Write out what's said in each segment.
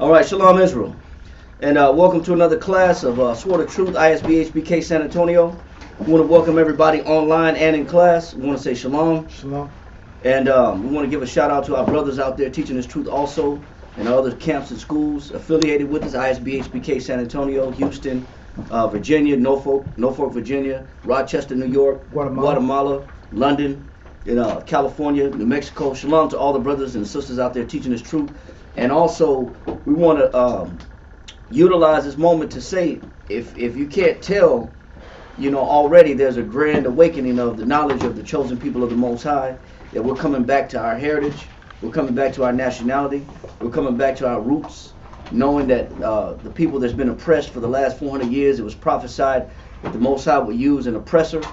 All right, Shalom Israel. And welcome to another class of Sword of Truth, isbhpk San Antonio. We want to welcome everybody online and in class. We want to say Shalom. Shalom. And we want to give a shout out to our brothers out there teaching this truth also, and other camps and schools affiliated with us, isbhpk San Antonio, Houston, Virginia, Norfolk, Virginia, Rochester, New York, Guatemala, London, California, New Mexico. Shalom to all the brothers and sisters out there teaching this truth. And also, we want to utilize this moment to say, if you can't tell, already there's a grand awakening of the knowledge of the chosen people of the Most High, that we're coming back to our heritage, we're coming back to our nationality, we're coming back to our roots, knowing that the people that's been oppressed for the last 400 years, it was prophesied that the Most High would use an oppressor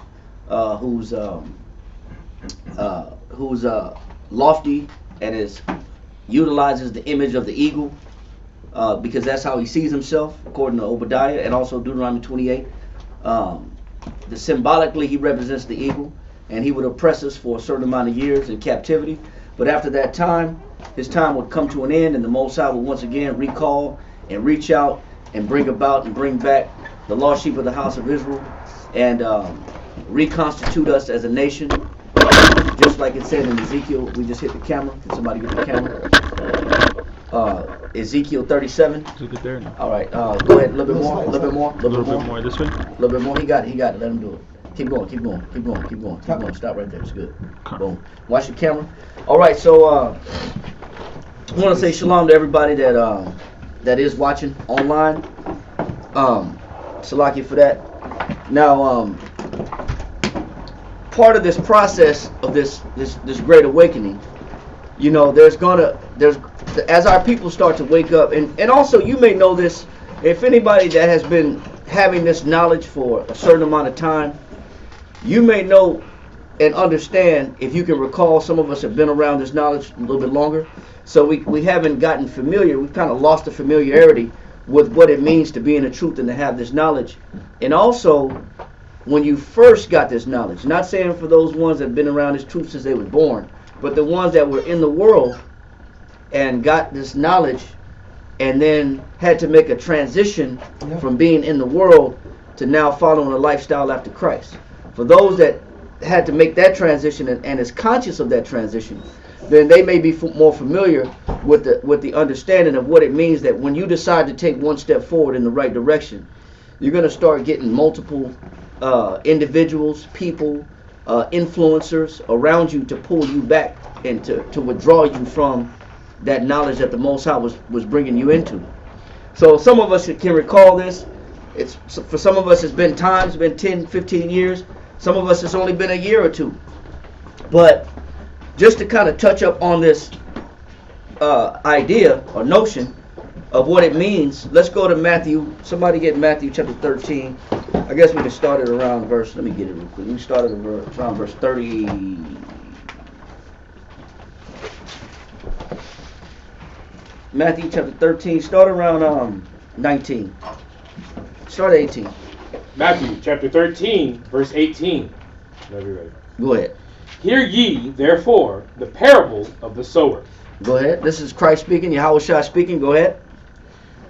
who's lofty and utilizes the image of the eagle, because that's how he sees himself, according to Obadiah, and also Deuteronomy 28. Symbolically, he represents the eagle, and he would oppress us for a certain amount of years in captivity. But after that time, his time would come to an end, and the Most High would once again recall and reach out and bring about and bring back the lost sheep of the house of Israel, and reconstitute us as a nation. Just like it said in Ezekiel, we just hit the camera. Can somebody get the camera? Ezekiel 37. There. All right, go ahead. A little bit more. A little bit more. A little bit more this way. A little bit more. He got it. Let him do it. Keep going. Stop right there. It's good. Boom. Watch your camera. All right. So I want to say shalom to everybody that is watching online. Salaki for that. Now, part of this process of this great awakening, as our people start to wake up, and also you may know this, if anybody that has been having this knowledge for a certain amount of time, you may know and understand, if you can recall, some of us have been around this knowledge a little bit longer, so we haven't gotten familiar, we've kind of lost the familiarity with what it means to be in the truth and to have this knowledge. And also, when you first got this knowledge, not saying for those ones that have been around this truth since they were born, but the ones that were in the world and got this knowledge and then had to make a transition from being in the world to now following a lifestyle after Christ. For those that had to make that transition and is conscious of that transition, then they may be more familiar with the understanding of what it means that when you decide to take one step forward in the right direction, you're going to start getting multiple individuals, people, influencers around you to pull you back and to withdraw you from that knowledge that the Most High was bringing you into. So some of us can recall this. For some of us it's been time, it's been 10, 15 years. Some of us it's only been a year or two. But just to kind of touch up on this idea or notion of what it means, let's go to Matthew. Somebody get Matthew chapter 13. I guess we can start it around verse, let me get it real quick. We can start it around verse 30. Matthew chapter 13, start around 19. Start at 18. Matthew chapter 13, verse 18. Whenever you're ready. Go ahead. Hear ye, therefore, the parable of the sower. Go ahead. This is Christ speaking, Yahweh Shai speaking. Go ahead.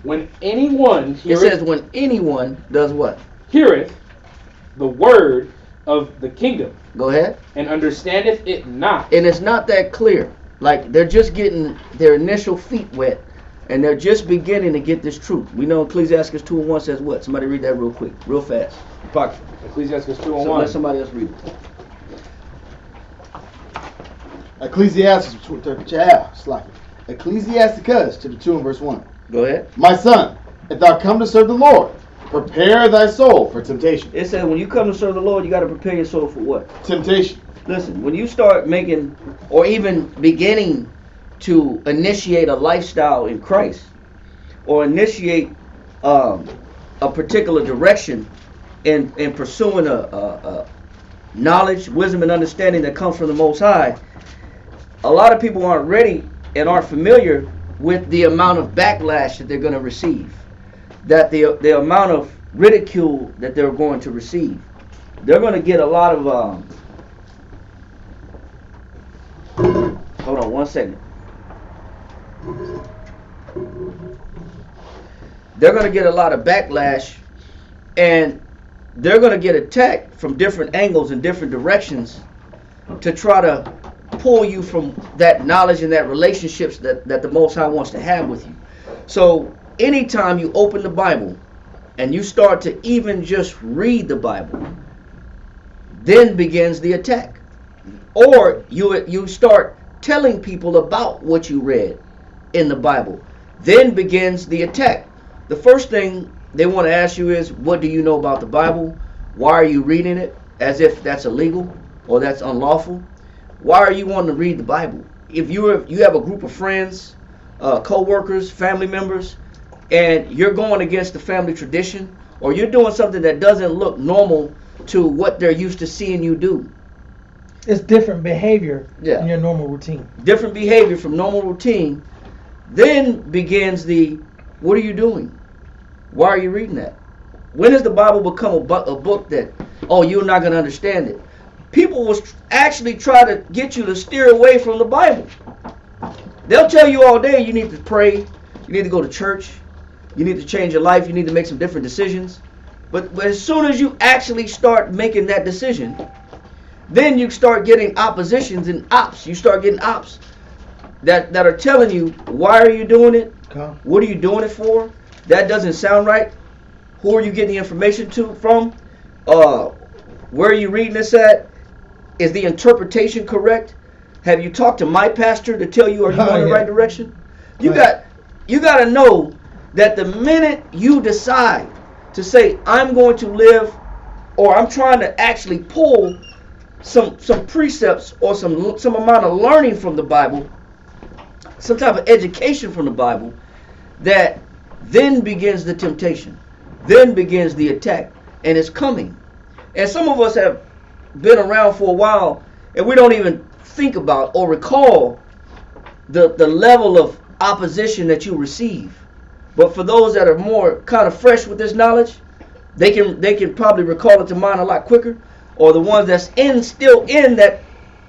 When anyone heareth... It says when anyone does what? Heareth the word of the kingdom. Go ahead. And understandeth it not. And it's not that clear. Like, they're just getting their initial feet wet, and they're just beginning to get this truth. We know Ecclesiastes 2:1 says what? Somebody read that real quick, real fast. Apocrypha. Ecclesiastes 2:1. So let somebody else read it. Ecclesiastes chapter 2 and verse 1. Go ahead. My son, if thou come to serve the Lord, prepare thy soul for temptation. It says when you come to serve the Lord, you got to prepare your soul for what? Temptation. Listen, when you start making or even beginning to initiate a lifestyle in Christ, or initiate a particular direction in pursuing a knowledge, wisdom, and understanding that comes from the Most High, a lot of people aren't ready and aren't familiar with the amount of backlash that they're going to receive, that the amount of ridicule that they're going to receive. They're going to get a lot of hold on one second. they're going to get a lot of backlash, and they're going to get attacked from different angles and different directions to try to pull you from that knowledge and that relationships that the Most High wants to have with you. So anytime you open the Bible and you start to even just read the Bible, then begins the attack. Or you start telling people about what you read in the Bible, then begins the attack. The first thing they want to ask you is, what do you know about the Bible? Why are you reading it? As if that's illegal or that's unlawful. Why are you wanting to read the Bible? If you have a group of friends, co-workers, family members, and you're going against the family tradition, or you're doing something that doesn't look normal to what they're used to seeing you do. It's different behavior in your normal routine. Different behavior from normal routine. Then begins what are you doing? Why are you reading that? When does the Bible become a book that, oh, you're not going to understand it? People will actually try to get you to steer away from the Bible. They'll tell you all day you need to pray, you need to go to church, you need to change your life, you need to make some different decisions. But as soon as you actually start making that decision, then you start getting oppositions and ops. You start getting ops that are telling you, why are you doing it? What are you doing it for? That doesn't sound right. Who are you getting the information from? Where are you reading this at? Is the interpretation correct? Have you talked to my pastor to tell you, are you going in the right direction? You got to know that the minute you decide to say, I'm going to live, or I'm trying to actually pull some precepts or some amount of learning from the Bible, some type of education from the Bible, that then begins the temptation, then begins the attack, and it's coming. And some of us have been around for a while, and we don't even think about or recall the level of opposition that you receive. But for those that are more kind of fresh with this knowledge, they can probably recall it to mind a lot quicker. Or the ones that's still in that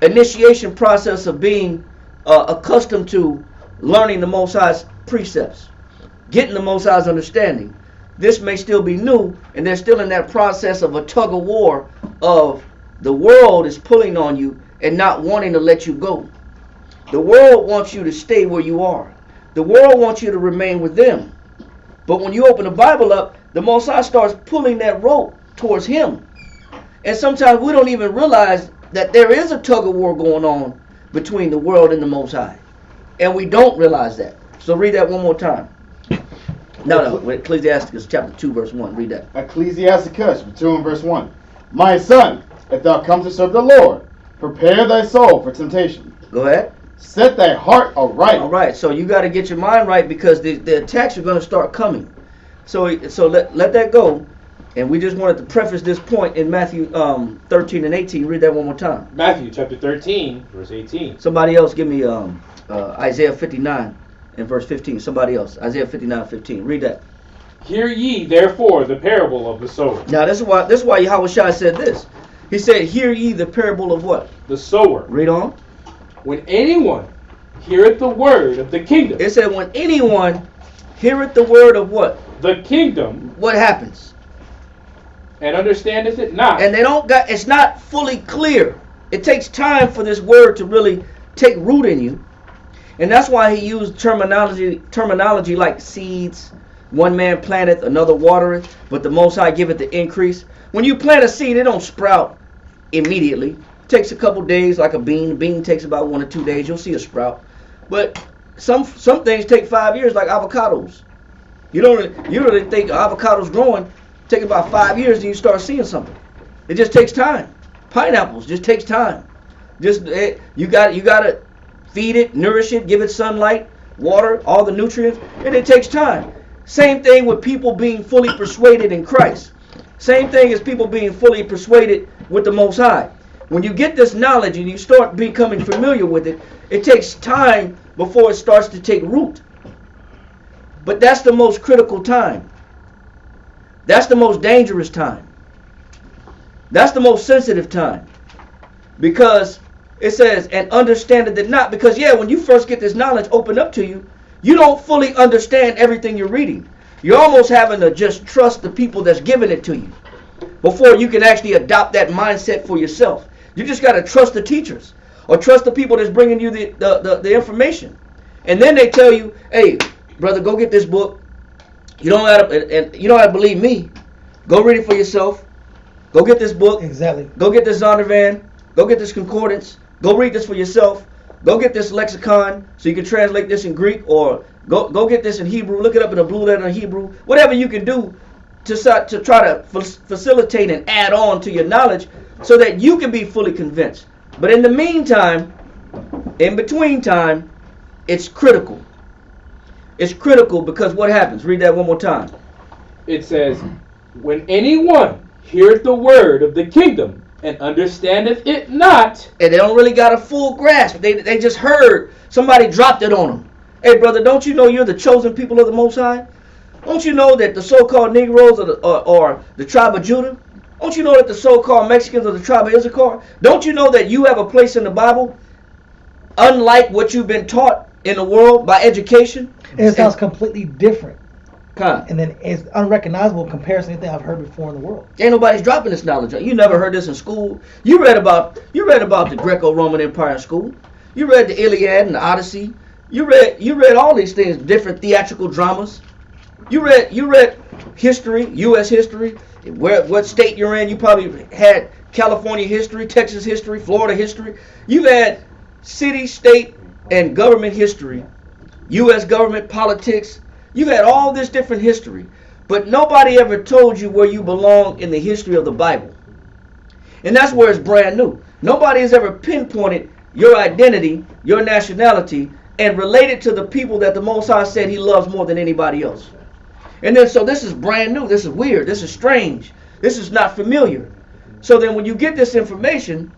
initiation process of being accustomed to learning the Most High's precepts, getting the Most High's understanding. This may still be new, and they're still in that process of a tug of war of the world is pulling on you and not wanting to let you go. The world wants you to stay where you are. The world wants you to remain with them. But when you open the Bible up, the Most High starts pulling that rope towards Him. And sometimes we don't even realize that there is a tug of war going on between the world and the Most High. And we don't realize that. So read that one more time. No, Ecclesiasticus chapter 2, verse 1. Read that. Ecclesiasticus chapter 2 and verse 1. My son, if thou come to serve the Lord, prepare thy soul for temptation. Go ahead. Set thy heart aright. All right, so you got to get your mind right, because the attacks are going to start coming. So let that go. And we just wanted to preface this point in Matthew 13 and 18. Read that one more time. Matthew chapter 13, verse 18. Somebody else give me Isaiah 59 and verse 15. Somebody else. Isaiah 59, 15. Read that. Hear ye therefore the parable of the sower. Now this is why Yahweh Shai said this. He said, hear ye the parable of what? The sower. Read on. When anyone heareth the word of the kingdom. It said, when anyone heareth the word of what? The kingdom. What happens? And understandeth it not. And it's not fully clear. It takes time for this word to really take root in you. And that's why he used terminology like seeds. One man planteth, another watereth, but the Most High giveth the increase. When you plant a seed, it don't sprout immediately. It takes a couple days, like a bean. A bean takes about 1 or 2 days. You'll see a sprout. But some things take 5 years, like avocados. You really think avocados growing take about 5 years and you start seeing something. It just takes time. Pineapples just takes time. You got to feed it, nourish it, give it sunlight, water, all the nutrients, and it takes time. Same thing with people being fully persuaded in Christ. Same thing as people being fully persuaded with the Most High. When you get this knowledge and you start becoming familiar with it, it takes time before it starts to take root. But that's the most critical time. That's the most dangerous time. That's the most sensitive time. Because it says, and understandeth it not. Because when you first get this knowledge opened up to you, you don't fully understand everything you're reading. You're almost having to just trust the people that's giving it to you before you can actually adopt that mindset for yourself. You just got to trust the teachers or trust the people that's bringing you the information. And then they tell you, hey, brother, go get this book. You don't have to, and you don't have to believe me. Go read it for yourself. Go get this book. Exactly. Go get this Zondervan. Go get this concordance. Go read this for yourself. Go get this lexicon so you can translate this in Greek, or go get this in Hebrew. Look it up in a blue letter in Hebrew. Whatever you can do to try to facilitate and add on to your knowledge so that you can be fully convinced. But in the meantime, in between time, it's critical. It's critical because what happens? Read that one more time. It says, when anyone heareth the word of the kingdom and understandeth it not. And they don't really got a full grasp. They just heard. Somebody dropped it on them. Hey, brother, don't you know you're the chosen people of the Most High? Don't you know that the so-called Negroes are the tribe of Judah? Don't you know that the so-called Mexicans are the tribe of Issachar? Don't you know that you have a place in the Bible, unlike what you've been taught in the world by education? It sounds completely different. Kind. And then it's unrecognizable comparison to anything I've heard before in the world. Ain't nobody's dropping this knowledge. You never heard this in school. You read about the Greco-Roman Empire in school. You read the Iliad and the Odyssey. You read all these things, different theatrical dramas. You read history, U.S. history. What state you're in? You probably had California history, Texas history, Florida history. You've had city, state, and government history, U.S. government politics. You've had all this different history, but nobody ever told you where you belong in the history of the Bible. And that's where it's brand new. Nobody has ever pinpointed your identity, your nationality, and related to the people that the Most High said He loves more than anybody else. And then, so this is brand new. This is weird. This is strange. This is not familiar. So then when you get this information,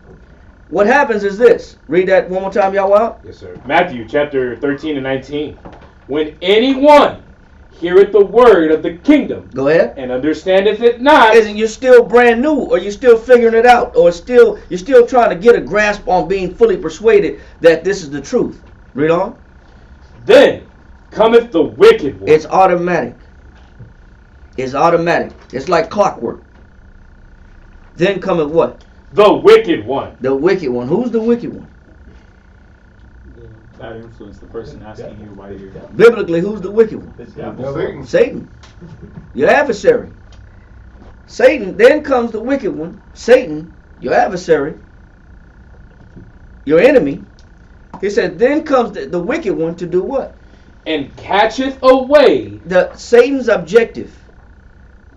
what happens is this. Read that one more time, y'all out. Yes, sir. Matthew chapter 13 and 19. When anyone heareth the word of the kingdom, go ahead, and understandeth it not, isn't you're still brand new, or you're still figuring it out, or you're still trying to get a grasp on being fully persuaded that this is the truth. Read on. Then cometh the wicked one. It's automatic. It's automatic. It's like clockwork. Then cometh what? The wicked one. The wicked one. Who's the wicked one? That influence the person asking you why you're biblically. Who's the wicked one? Satan. Your adversary. Satan. Then comes the wicked one. Satan, your adversary, your enemy. He said, then comes the wicked one to do what? And catcheth away. Satan's objective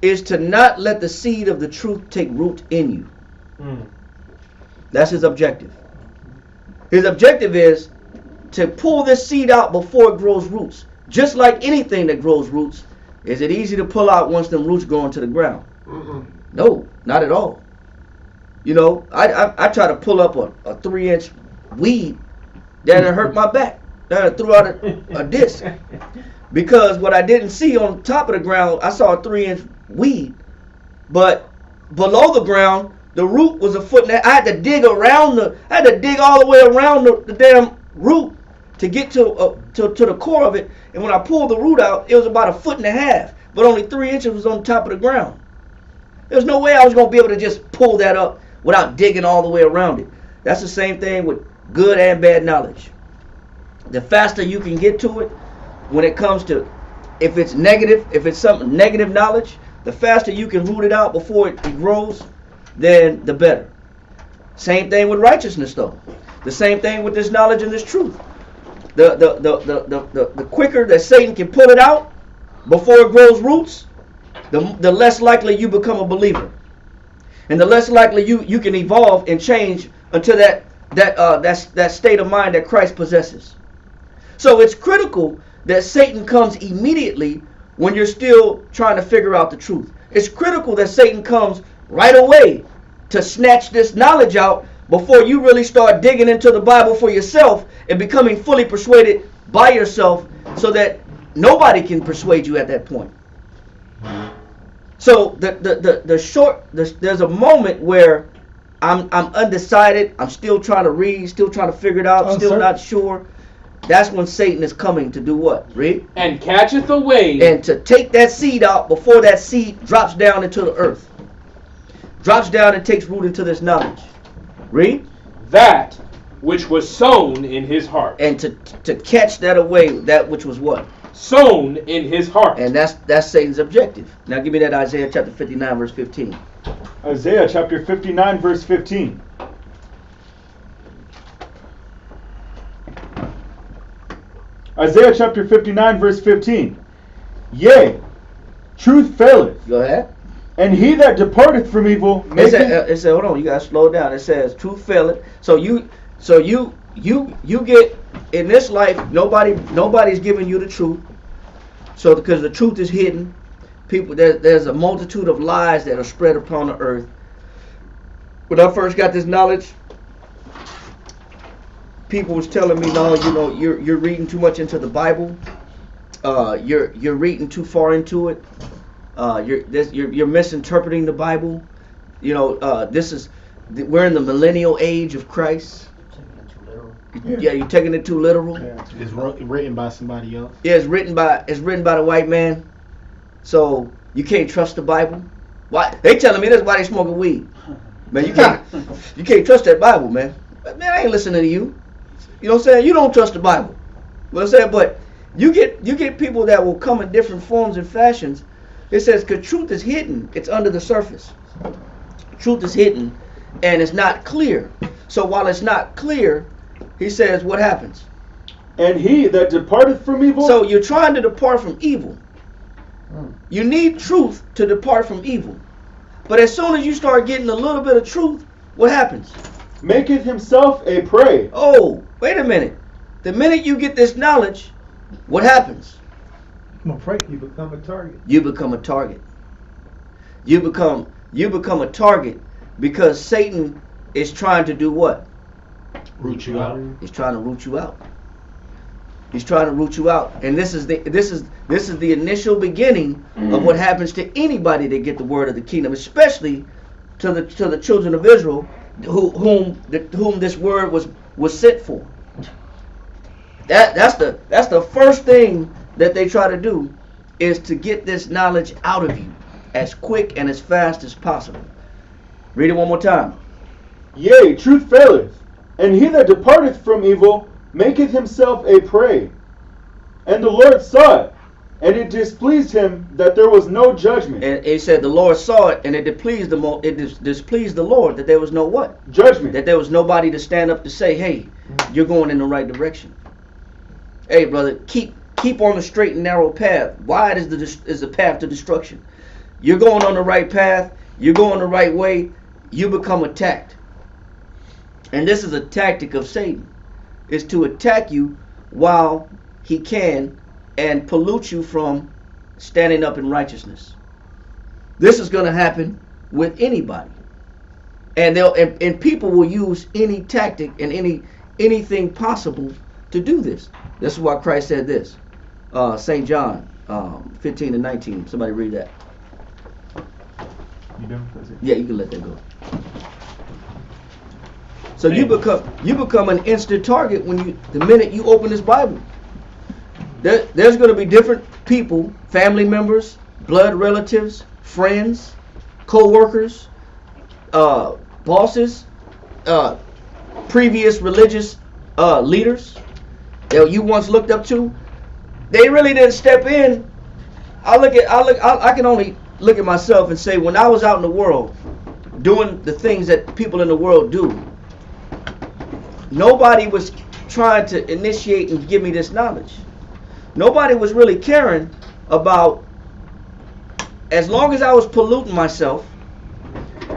is to not let the seed of the truth take root in you. That's his objective. His objective is to pull this seed out before it grows roots. Just like anything that grows roots, is it easy to pull out once them roots grow into the ground? No, not at all. You know, I try to pull up a 3-inch weed that hurt my back. That threw out a disc. Because what I didn't see on top of the ground, I saw a 3-inch weed. But below the ground, the root was a foot and a half. I had to dig all the way around the damn root to get to the core of it. And when I pulled the root out, it was about a foot and a half. But only 3 inches was on top of the ground. There's no way I was going to be able to just pull that up without digging all the way around it. That's the same thing with good and bad knowledge. The faster you can get to it, when it comes to, if it's negative, if it's some negative knowledge, the faster you can root it out before it grows, then the better. Same thing with righteousness, though. The same thing with this knowledge and this truth. The quicker that Satan can pull it out before it grows roots, the less likely you become a believer, and the less likely you can evolve and change until that state of mind that Christ possesses. So it's critical that Satan comes immediately when you're still trying to figure out the truth. It's critical that Satan comes right away to snatch this knowledge out before you really start digging into the Bible for yourself and becoming fully persuaded by yourself, so that nobody can persuade you at that point. So there's a moment where I'm undecided. I'm still trying to read, still trying to figure it out, still not sure. That's when Satan is coming to do what? Read. And catcheth away. And to take that seed out before that seed drops down into the earth. Drops down and takes root into this knowledge. Read. That which was sown in his heart. And to catch that away, that which was what? Sown in his heart. And that's Satan's objective. Now give me that Isaiah chapter 59 verse 15. Isaiah chapter 59 verse 15. Isaiah chapter 59 verse 15. Yea, truth faileth, Go ahead. and he that departeth from evil It said, hold on, you gotta slow down. It says truth faileth. So you get in this life, nobody's giving you the truth. So because the truth is hidden, people there's a multitude of lies that are spread upon the earth. When I first got this knowledge, people was telling me, no, you're reading too much into the Bible. You're reading too far into it. You're misinterpreting the Bible. We're in the millennial age of Christ. Yeah, you're taking it too literal. Yeah, it's written by somebody else. Yeah, it's written by the white man. So you can't trust the Bible. Why? They telling me that's why they smoking weed. Man, you can't trust that Bible, man. Man, I ain't listening to you. You know what I'm saying? You don't trust the Bible. What I'm saying, but you get people that will come in different forms and fashions. It says, because truth is hidden, it's under the surface. Truth is hidden, and it's not clear. So while it's not clear, he says, what happens? And he that departeth from evil. So you're trying to depart from evil. You need truth to depart from evil. But as soon as you start getting a little bit of truth, what happens? Maketh himself a prey. Oh, wait a minute. The minute you get this knowledge, what happens? I'm afraid you become a target. You become a target. You become a target because Satan is trying to do what? Root you out. He's trying to root you out. He's trying to root you out, and this is the initial beginning of what happens to anybody that get the word of the kingdom, especially to the children of Israel, whom this word was sent for. That's the first thing that they try to do, is to get this knowledge out of you as quick and as fast as possible. Read it one more time. Yea, truth faileth, and he that departeth from evil maketh himself a prey. And the Lord saw it, and it displeased him that there was no judgment. And he said the Lord saw it, and it displeased the Lord that there was no what? Judgment. That there was nobody to stand up to say, hey, you're going in the right direction. Hey, brother, keep on the straight and narrow path. Wide is the path to destruction. You're going on the right path. You're going the right way. You become attacked. And this is a tactic of Satan, is to attack you while he can and pollute you from standing up in righteousness. This is going to happen with anybody. And people will use any tactic and anything possible to do this. This is why Christ said this. St. John 15 and 19. Somebody read that. You done? That's it. Yeah, you can let that go. So you become an instant target the minute you open this Bible. There's going to be different people, family members, blood relatives, friends, co-workers, bosses, previous religious leaders that you once looked up to. They really didn't step in. I can only look at myself and say, when I was out in the world doing the things that people in the world do, nobody was trying to initiate and give me this knowledge. Nobody was really caring about, as long as I was polluting myself,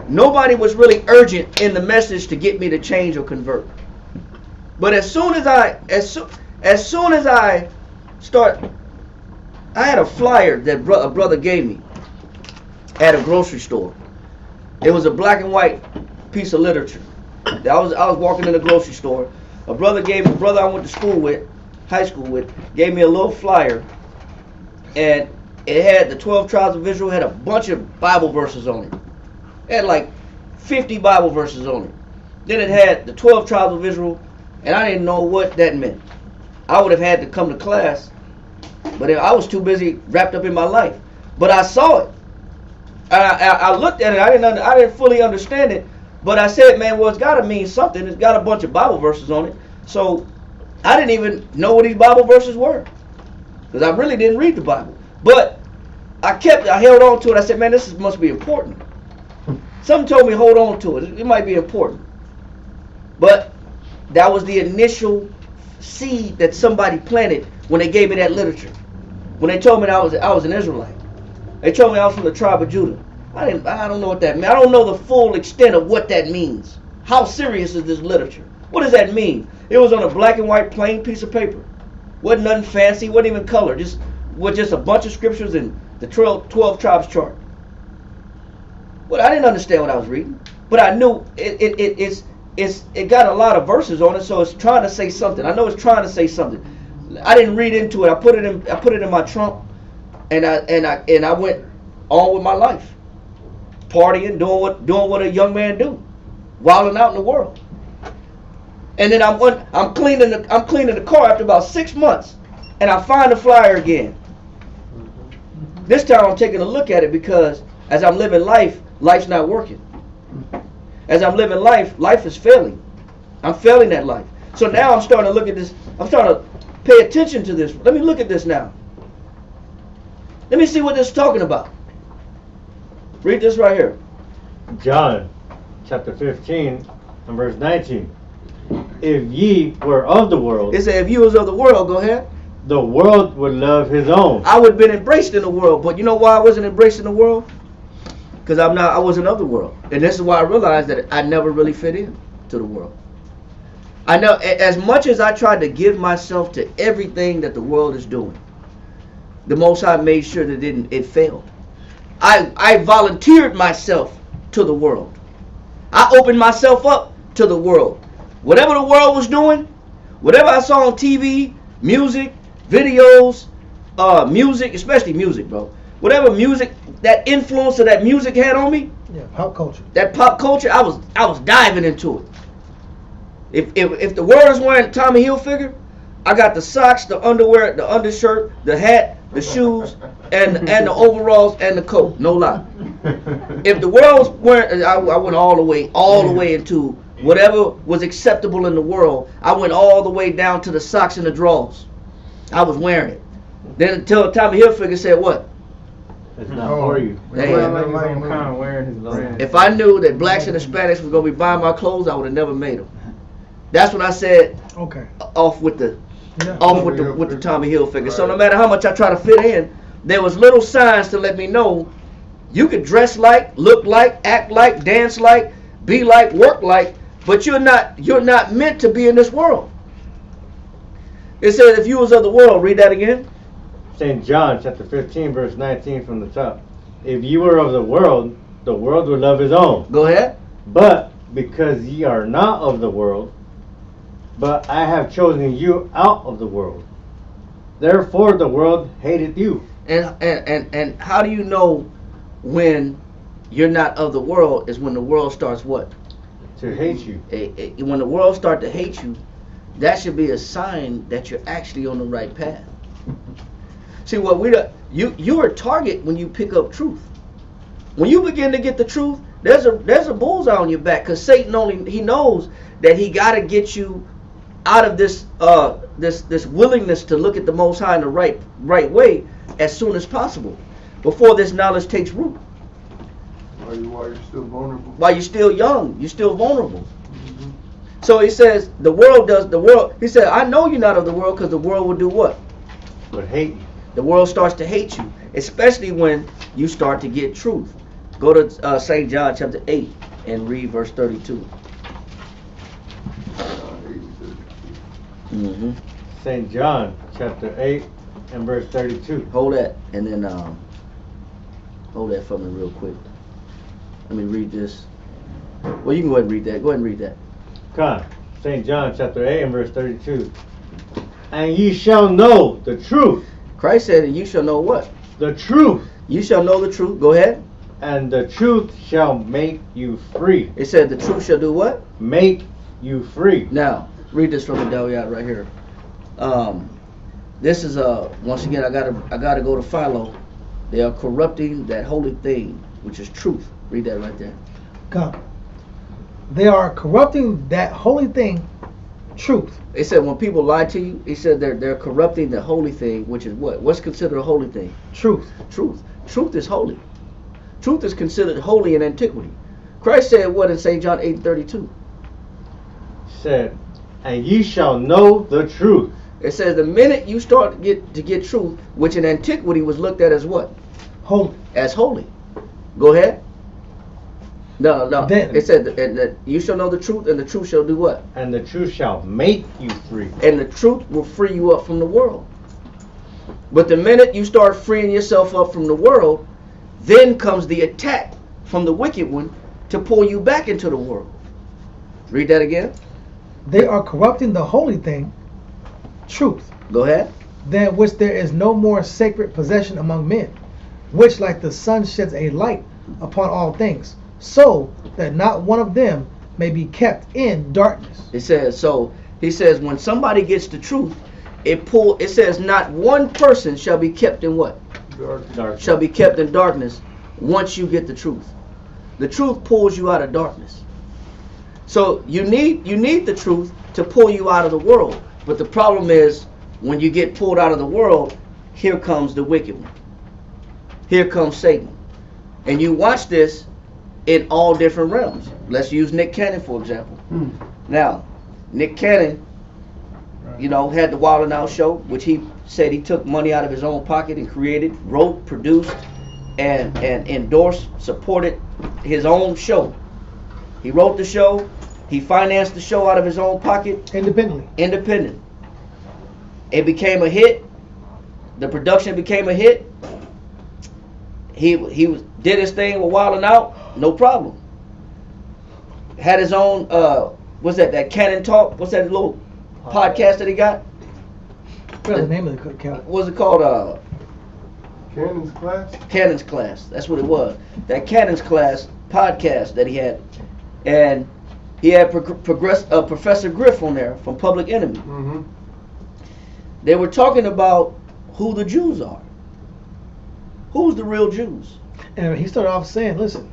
nobody was really urgent in the message to get me to change or convert. But as soon as I start, I had a flyer that a brother gave me at a grocery store. It was a black and white piece of literature. I was walking in the grocery store. A brother I went to school with, high school with, gave me a little flyer, and it had the 12 tribes of Israel, had a bunch of Bible verses on it. It had like 50 Bible verses on it. Then it had the 12 tribes of Israel, and I didn't know what that meant. I would have had to come to class, but I was too busy wrapped up in my life. But I saw it. I looked at it. I didn't fully understand it, but I said, man, well, it's got to mean something. It's got a bunch of Bible verses on it. So I didn't even know what these Bible verses were, because I really didn't read the Bible. But I held on to it. I said, man, this must be important. Something told me hold on to it. It might be important. But that was the initial seed that somebody planted when they gave me that literature. When they told me that I was an Israelite. They told me I was from the tribe of Judah. I don't know what that means. I don't know the full extent of what that means. How serious is this literature? What does that mean? It was on a black and white plain piece of paper. Wasn't nothing fancy, wasn't even color. Just a bunch of scriptures and the 12 tribes chart. Well, I didn't understand what I was reading, but I knew it got a lot of verses on it, so it's trying to say something. I know it's trying to say something. I didn't read into it. I put it in my trunk, and I went on with my life, partying, doing what a young man do, wilding out in the world. And then I'm cleaning the car after about 6 months, and I find the flyer again. This time I'm taking a look at it because as I'm living life, life's not working. As I'm living life, life is failing. I'm failing that life. So now I'm starting to look at this. I'm starting to pay attention to this. Let me look at this now. Let me see what this is talking about. Read this right here. John chapter 15 and verse 19. If ye were of the world. It said if you was of the world, go ahead. The world would love his own. I would have been embraced in the world, but you know why I wasn't embraced in the world? Because I wasn't of the world. And this is why I realized that I never really fit in to the world. I know as much as I tried to give myself to everything that the world is doing, the Most High made sure that it failed. I volunteered myself to the world. I opened myself up to the world. Whatever the world was doing, whatever I saw on TV, music, videos, music, especially music, bro. Whatever music, that influence of that music had on me. Yeah, pop culture. That pop culture, I was diving into it. If the world is wearing Tommy Hilfiger, I got the socks, the underwear, the undershirt, the hat, the shoes, and the overalls and the coat. No lie. If the world was wearing, I went all the way into whatever was acceptable in the world. I went all the way down to the socks and the drawers. I was wearing it. Then until Tommy Hilfiger said what? It's not for you. If I knew that blacks and Hispanics was going to be buying my clothes, I would have never made them. That's when I said, okay, off with the Tommy Hilfiger. Right. So no matter how much I try to fit in, there was little signs to let me know you could dress like, look like, act like, dance like, be like, work like, but you're not meant to be in this world. It says if you was of the world, read that again. St. John chapter 15 verse 19 from the top. If you were of the world would love his own. Go ahead. But because ye are not of the world, but I have chosen you out of the world, therefore the world hateth you. And how do you know when you're not of the world? Is when the world starts what? To hate you. When the world starts to hate you, that should be a sign that you're actually on the right path. See, you're a target when you pick up truth. When you begin to get the truth, there's a bullseye on your back, because Satan he knows that he got to get you out of this willingness to look at the Most High in the right way as soon as possible, before this knowledge takes root. While you're still vulnerable. While you're still young, you're still vulnerable. Mm-hmm. So he says the world. He said, I know you're not of the world, because the world will do what? Would hate you. The world starts to hate you, especially when you start to get truth. Go to St. John chapter 8 and read verse 32. Mm-hmm. St. John chapter 8 and verse 32. Hold that, and then hold that for me real quick. Let me read this. Well, you can go ahead and read that. Go ahead and read that. Come. St. John chapter 8 and verse 32. And ye shall know the truth. Christ said, and you shall know what? The truth. You shall know the truth. Go ahead. And the truth shall make you free. It said the truth shall do what? Make you free. Now, read this from the Dawiyat right here. This is once again I gotta go to Philo. They are corrupting that holy thing, which is truth. Read that right there. Come. They are corrupting that holy thing, truth. They said when people lie to you, he said they're corrupting the holy thing, which is what? What's considered a holy thing? Truth. Truth. Truth is holy. Truth is considered holy in antiquity. Christ said what in St. John 8:32? Said, and ye shall know the truth. It says the minute you start to get truth, which in antiquity was looked at as what? Holy. As holy. Go ahead. No. Then, it said that you shall know the truth, and the truth shall do what? And the truth shall make you free. And the truth will free you up from the world. But the minute you start freeing yourself up from the world, then comes the attack from the wicked one to pull you back into the world. Read that again. They are corrupting the holy thing, truth, Go ahead. than which there is no more sacred possession among men, which like the sun sheds a light upon all things, so that not one of them may be kept in darkness. It says so. He says when somebody gets the truth, it says not one person shall be kept in what? Dark. Shall be kept in darkness once you get the truth. The truth pulls you out of darkness. So you need the truth to pull you out of the world. But the problem is when you get pulled out of the world, here comes the wicked one. Here comes Satan. And you watch this in all different realms. Let's use Nick Cannon for example. Now, Nick Cannon, had the Wild 'N Out show, which he said he took money out of his own pocket and created, wrote, produced, and endorsed, supported his own show. He wrote the show, he financed the show out of his own pocket. Independent. It became a hit. The production became a hit. He did his thing with Wild 'N Out, no problem. Had his own, what's that Cannon Talk? What's that little podcast that he got? What's the name of the account? What's it called? Cannon's Class? Cannon's Class. That's what it was. That Cannon's Class podcast that he had. And he had Professor Griff on there from Public Enemy. Mm-hmm. They were talking about who the Jews are. Who's the real Jews? And he started off saying, listen,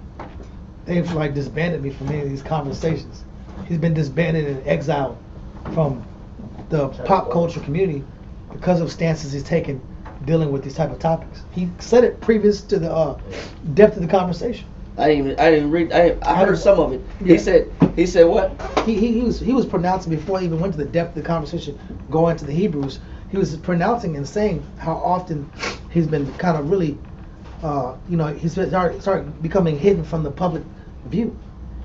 they've like disbanded me from any of these conversations. He's been disbanded and exiled from the pop culture community because of stances he's taken dealing with these type of topics. He said it previous to the depth of the conversation. I didn't read. I heard some of it. Yeah. He said what? He was pronouncing before he even went to the depth of the conversation, going to the Hebrews. He was pronouncing and saying how often he's been kind of really, he's started becoming hidden from the public view,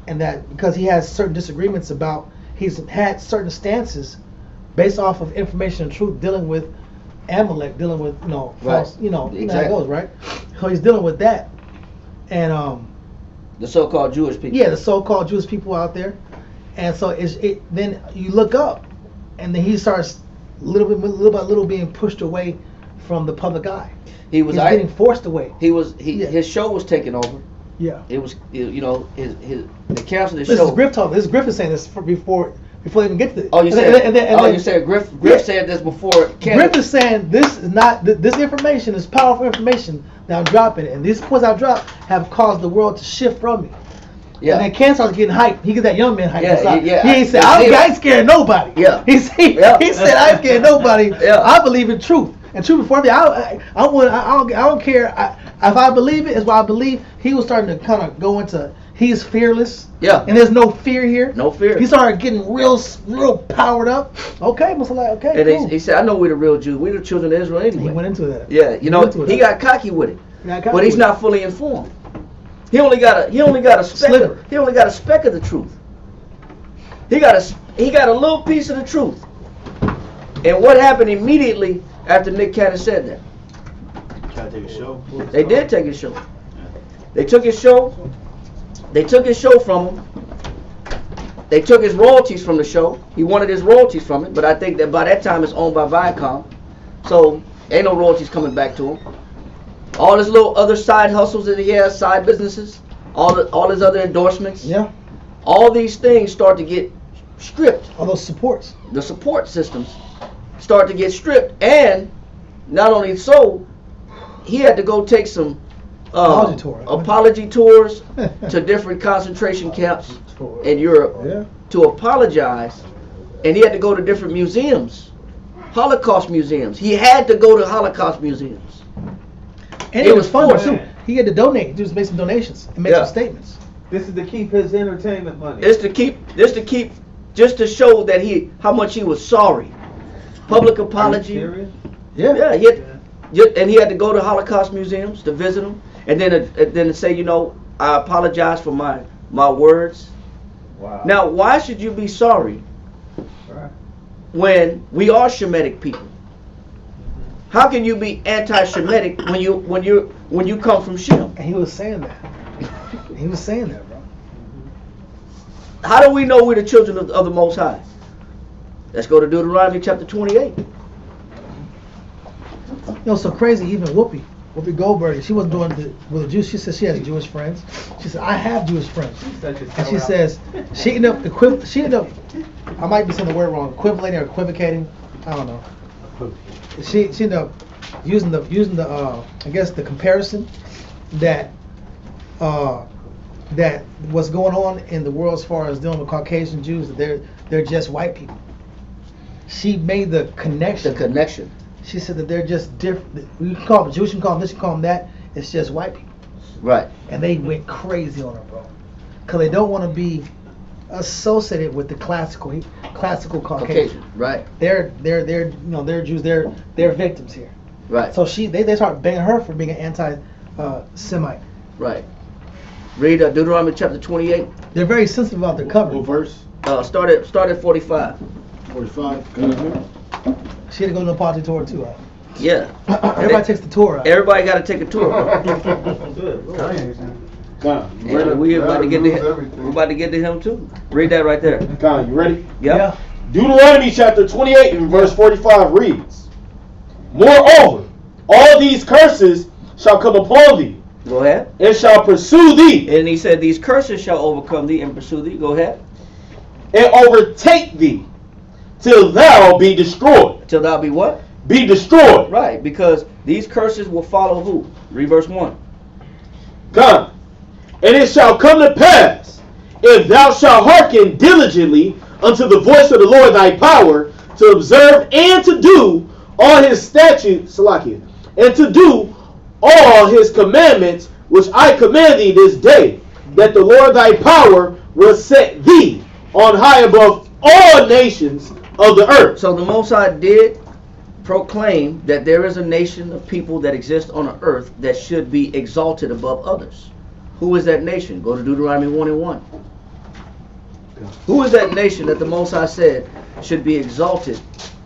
and that because he has certain disagreements about, he's had certain stances based off of information and truth dealing with Amalek, dealing with false, Exactly. how it goes, right? So he's dealing with that, and The so-called Jewish people. yeah, the so-called Jewish people out there, and so then you look up, and then he starts little by little being pushed away from the public eye. He's getting forced away. His show was taken over. Yeah. It was the council of the This show. is Griff talking. This is Griff is saying this before they even get to this. Oh, you said Griff said this before. Griff is saying this is not this information is powerful information that I'm dropping, and these points I drop have caused the world to shift from me. Yeah. And then Ken starts getting hyped. He gets that young man hyped. Yeah. He ain't said I ain't scared of nobody. Yeah. He said I ain't scared of nobody. Yeah. I believe in truth. And truth before me, I don't care. If I believe it, it's what I believe. He was starting to kind of go into he's fearless. Yeah. And there's no fear here. No fear. He started getting real powered up. Okay, must like okay. And cool. he said, I know we're the real Jews. We're the children of Israel anyway. He went into that. Yeah, he got cocky with it. But he's not fully informed. He only got a speck. Sliver. He only got a speck of the truth. He got a little piece of the truth. And what happened immediately after Nick Cannon said that? Try to take a show. They did take his show. They took his show. They took his show from him. They took his royalties from the show. He wanted his royalties from it, but I think that by that time it's owned by Viacom. So ain't no royalties coming back to him. All his little other side hustles that he has, side businesses, all his other endorsements. Yeah. All these things start to get stripped. All those supports. The support systems start to get stripped, and not only so, he had to go take some apology tours to different concentration camps in Europe to apologize, and he had to go to different museums, Holocaust museums. He had to go to Holocaust museums. And it was fun too. He had to donate. He just make some donations and make some statements. This is to keep his entertainment money. Just to show that how much he was sorry. Public apology. Yeah. He had to go to Holocaust museums to visit them, and then to say, I apologize for my words. Wow. Now, why should you be sorry when we are Shemitic people? How can you be anti-Shemitic when you come from Shem? And he was saying that. He was saying that, bro. How do we know we're the children of the Most High? Let's go to Deuteronomy chapter 28. So crazy. Even Whoopi Goldberg, she wasn't doing it with the Jews. She said she has Jewish friends. She said, I have Jewish friends. And she says she ended up I might be saying the word wrong, equivalating or equivocating. I don't know. She ended up using the I guess the comparison that what's going on in the world as far as dealing with Caucasian Jews, that they're just white people. She made the connection. She said that they're just different. We can call them Jewish, you can call them this, you can call them that. It's just white people. Right. And they went crazy on her, bro. Because they don't want to be associated with the classical Caucasian. Right. They're Jews. They're victims here. Right. So they start banging her for being an anti-Semite. Right. Read Deuteronomy chapter 28. They're very sensitive about their cover. What verse? Start at 45. 45. She had to go to the apology tour too. Yeah. Everybody takes the tour out. Everybody got to take a tour. We're about to get to him too. Read that right there. Con, you ready? Yep. Yeah. Deuteronomy chapter 28 and verse 45 reads, Moreover, all these curses shall come upon thee, Go ahead. and shall pursue thee, And he said, these curses shall overcome thee and pursue thee. Go ahead. and overtake thee, till thou be destroyed. Till thou be what? Be destroyed. Right, because these curses will follow who? Read verse 1. Come. And it shall come to pass, if thou shalt hearken diligently unto the voice of the Lord thy power, to observe and to do all his statutes, Salakia, and to do all his commandments, which I command thee this day, that the Lord thy power will set thee on high above all nations of the earth. So the Most High did proclaim that there is a nation of people that exist on the earth that should be exalted above others. Who is that nation? Go to Deuteronomy 1 and 1. Who is that nation that the Most High said should be exalted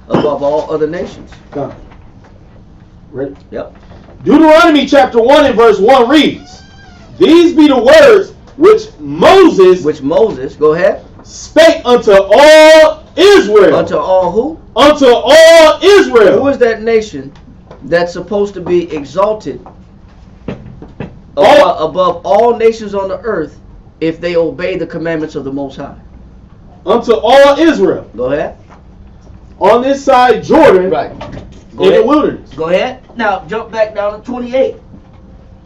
above all other nations? Come. Ready? Yep. Deuteronomy chapter 1 and verse 1 reads, These be the words which Moses Go ahead. spake unto all Israel. Unto all who? Unto all Israel. Who is that nation that's supposed to be exalted above all nations on the earth if they obey the commandments of the Most High? Unto all Israel. Go ahead. On this side Jordan. Right. In the wilderness. Go ahead. Now jump back down to 28.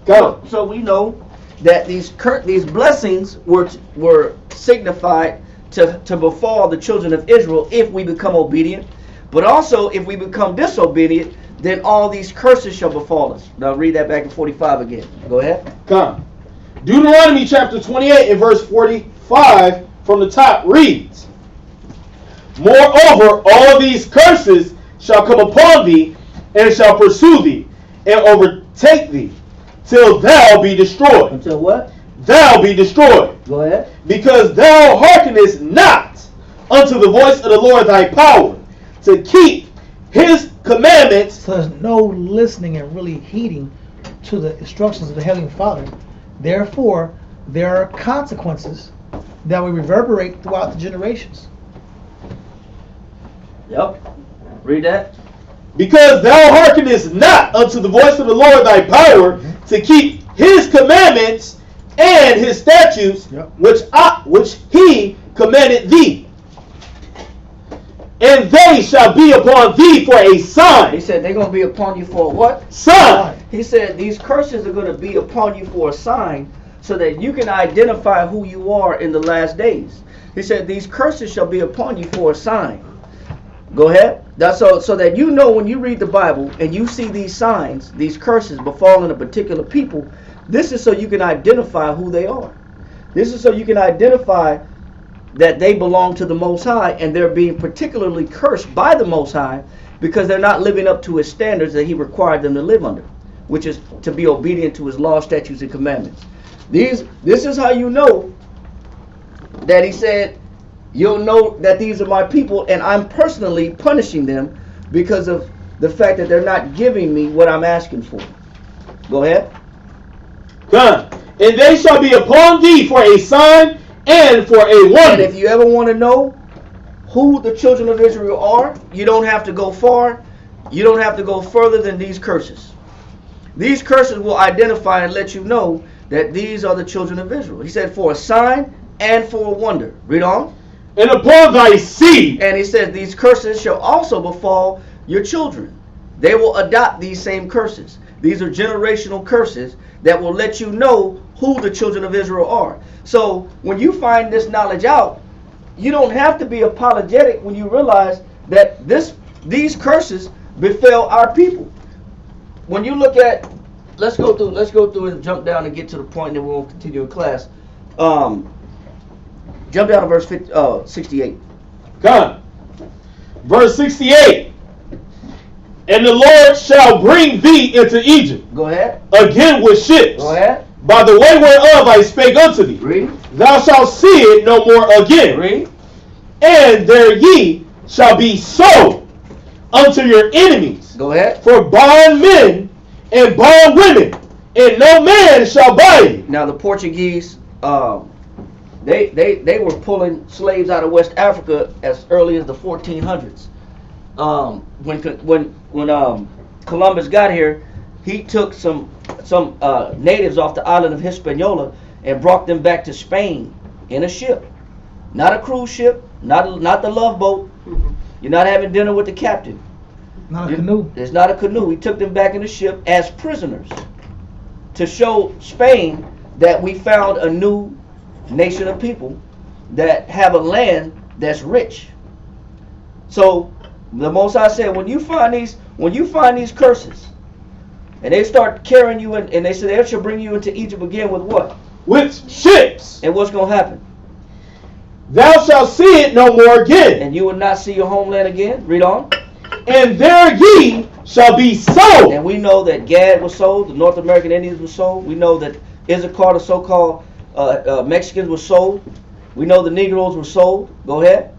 Go. So we know that these blessings were signified to befall the children of Israel if we become obedient. But also if we become disobedient, then all these curses shall befall us. Now read that back in 45 again. Go ahead. Come. Deuteronomy chapter 28 and verse 45 from the top reads, Moreover, all these curses shall come upon thee, and shall pursue thee, and overtake thee, till thou be destroyed. Until what? Thou be destroyed. Go ahead. Because thou hearkenest not unto the voice of the Lord thy power, to keep his commandments. So there's no listening and really heeding to the instructions of the Heavenly Father. Therefore, there are consequences that will reverberate throughout the generations. Yep. Read that. Because thou hearkenest not unto the voice of the Lord thy power, to keep his commandments and his statutes, which he commanded thee. And they shall be upon thee for a He sign. said they're going to be upon you for what? Sign. He said these curses are going to be upon you for a sign so that you can identify who you are in the last days. He said these curses shall be upon you for a sign. Go ahead. That's so that you know when you read the Bible and you see these signs, these curses befalling a particular people, this is so you can identify who they are. This is so you can identify that they belong to the Most High and they're being particularly cursed by the Most High because they're not living up to His standards that He required them to live under, which is to be obedient to His law, statutes, and commandments. This is how you know that He said, you'll know that these are my people and I'm personally punishing them because of the fact that they're not giving me what I'm asking for. Go ahead. Done. And they shall be upon thee for a sign and for a And wonder. if you ever want to know who the children of Israel are, you don't have to go far. You don't have to go further than these curses. These curses will identify and let you know that these are the children of Israel. He said for a sign and for a wonder. Read on. And upon thy seed. And he says these curses shall also befall your children. They will adopt these same curses. These are generational curses that will let you know who the children of Israel are. So when you find this knowledge out, you don't have to be apologetic when you realize that these curses befell our people. When you look at, let's go through and jump down and get to the point that we won't continue in class. Jump down to verse 68. Come. Verse 68. And the Lord shall bring thee into Egypt Go ahead. again with ships. Go ahead. By the way whereof I spake unto thee. Read. Thou shalt see it no more again. Read. And there ye shall be sold unto your enemies Go ahead. for bondmen and bondwomen, and no man shall buy you. Now the Portuguese, they were pulling slaves out of West Africa as early as the 1400s. When Columbus got here, he took some natives off the island of Hispaniola and brought them back to Spain in a ship, not a cruise ship, not the Love Boat. You're not having dinner with the captain. Not a canoe. It's not a canoe. He took them back in the ship as prisoners to show Spain that we found a new nation of people that have a land that's rich. So the Most High said, when you find these curses, and they start carrying you in, and they said they shall bring you into Egypt again with what? With ships. And what's going to happen? Thou shalt see it no more again. And you will not see your homeland again. Read on. And there ye shall be sold. And we know that Gad was sold, the North American Indians were sold. We know that Issachar, the so-called Mexicans, were sold. We know the Negroes were sold. Go ahead.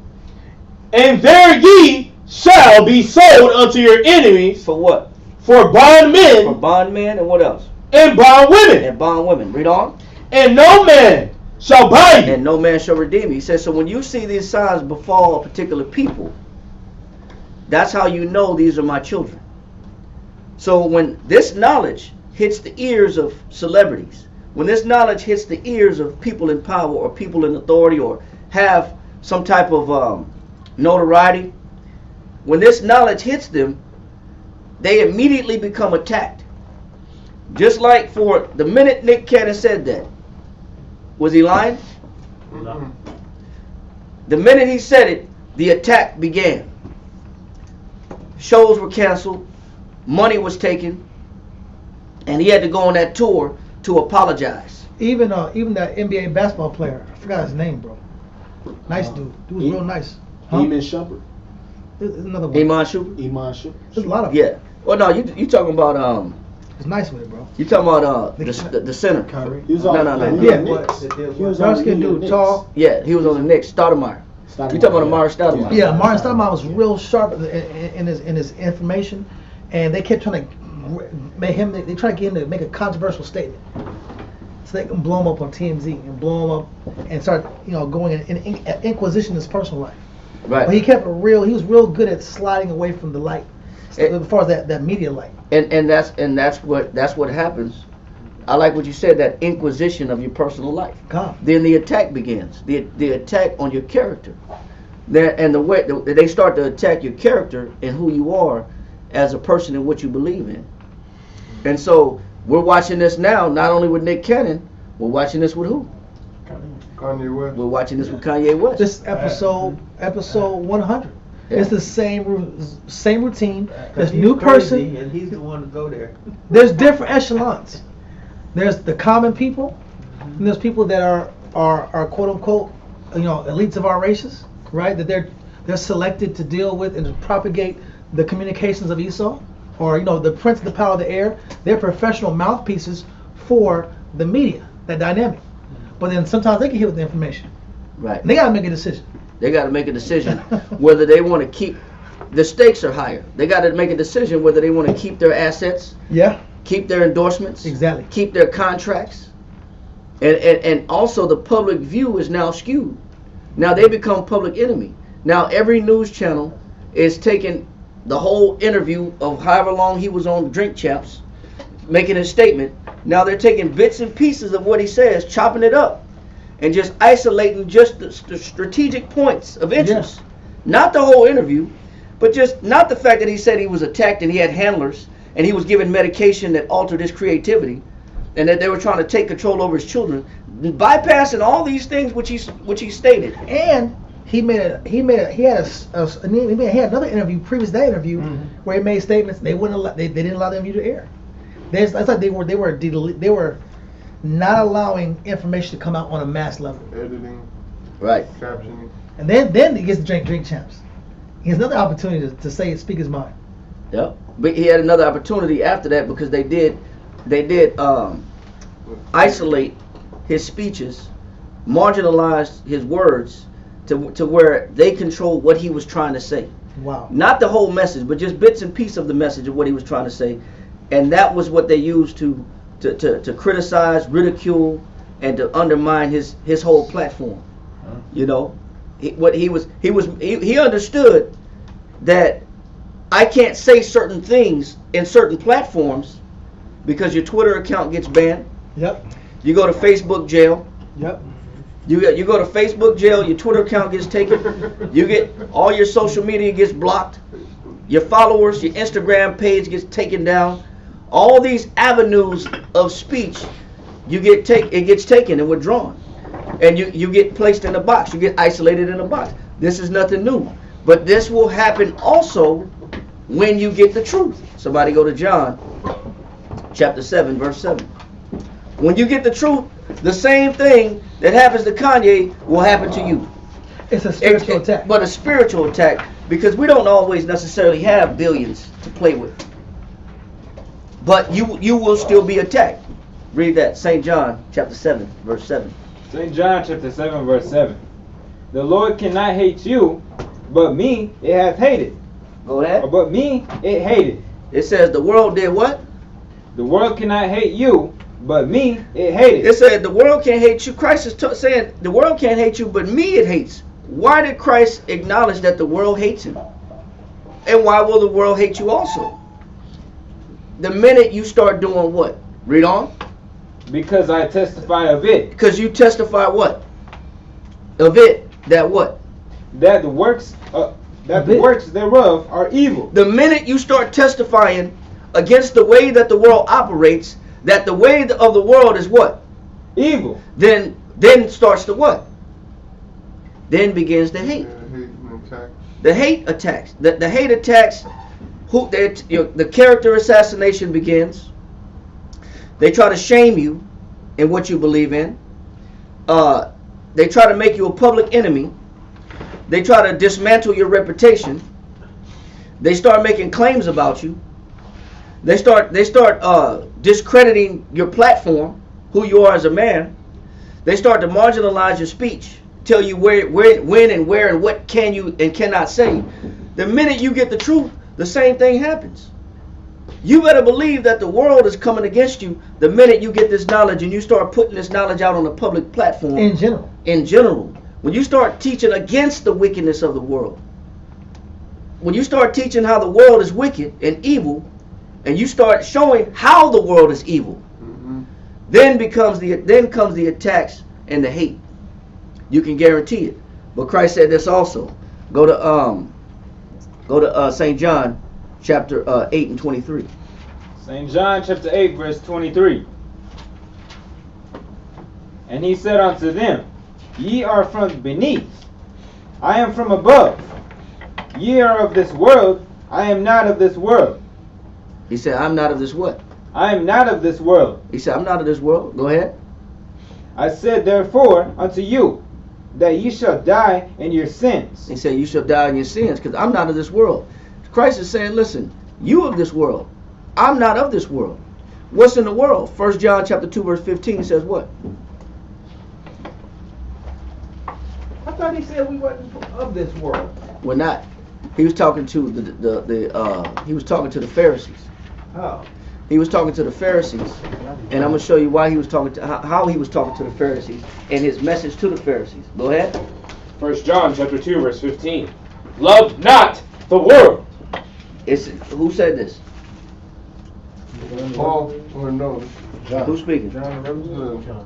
And there ye shall be sold unto your enemies For what? for bondmen For bondmen and what else? and bondwomen, And bondwomen. Read on. and no man shall buy you. And no man shall redeem you. He says, so when you see these signs befall a particular people, that's how you know these are my children. So when this knowledge hits the ears of celebrities, when this knowledge hits the ears of people in power or people in authority or have some type of notoriety, when this knowledge hits them, they immediately become attacked. Just like for the minute Nick Cannon said that, was he lying? No. The minute he said it, the attack began. Shows were canceled, money was taken, and he had to go on that tour to apologize. Even that NBA basketball player, I forgot his name, bro. Nice dude. He was real nice. Huh? Eamon Shumpert. There's another one. Iman Shumpert? Iman Shumpert. There's a lot of them. Yeah. Well, no, you talking about He's nice with it, bro. you talking about the center? Kyrie. He was No, on no, no. he was on Yeah, Knicks. but- He was Dark on skinned the dude, Knicks. tall. Yeah, he was on the Knicks. Stoudemire. You talking about Amari Stoudemire? Yeah, Martin Stoudemire was real sharp in his information, and they kept trying to make him. They tried to get him to make a controversial statement, so they can blow him up on TMZ and blow him up and start going in inquisition in his personal life. Right. But he kept it real. He was real good at sliding away from the light, as far as that media light. And that's what happens. I like what you said, that inquisition of your personal life. God. Then the attack begins. The attack on your character. And the way they start to attack your character and who you are as a person and what you believe in. And so we're watching this now, not only with Nick Cannon, we're watching this with who? Kanye West. We're watching this with Kanye West. This episode 100. Yeah. It's the same routine. There's He's new crazy, person. and he's the one to go there. There's different echelons. There's the common people, and there's people that are quote unquote, elites of our races, right? That they're selected to deal with and to propagate the communications of Esau, or the prince of the power of the air. They're professional mouthpieces for the media, that dynamic. But then sometimes they get hit with the information. Right. And they gotta make a decision. They got to make a decision whether they want to keep. The stakes are higher. They got to make a decision whether they want to keep their assets, Yeah. keep their endorsements, Exactly. keep their contracts, and also the public view is now skewed. Now they become public enemy. Now every news channel is taking the whole interview of however long he was on Drink Champs, making a statement. Now they're taking bits and pieces of what he says, chopping it up, and just isolating just the strategic points of interest. Yes. Not the whole interview, but just not the fact that he said he was attacked and he had handlers and he was given medication that altered his creativity and that they were trying to take control over his children, bypassing all these things which he stated. And he had another interview previous to that interview where he made statements they didn't allow the interview to air. It's like they were not allowing information to come out on a mass level. Editing, Right. captioning. And then he gets to drink champs. He has another opportunity to speak his mind. Yep. But he had another opportunity after that because they did isolate his speeches, marginalized his words to where they controlled what he was trying to say. Wow. Not the whole message, but just bits and pieces of the message of what he was trying to say. And that was what they used to criticize, ridicule, and to undermine his whole platform. He understood that I can't say certain things in certain platforms because your Twitter account gets banned. Yep. You go to Facebook jail. Yep. You go to Facebook jail. Your Twitter account gets taken. You get all your social media gets blocked. Your followers, your Instagram page gets taken down. All these avenues of speech, it gets taken and withdrawn, and you get placed in a box. You get isolated in a box. This is nothing new, but this will happen also when you get the truth. Somebody go to John, chapter 7, verse 7. When you get the truth, the same thing that happens to Kanye will happen to you. It's a spiritual attack. But a spiritual attack, because we don't always necessarily have billions to play with. But you will still be attacked. Read that, St. John chapter 7, verse 7. St. John chapter 7, verse 7. The Lord cannot hate you, but me it hath hated. Go ahead. Or but me it hated. It says the world did what? The world cannot hate you, but me it hated. It said the world can't hate you. Christ is saying the world can't hate you, but me it hates. Why did Christ acknowledge that the world hates him? And why will the world hate you also? The minute you start doing what? Read on. Because I testify of it. Because you testify what? Of it. That what? That the works thereof are evil. The minute you start testifying against the way that the world operates, that the way of the world is what? Evil. Then starts the what? Then begins the hate. The hate attacks. The hate attacks. The character assassination begins. They try to shame you in what you believe in. They try to make you a public enemy. They try to dismantle your reputation. They start making claims about you. They start discrediting your platform, who you are as a man. They start to marginalize your speech, tell you when and where and what can you and cannot say. The minute you get the truth, the same thing happens. You better believe that the world is coming against you the minute you get this knowledge and you start putting this knowledge out on a public platform. In general. In general. When you start teaching against the wickedness of the world, when you start teaching how the world is wicked and evil, and you start showing how the world is evil, then comes the attacks and the hate. You can guarantee it. But Christ said this also. Go to St. John, chapter 8 and 23. St. John chapter 8, verse 23. And he said unto them, Ye are from beneath, I am from above. Ye are of this world, I am not of this world. He said, I'm not of this what? I am not of this world. He said, I'm not of this world. Go ahead. I said therefore unto you, that ye shall die in your sins. He said, you shall die in your sins, because I'm not of this world. Christ is saying, listen, you of this world. I'm not of this world. What's in the world? 1 John chapter 2, verse 15 says what? I thought he said we wasn't of this world. We're not. He was talking to he was talking to the Pharisees. Oh. He was talking to the Pharisees, and I'm going to show you why he was talking to how he was talking to the Pharisees and his message to the Pharisees. Go ahead. 1 John chapter 2, verse 15. Love not the world. Who said this? Paul or no? John. Who's speaking? John the Revelator.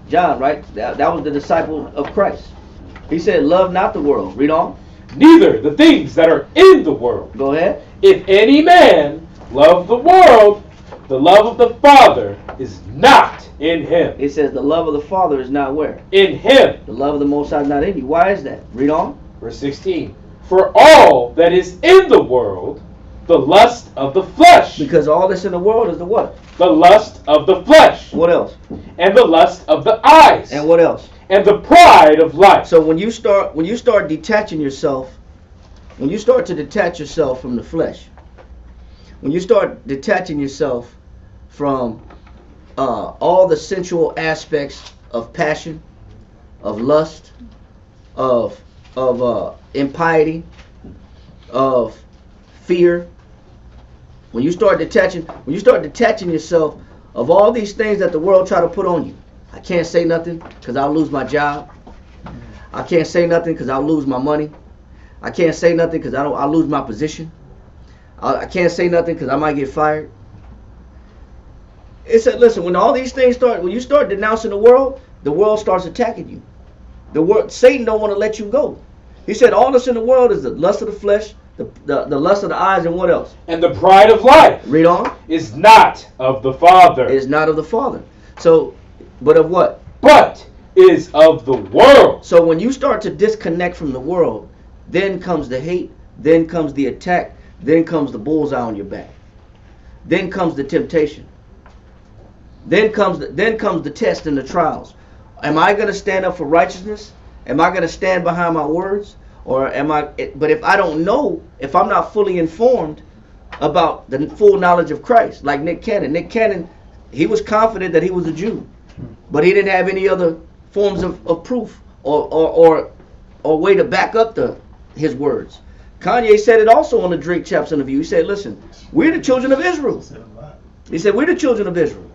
John, right? That was the disciple of Christ. He said, love not the world. Read on. Neither the things that are in the world. Go ahead. If any man love the world, the love of the Father is not in him. It says the love of the Father is not where? In him. The love of the Most High is not in you. Why is that? Read on. Verse 16. For all that is in the world, the lust of the flesh. Because all that's in the world is the what? The lust of the flesh. What else? And the lust of the eyes. And what else? And the pride of life. So when you start detaching yourself, when you start to detach yourself from the flesh, when you start detaching yourself from all the sensual aspects of passion, of lust, of impiety, of fear, when you start detaching yourself of all these things that the world try to put on you. I can't say nothing because I'll lose my job. I can't say nothing because I'll lose my money. I can't say nothing because I'll lose my position. I can't say nothing because I might get fired. It said, listen, when all these things when you start denouncing the world starts attacking you. Satan don't want to let you go. He said all that's in the world is the lust of the flesh, the lust of the eyes, and what else? And the pride of life. Read on. Is not of the Father. Is not of the Father. So, but of what? But is of the world. So when you start to disconnect from the world, then comes the hate, then comes the attack, then comes the bullseye on your back. Then comes the temptation. Then comes the test and the trials. Am I going to stand up for righteousness? Am I going to stand behind my words? Or am I? But if I don't know, if I'm not fully informed about the full knowledge of Christ, like Nick Cannon, he was confident that he was a Jew, but he didn't have any other forms of proof or way to back up his words. Kanye said it also on the Drake Chaps interview. He said, listen, we're the children of Israel. He said, we're the children of Israel.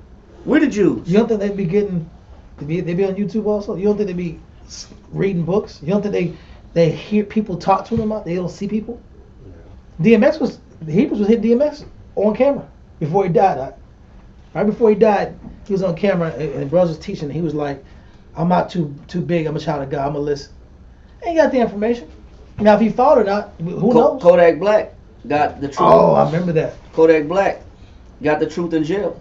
We're the Jews. You don't think they'd be they be on YouTube also? You don't think they'd be reading books? You don't think they hear people talk to them? They don't see people? The Hebrews was hitting DMX on camera before he died. Right before he died, he was on camera and the brothers was teaching. He was like, I'm not too big. I'm a child of God. I'm going to listen. Ain't got the information. Now, if he fought or not, who knows? Kodak Black got the truth. Oh, I remember that. Kodak Black got the truth in jail.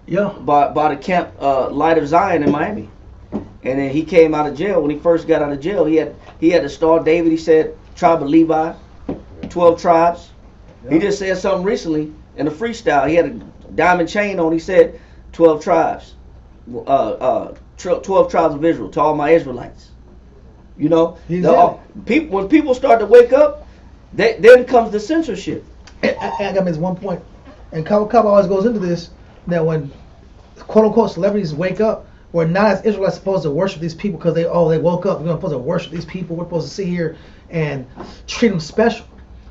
Yeah. By the camp Light of Zion in Miami. And then he came out of jail. When he first got out of jail, he had the Star David. He said, tribe of Levi, 12 tribes. Yeah. He just said something recently in a freestyle. He had a diamond chain on. He said, 12 tribes. 12 tribes of Israel, to all my Israelites. You know, when people start to wake up, then comes the censorship. I got this one point, and Kaba always goes into this, that when quote-unquote celebrities wake up, we're not as Israelites supposed to worship these people because they woke up, we're supposed to worship these people, we're supposed to sit here and treat them special.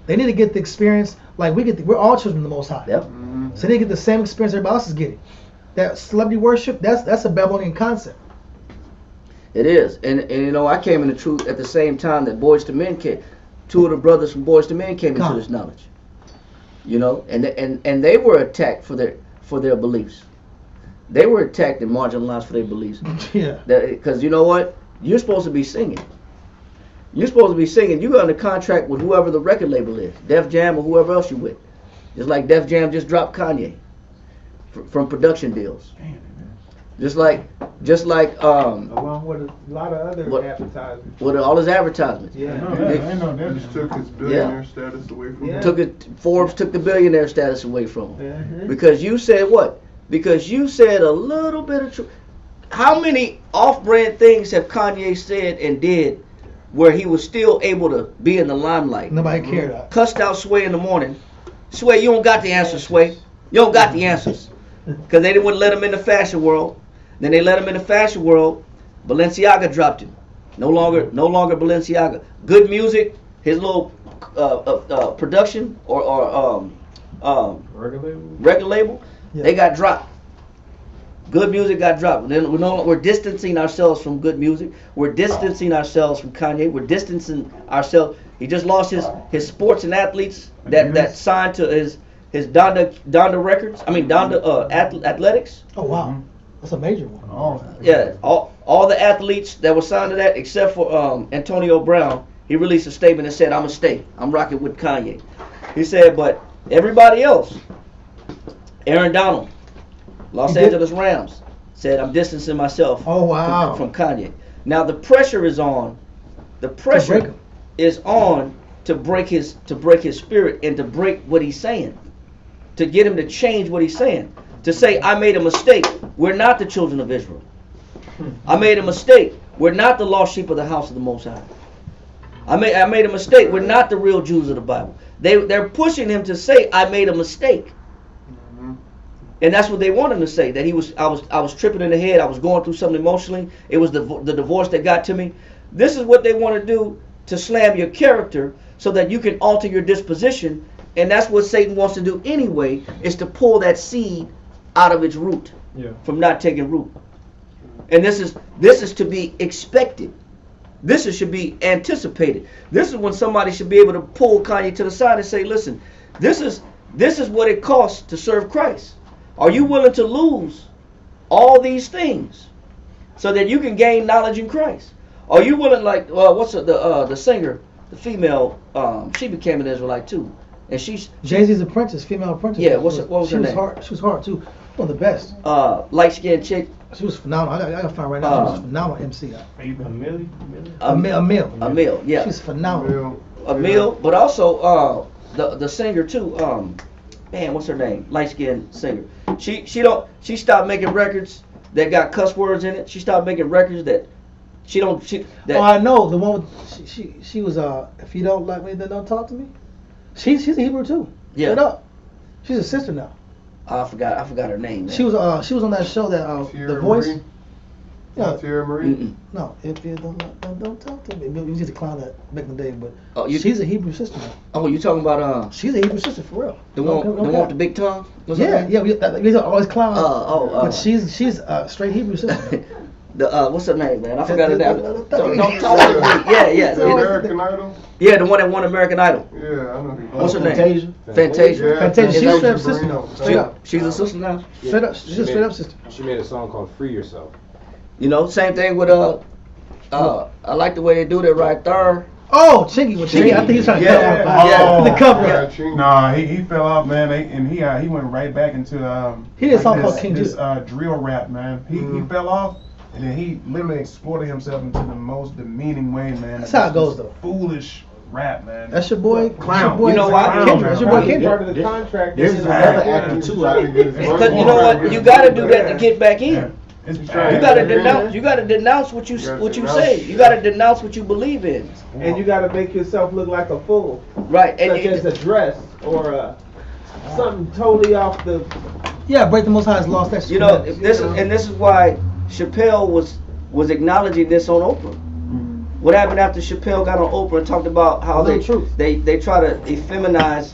They need to get the experience, like we're all children of the Most High. Yep. So they need to get the same experience everybody else is getting. That celebrity worship, that's a Babylonian concept. It is, and you know, I came into truth at the same time that Boys to Men came. Two of the brothers from Boys to Men came into this knowledge. You know, and they were attacked for their beliefs. They were attacked and marginalized for their beliefs. Yeah. Because you know what? You're supposed to be singing. You're supposed to be singing. You got under contract with whoever the record label is, Def Jam or whoever else you with. Just like Def Jam just dropped Kanye from production deals. Just like Along with a lot of other advertisements. with all his advertisements. Yeah. I know that just took his billionaire status away from him. Forbes took the billionaire status away from him. Uh-huh. Because you said what? Because you said a little bit of truth. How many off-brand things have Kanye said and did where he was still able to be in the limelight? Nobody cared. Cussed out Sway in the morning. Sway, you don't got the answers, Sway. You don't got the answers. Because they didn't let him in the fashion world. Then they let him in the fashion world. Balenciaga dropped him. No longer Balenciaga. Good music, his little production or record label, Yeah. they got dropped. Good music got dropped. Then we're distancing ourselves from good music. We're distancing ourselves from Kanye. We're distancing ourselves. He just lost his sports and athletes that signed to his Donda Records. I mean Donda Athletics. Oh wow, that's a major one. Oh, Yeah, all the athletes that were signed to that except for Antonio Brown. He released a statement and said, "I'm gonna stay. I'm rocking with Kanye." He said, but everybody else, Aaron Donald, Los Angeles Rams, said, "I'm distancing myself Oh wow. from Kanye." Now the pressure is on. The break pressure him. is on to break his spirit and to break what he's saying, to get him to change what he's saying, to say, "I made a mistake. We're not the children of Israel. I made a mistake. We're not the lost sheep of the house of the Most High. I made a mistake. We're not the real Jews of the Bible." They're pushing him to say, "I made a mistake." And that's what they want him to say, that I was tripping in the head, I was going through something emotionally, it was the divorce that got to me. This is what they want to do to slam your character so that you can alter your disposition, and that's what Satan wants to do anyway, is to pull that seed out of its root from not taking root. And this is to be expected. Should be anticipated. This is when somebody should be able to pull Kanye to the side and say, "Listen, this is what it costs to serve Christ. Are you willing to lose all these things so that you can gain knowledge in Christ? Are you willing, like, what's the singer, the female, she became an Israelite too, and she's Jay-Z's apprentice, female apprentice. Yeah, what was her name? She was hard too. One of the best. light-skinned chick. She was phenomenal. I gotta find right now. She was phenomenal MC. Emil, yeah. She's phenomenal. Emil, but also the singer too. Man, what's her name? Light-skinned singer. She stopped making records that got cuss words in it. She stopped making records that Oh, I know the one with she was if you don't like me, then don't talk to me. She's a Hebrew too. Yeah. Straight up. She's a sister now. I forgot her name. Man. She was on that show that The Voice. Marie? Yeah. Thierry Marie? No, if you don't talk to me. We used to clown that back in the day, but Oh, she's a Hebrew sister now. Oh, you talking about She's a Hebrew sister for real. the one with the big tongue? What's her Yeah, name? yeah. We always clown. But she's a straight Hebrew sister. What's her name, man? I forgot her name. Don't Don't talk to me. Yeah. American Idol? Yeah, the one that won American Idol. Yeah, I know. What's her name? Fantasia. Fantasia. Yeah. Fantasia. She's Is straight that up sister now. She- Straight up. She's a sister now. Straight up. She's a straight up sister. She made a song called "Free Yourself." You know, same thing with I like the way they do that right there. Oh, Chingy. Well, Chingy. I think he's trying to Yeah. cover up. The cover Yeah, up. Chingy. Nah, he fell off, man, and he went right back into He did a song this, called King this Jude. drill rap, man. He fell off, and then he literally exploited himself into the most demeaning way, man. That's how it goes, though. Foolish rap, man. That's your boy. Clown. That's your boy, You know why? Kendrick. That's your boy Clown. Kendrick. Part of the contract. There's is another that- actor too. I Because you know what? You got to do that to get back in. Yeah. It's You bad. gotta denounce. You gotta denounce what you say. You gotta denounce what you believe in. And you got to make yourself look like a fool, Right. And such as a dress or something totally off the. Yeah, Break the Most High has lost that. you know if this is why Chappelle was acknowledging this on Oprah. What happened after Chappelle got on Oprah and talked about how Little truth. they try to effeminize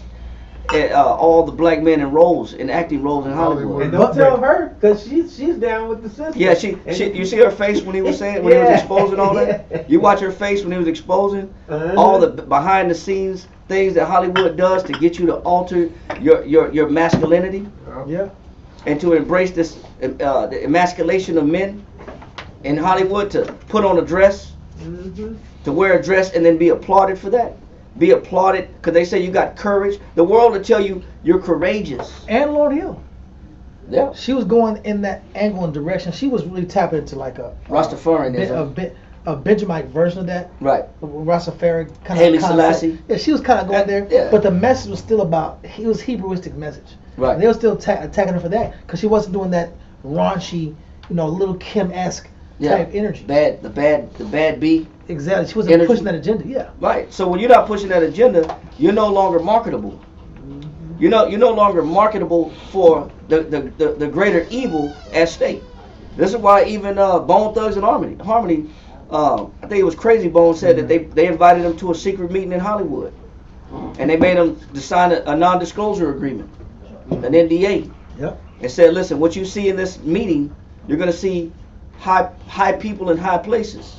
all the black men in acting roles in Hollywood. And don't tell her, because she's down with the system. Yeah, you see her face when he was saying when he was exposing all that. You watch her face when he was exposing all the behind the scenes things that Hollywood does to get you to alter your masculinity Yeah. and to embrace this the emasculation of men in Hollywood, to put on a dress To wear a dress and then be applauded for that? Be applauded because they say you got courage. The world will tell you you're courageous. And Lord Hill. Yeah. She was going in that angle and direction. She was really tapping into like a Rastafarianism. A Benjamite version of that. Right. Rastafari kind Haile of Selassie. Yeah, she was kind of going there. Yeah. But the message was still about, it was Hebrewistic message. Right. And they were still attacking her for that because she wasn't doing that raunchy, Little Kim-esque type energy. The bad B. Exactly. She wasn't pushing that agenda. Yeah. Right. So when you're not pushing that agenda, you're no longer marketable. You're no longer marketable for the greater evil at stake. This is why even Bone Thugs and Harmony, I think it was Crazy Bone said that they invited him to a secret meeting in Hollywood, and they made him sign a non-disclosure agreement, an NDA. Yep. And said, listen, what you see in this meeting, you're going to see high people in high places.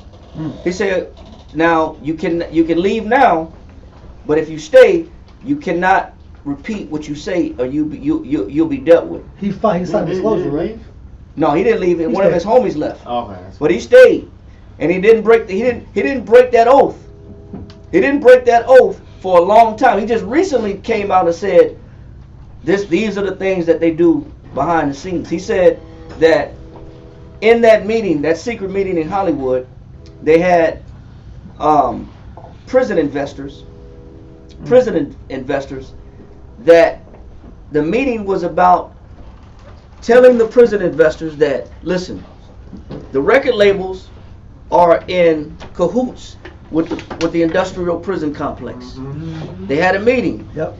He said, now you can leave now, but if you stay, you cannot repeat what you say, or you'll be dealt with. He signed disclosure, right? No, he didn't leave. One of his homies left. Okay. But he stayed, and he didn't break that oath. He didn't break that oath for a long time. He just recently came out and said, these are the things that they do behind the scenes. He said that in that meeting, that secret meeting in Hollywood, they had prison investors, that the meeting was about telling the prison investors that, listen, the record labels are in cahoots with the industrial prison complex. They had a meeting. Yep.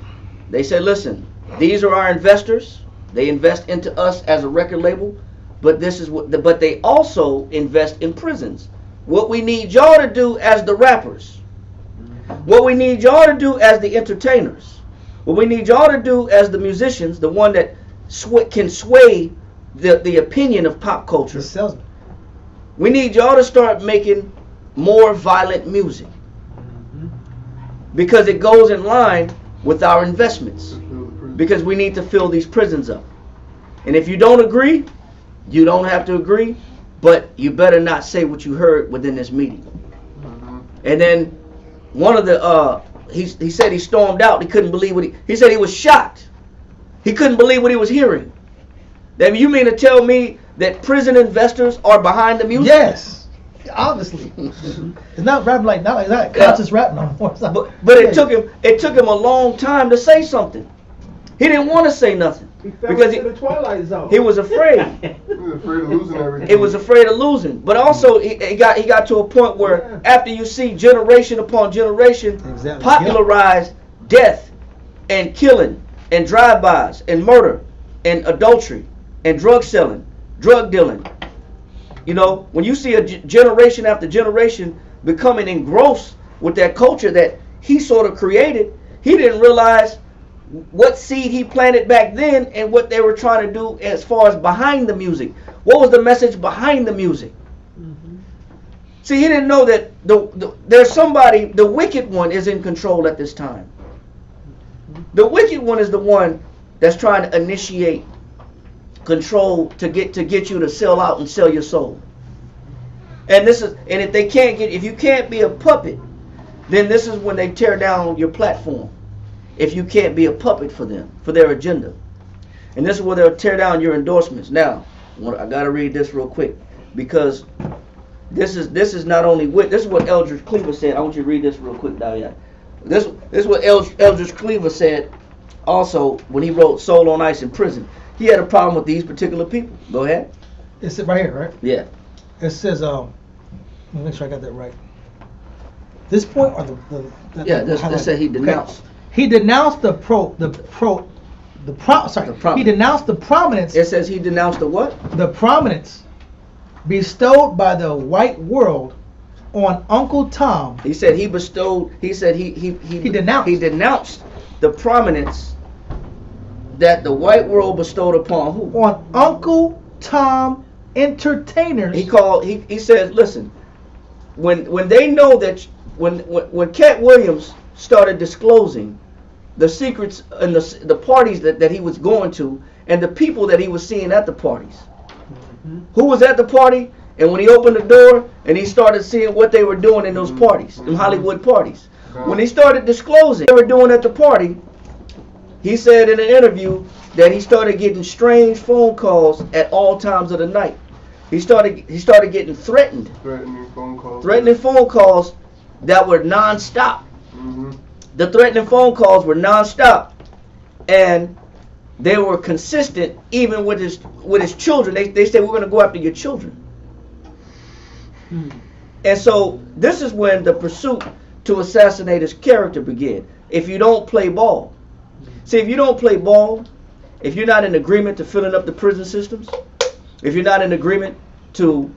They said, listen, these are our investors. They invest into us as a record label, but but they also invest in prisons. What we need y'all to do as the rappers, what we need y'all to do as the entertainers, what we need y'all to do as the musicians, the one that can sway the opinion of pop culture. The salesman. We need y'all to start making more violent music because it goes in line with our investments, because we need to fill these prisons up. And if you don't agree, you don't have to agree, but you better not say what you heard within this meeting. And then one of the he said he stormed out. He couldn't believe what he said. He was shocked. He couldn't believe what he was hearing. Then you mean to tell me that prison investors are behind the music? Yes, obviously. It's not rapping like that. Conscious rap no more. But it took him a long time to say something. He didn't want to say nothing because into the Twilight Zone. He was afraid. He was afraid of losing everything. He was afraid of losing. But also he got to a point where after you see generation upon generation popularize death and killing and drive-bys and murder and adultery and drug selling, drug dealing. When you see a generation after generation becoming engrossed with that culture that he sort of created, he didn't realize what seed he planted back then and what they were trying to do as far as behind the music. What was the message behind the music? See, he didn't know that there's somebody, the wicked one is in control at this time. The wicked one is the one that's trying to initiate control to get you to sell out and sell your soul. And if you can't be a puppet, then this is when they tear down your platform. If you can't be a puppet for them, for their agenda. And this is where they'll tear down your endorsements. Now, I got to read this real quick because this is not only this is what Eldridge Cleaver said. I want you to read this real quick, Dahlia. This is what Eldridge Cleaver said also when he wrote Soul on Ice in prison. He had a problem with these particular people. Go ahead. It's right here, right? Yeah. It says, let me make sure I got that right. This point or this said he denounced. Okay. He denounced he denounced the prominence. It says he denounced the what? The prominence bestowed by the white world on Uncle Tom. He said he denounced the prominence that the white world bestowed upon who? On Uncle Tom entertainers. He says, listen, when they know that when Cat Williams started disclosing the secrets and the parties that he was going to and the people that he was seeing at the parties. Who was at the party? And when he opened the door and he started seeing what they were doing in those parties, in Hollywood parties, when he started disclosing what they were doing at the party, he said in an interview that he started getting strange phone calls at all times of the night. He started getting threatened. Threatening phone calls. Threatening phone calls that were non-stop. Mm-hmm. The threatening phone calls were non-stop, and they were consistent even with his children. They said, we're going to go after your children. And so this is when the pursuit to assassinate his character began. If you don't play ball. See, if you don't play ball, if you're not in agreement to filling up the prison systems, if you're not in agreement to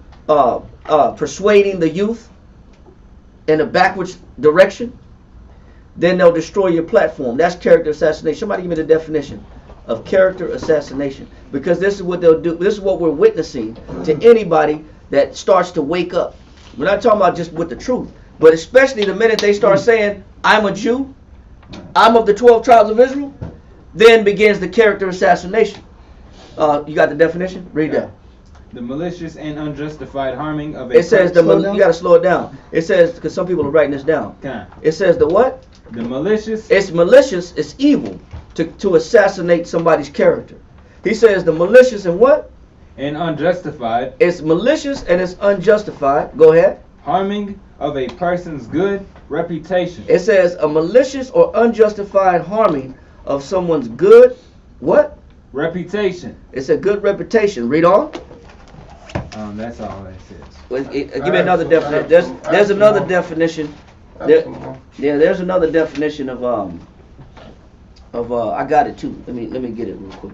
persuading the youth in a backwards direction, then they'll destroy your platform. That's character assassination. Somebody give me the definition of character assassination. Because this is what they'll do. This is what we're witnessing to anybody that starts to wake up. We're not talking about just with the truth, but especially the minute they start saying, I'm a Jew, I'm of the 12 tribes of Israel, then begins the character assassination. You got the definition? Read that. The malicious and unjustified harming of a It says you got to slow it down. It says, because some people are writing this down. It says the what? The malicious. It's malicious, it's evil to assassinate somebody's character. He says the malicious and what? And unjustified. It's malicious and it's unjustified. Go ahead. Harming of a person's good reputation. It says a malicious or unjustified harming of someone's good what? Reputation. It's a good reputation. Read on. That's all it says. Well, give me another definition. There's another definition. There's another definition of I got it too. Let me get it real quick.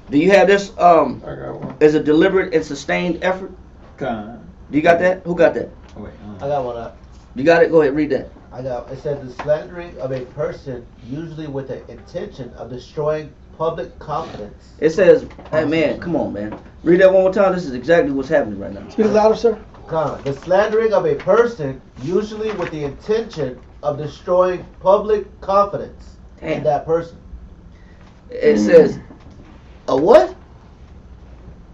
Do you have this? I got one. Is a deliberate and sustained effort. Do you got that? Who got that? Oh, wait, I got one up. You got it? Go ahead, read that. It says the slandering of a person, usually with the intention of destroying public confidence. It says, hey man, come on man. Read that one more time. This is exactly what's happening right now. Speak louder, sir. The slandering of a person, usually with the intention of destroying public confidence in that person. It says, a what?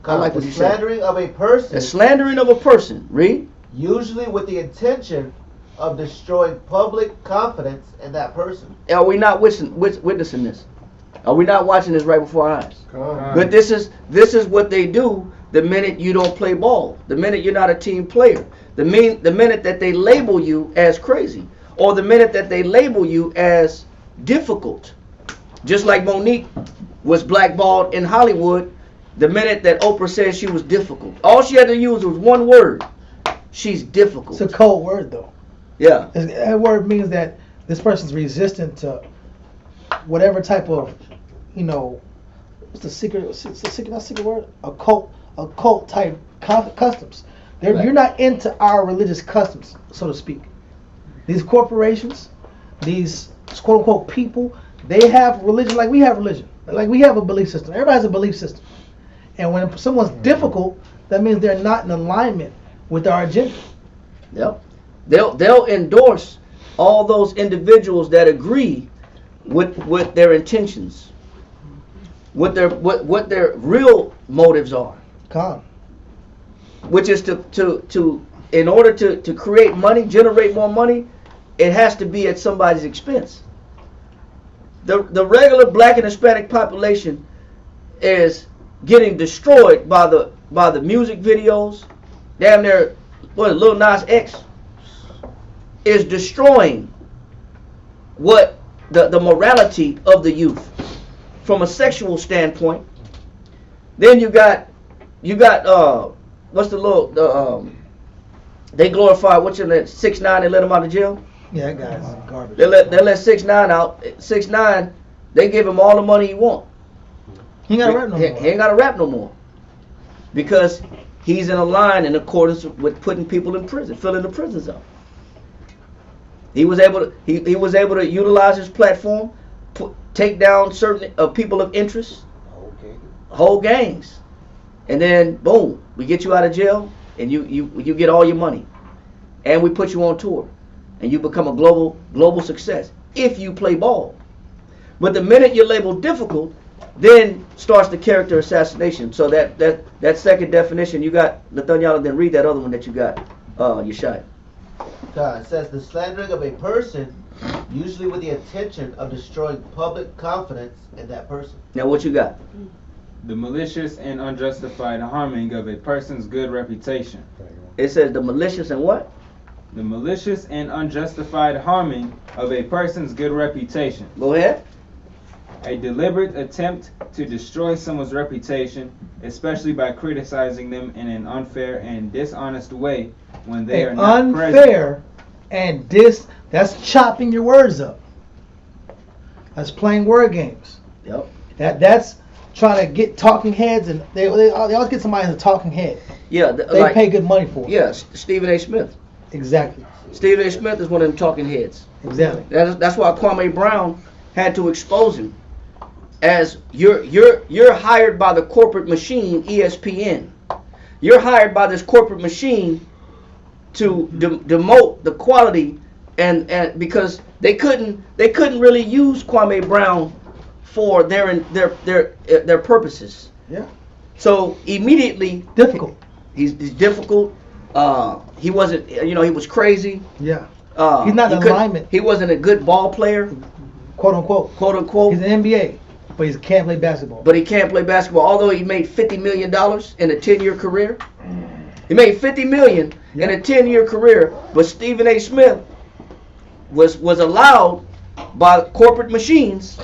I like what you said. Slandering of a person. The slandering of a person. Read. Usually with the intention of destroying public confidence in that person. Are we not witnessing this? Are we not watching this right before our eyes? But this is what they do the minute you don't play ball. The minute you're not a team player. The minute that they label you as crazy. Or the minute that they label you as difficult. Just like Monique was blackballed in Hollywood the minute that Oprah said she was difficult. All she had to use was one word. She's difficult. It's a cold word though. Yeah. That word means that this person's resistant to whatever type of, what's the secret? Not secret word. Occult type customs. Right. You're not into our religious customs, so to speak. These corporations, these quote unquote people, they have religion like we have religion. Like we have a belief system. Everybody has a belief system. And when someone's difficult, that means they're not in alignment with our agenda. Yep. They'll endorse all those individuals that agree with their intentions, what their real motives are. Which is to in order to create money, generate more money, it has to be at somebody's expense. The regular black and Hispanic population is getting destroyed by the music videos. Damn near, Lil Nas X is destroying what the morality of the youth from a sexual standpoint. Then you got what's the little they glorify 6ix9ine. They let him out of jail. Yeah, that guy's garbage. They let 6ix9ine out. 6ix9ine, they give him all the money he want. He ain't got to rap no more. He ain't got to rap no more because he's in a line in accordance with putting people in prison, filling the prisons up. He was able to utilize his platform, take down certain people of interest, whole gangs, and then boom, we get you out of jail, and you get all your money, and we put you on tour, and you become a global success if you play ball. But the minute you're labeled difficult, then starts the character assassination. So that second definition you got, Nathaniel, then read that other one that you got, Yeshai. It says the slandering of a person, usually with the intention of destroying public confidence in that person. Now what you got? The malicious and unjustified harming of a person's good reputation. It says the malicious and what? The malicious and unjustified harming of a person's good reputation. Go ahead. A deliberate attempt to destroy someone's reputation, especially by criticizing them in an unfair and dishonest way when they are not unfair and that's chopping your words up. That's playing word games. Yep. That's trying to get talking heads, and they always get somebody who's a talking head. Yeah. They pay good money for it. Yeah, Stephen A. Smith. Exactly. Stephen A. Smith is one of them talking heads. Exactly. That's why Kwame Brown had to expose him. As you're hired by the corporate machine, ESPN. You're hired by this corporate machine to demote the quality, and because they couldn't really use Kwame Brown for their purposes. Yeah. So immediately difficult. He's difficult. He wasn't. He was crazy. Yeah. He's not in alignment. He wasn't a good ball player. Quote unquote. Quote unquote. He's an NBA. But he can't play basketball. But he can't play basketball. Although he made $50 million in a 10-year career. He made $50 million in a 10-year career. But Stephen A. Smith was allowed by corporate machines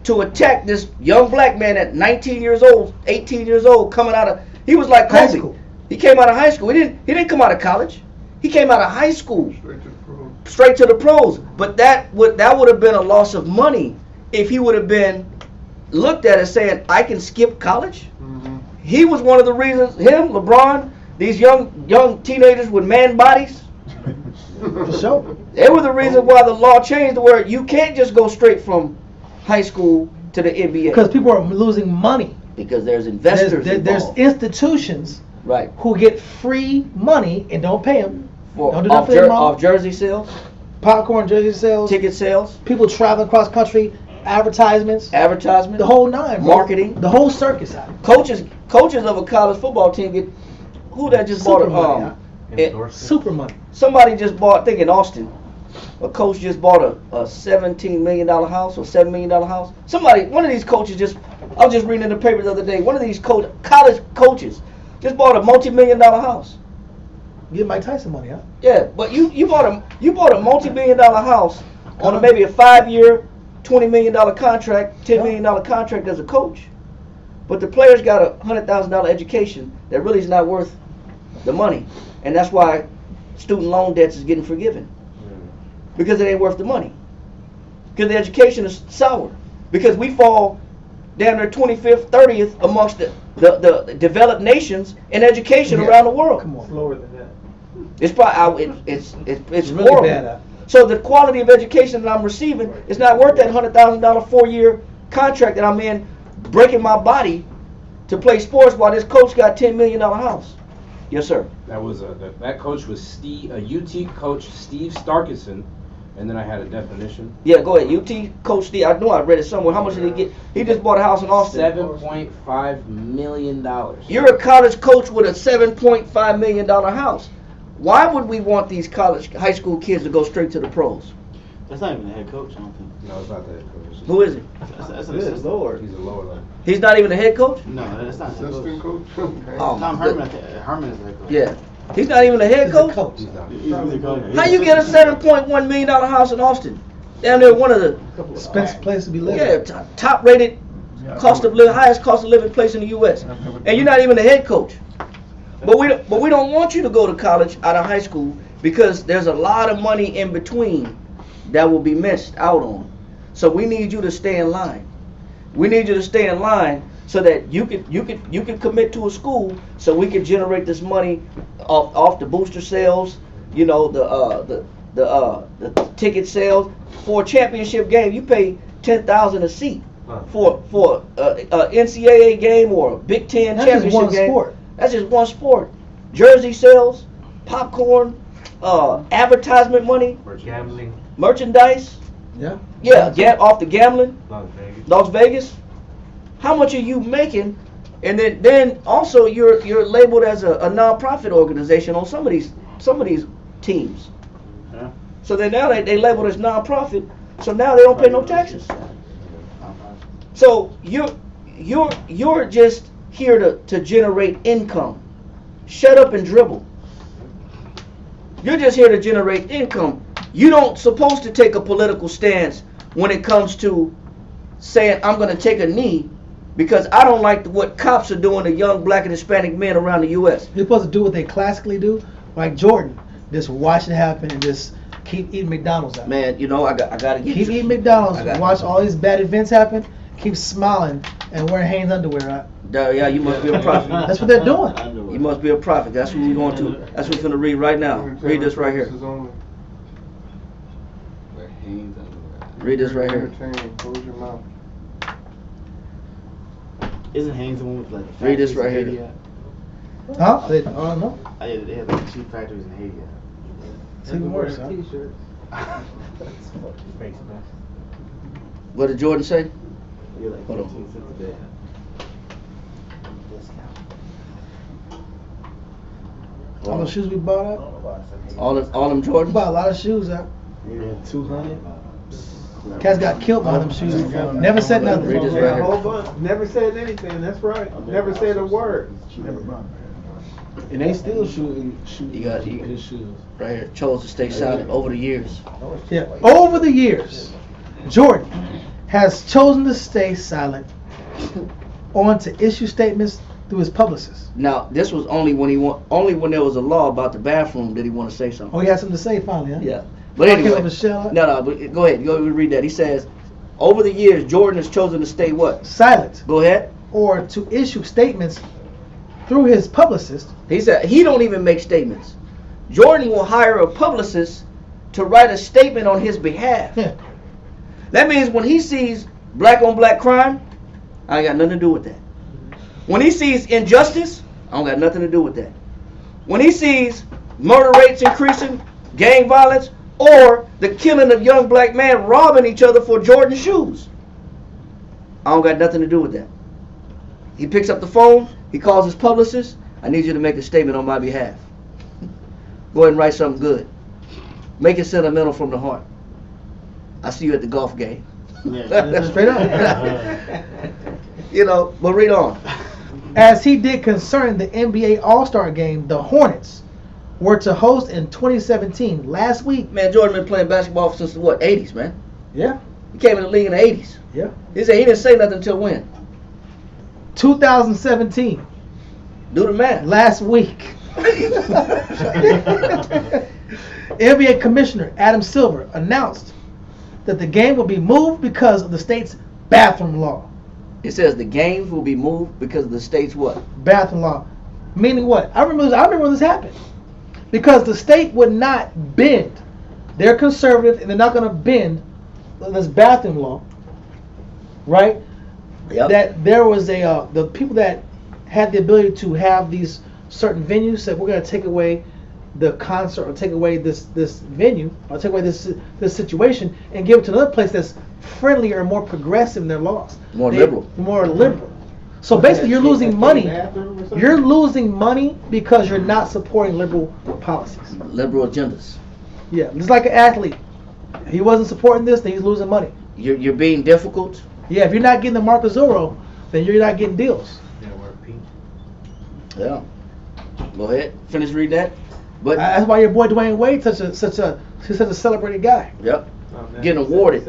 to attack this young black man at 19 years old, 18 years old, coming out of. He was like Kobe. High school. He came out of high school. He didn't come out of college. He came out of high school. Straight to the pros. Straight to the pros. But that would have been a loss of money if he would have been looked at as saying, I can skip college. Mm-hmm. He was one of the reasons, him, LeBron, these young teenagers with man bodies, For sure. they were the reason why the law changed where you can't just go straight from high school to the NBA. Because people are losing money. Because there's investors There's institutions right. who get free money and don't pay them. Don't do that off, for their mom. off jersey sales, Popcorn, jersey sales, ticket sales, people traveling across country, advertisements, advertisement, the whole nine, bro. marketing, the whole circus out. coaches of a college football team get who that just Super bought money, super money. somebody just bought, I think in Austin, a coach just bought a $17 million house or $7 million house. One of these coaches I was just reading in the paper the other day, one of these college coaches just bought a multi-million-dollar house. Get Mike Tyson money, huh? Yeah, but you bought a multi-million-dollar house on maybe a 5-year, $20 million contract, $10 million contract as a coach. But the players got a $100,000 education that really is not worth the money. And that's why student loan debts is getting forgiven. Because it ain't worth the money. Because the education is sour. Because we fall down there 25th, 30th amongst the developed nations in education around the world. Come on. Lower than that. It's probably it's really horrible. bad. So the quality of education that I'm receiving is not worth that $100,000 4-year contract that I'm in, breaking my body to play sports while this coach got $10 million house. Yes, sir. That was that coach was a UT coach, Steve Starkison, and then I had a definition. Yeah, go ahead. UT coach Steve. I know I read it somewhere. How much did he get? He just bought a house in Austin. $7.5 million. You're a college coach with a $7.5 million house. Why would we want these high school kids to go straight to the pros? That's not even the head coach, I don't think. No, it's not the head coach. Who is he? That's an assistant. Lord. He's a lower level. He's not even the head coach? No, that's not the head Assistant coach. coach. Okay. Oh, Tom Herman is the head coach. yeah. He's not even the head coach? He's not. He's the coach. How you get a $7.1 million house in Austin? Down there, one of the Expensive place to be living. top rated highest cost of living place in the U.S. And you're not even the head coach. But we don't want you to go to college out of high school because there's a lot of money in between that will be missed out on. So we need you to stay in line. We need you to stay in line so that you can commit to a school so we can generate this money off the booster sales, the ticket sales. For a championship game, you pay $10,000 a seat. For NCAA game or a Big Ten championship just one game. sport. That's just one sport. Jersey sales, popcorn, advertisement money, Gambling. merchandise. Yeah. Yeah, off the gambling. Las Vegas. Las Vegas. how much are you making? And then also you're labeled as a non-profit organization on some of these teams. Huh? So then now they labeled as non-profit. So now they don't pay no taxes. So you're just here to generate income. Shut up and dribble. You're just here to generate income. You don't supposed to take a political stance when it comes to saying I'm going to take a knee because I don't like what cops are doing to young black and Hispanic men around the U.S. You're supposed to do what they classically do, like Jordan. Just watch it happen and just keep eating McDonald's out. Man, you know I got to get keep eating McDonald's. Watch all these bad events happen. Keep smiling and wearing Hanes underwear. Right? Yeah, you must be a prophet. That's what they're doing. You must be a prophet. That's what we're going to. That's what we're going to read right now. Read this right here. Read this right here. Close your mouth. Isn't Haynes the one with like Read this right factories in here. Haiti? Huh? I don't know. Yeah, they have like cheap factories in Haiti. It's even worse. Huh? T-shirts. What did Jordan say? You're like Hold on. 15 cents a day. All the shoes we bought up. All them We Jordans? bought a lot of shoes up. Yeah, 200. Cats got killed by them shoes. Never said nothing. Read this Yeah, right a here. whole bunch. Never said anything. That's right. Never said a word. And they still shooting You got his shoes. right here. Chose to stay silent over the years. Yeah. Over the years, Jordan has chosen to stay silent on to issue statements through his publicist. Now this was only when there was a law about the bathroom did he want to say something. Oh, he had something to say finally, huh? Yeah. But Talking anyway, of Michelle. no, but go ahead. Go read that. He says, over the years, Jordan has chosen to stay what? Silent. Go ahead. Or to issue statements through his publicist. He said he don't even make statements. Jordan will hire a publicist to write a statement on his behalf. Yeah. That means when he sees black on black crime, I ain't got nothing to do with that. When he sees injustice, I don't got nothing to do with that. When he sees murder rates increasing, gang violence, or the killing of young black men robbing each other for Jordan shoes, I don't got nothing to do with that. He picks up the phone, he calls his publicist, I need you to make a statement on my behalf. Go ahead and write something good. Make it sentimental from the heart. I see you at the golf game. Straight up. You know, but read on. As he did concerning the NBA All-Star game, the Hornets were to host in 2017. Last week. Man, Jordan been playing basketball since the what, 80s, man? Yeah. He came in the league in the 80s. Yeah. He said he didn't say nothing until when? 2017. Do the math. Last week. NBA Commissioner Adam Silver announced that the game will be moved because of the state's bathroom law. It says the games will be moved because of the state's what? Bathroom law. Meaning what? I remember when this happened. Because the state would not bend. They're conservative and they're not going to bend this bathroom law. Right? Yep. That there was the people that had the ability to have these certain venues said we're going to take away the concert or take away this venue or take away this situation and give it to another place that's friendlier and more progressive in their laws. More liberal. More liberal. So basically you're losing money. You're losing money because you're not supporting liberal policies. Liberal agendas. Yeah, just like an athlete. He wasn't supporting this, then he's losing money. You're being difficult. Yeah, if you're not getting the Marcus Zorro, then you're not getting deals. Yeah. Go ahead. Finish reading that. But That's why your boy Dwayne Wade such a celebrated guy. yep. Getting awarded.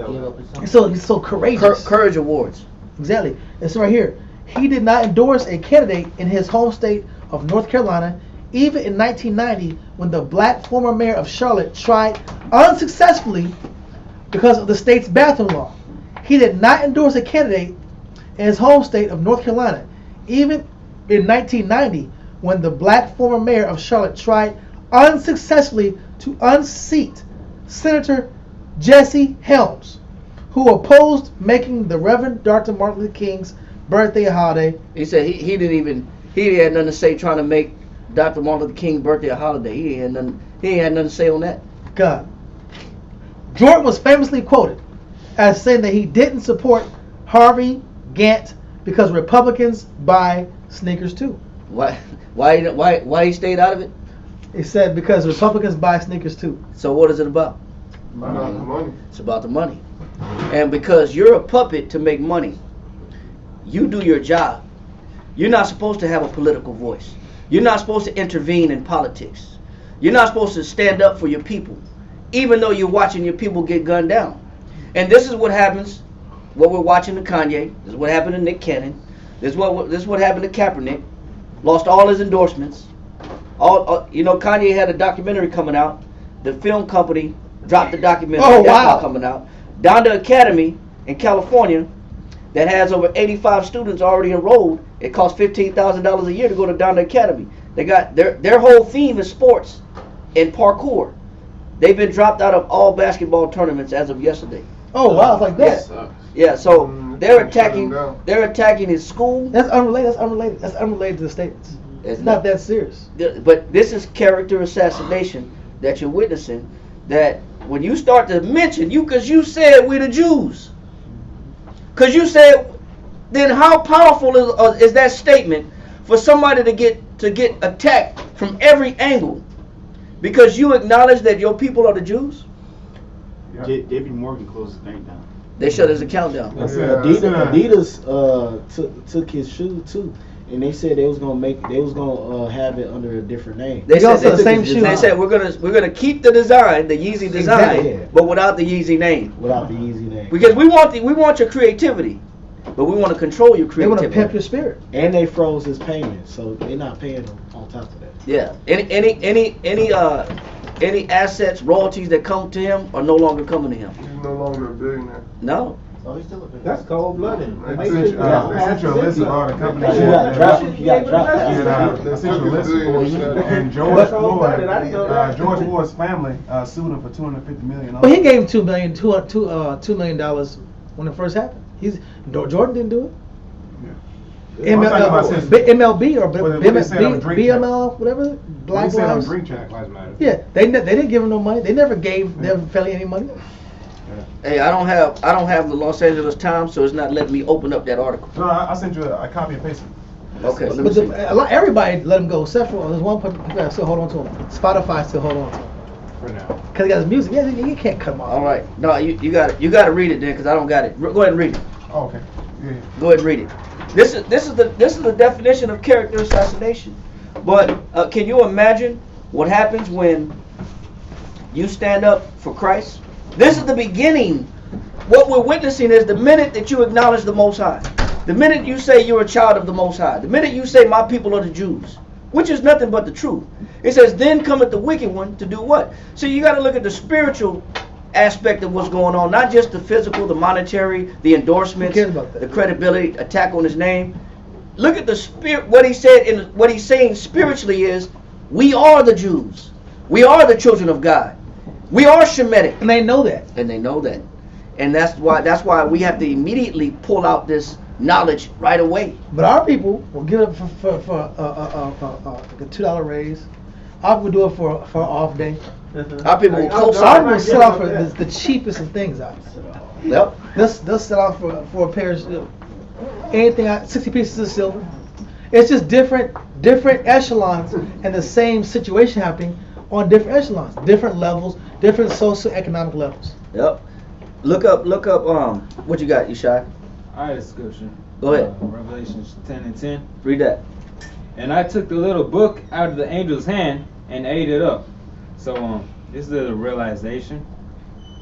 He's so courageous. Courage awards. Exactly. It's right here. He did not endorse a candidate in his home state of North Carolina, even in 1990 when the black former mayor of Charlotte tried unsuccessfully because of the state's bathroom law. He did not endorse a candidate in his home state of North Carolina, even in 1990 when the black former mayor of Charlotte tried unsuccessfully to unseat Senator Jesse Helms, who opposed making the Reverend Dr. Martin Luther King's birthday a holiday. He said he had nothing to say trying to make Dr. Martin Luther King's birthday a holiday. He ain't had nothing to say on that. God. Jordan was famously quoted as saying that he didn't support Harvey Gantt Because Republicans buy sneakers too. Why he stayed out of it? He said because Republicans buy sneakers too. So what is it about? About the money. It's about the money. And because you're a puppet to make money, you do your job. You're not supposed to have a political voice. You're not supposed to intervene in politics. You're not supposed to stand up for your people, even though you're watching your people get gunned down. And this is what happens, what we're watching to Kanye. This is what happened to Nick Cannon. This is what happened to Kaepernick. Lost all his endorsements. Kanye had a documentary coming out. The film company dropped the documentary. Oh, That's wow. not coming out. Donda Academy in California that has over 85 students already enrolled. It costs $15,000 a year to go to Donda Academy. They got their whole theme is sports and parkour. They've been dropped out of all basketball tournaments as of yesterday. Oh wow, it's like that. Yeah, so they're attacking his school. That's unrelated. That's unrelated to the statements. It's not that serious. But this is character assassination that you're witnessing. That when you start to mention because you said we the Jews, because you said, then how powerful is that statement for somebody to get attacked from every angle because you acknowledge that your people are the Jews? JP Morgan closed his bank down. They shut his account down. Adidas took his shoe too, and they said they was gonna have it under a different name. They said the same shoe. They said we're gonna keep the design, the Yeezy design, Exactly. but without the Yeezy name. Without the Yeezy name. Because we want your creativity, but we want to control your They want creativity. to pimp your spirit. And they froze his payment, so they're not paying him on top of that. Yeah. Any assets, royalties that come to him are no longer coming to him. He's no longer a billionaire. No. Oh, he's still a big. That's cold-blooded. They sent you a list of all the companies. You got dropped. You got dropped. And they sent you a list of and George Floyd's family sued him for $250 million. But he gave him $2 million when it first happened. Jordan didn't do it. MLB or BML, whatever. Black Lives. Yeah, they didn't give him no money. They never gave them Philly any money. Hey, I don't have the Los Angeles Times, so it's not letting me open up that article. No, I sent you a copy and paste it. Okay, let me But see. everybody let him go, except for there's one person that still hold on to him. Spotify still hold on to him. For now. Cause he got his music. Yeah, you can't cut him off. All right. No, you got to read it then, because I don't got it. Go ahead and read it. Oh, okay. Yeah. Go ahead and read it. This is the definition of character assassination. But can you imagine what happens when you stand up for Christ? This is the beginning. What we're witnessing is the minute that you acknowledge the Most High, the minute you say you're a child of the Most High, the minute you say my people are the Jews, which is nothing but the truth. It says, then cometh the wicked one to do what? So you got to look at the spiritual aspect of what's going on, not just the physical, the monetary, the endorsements, the credibility, attack on his name. Look at the spirit. What he said and what he's saying spiritually is, we are the Jews. We are the children of God. We are Shemitic. And they know that. And they know that. And that's why we have to immediately pull out this knowledge right away. But our people will give it for a $2 raise. Our people do it for an off day. Our people will Our people will sell out for the cheapest of things out there. Yep. They'll sell out for a pair of anything, 60 pieces of silver. It's just different echelons and the same situation happening on different echelons, different levels, different socioeconomic levels. Yep. Look up what you got, Yeshai? I had a scripture. Go ahead. Revelation 10:10. Read that. And I took the little book out of the angel's hand and ate it up. So this is the realization.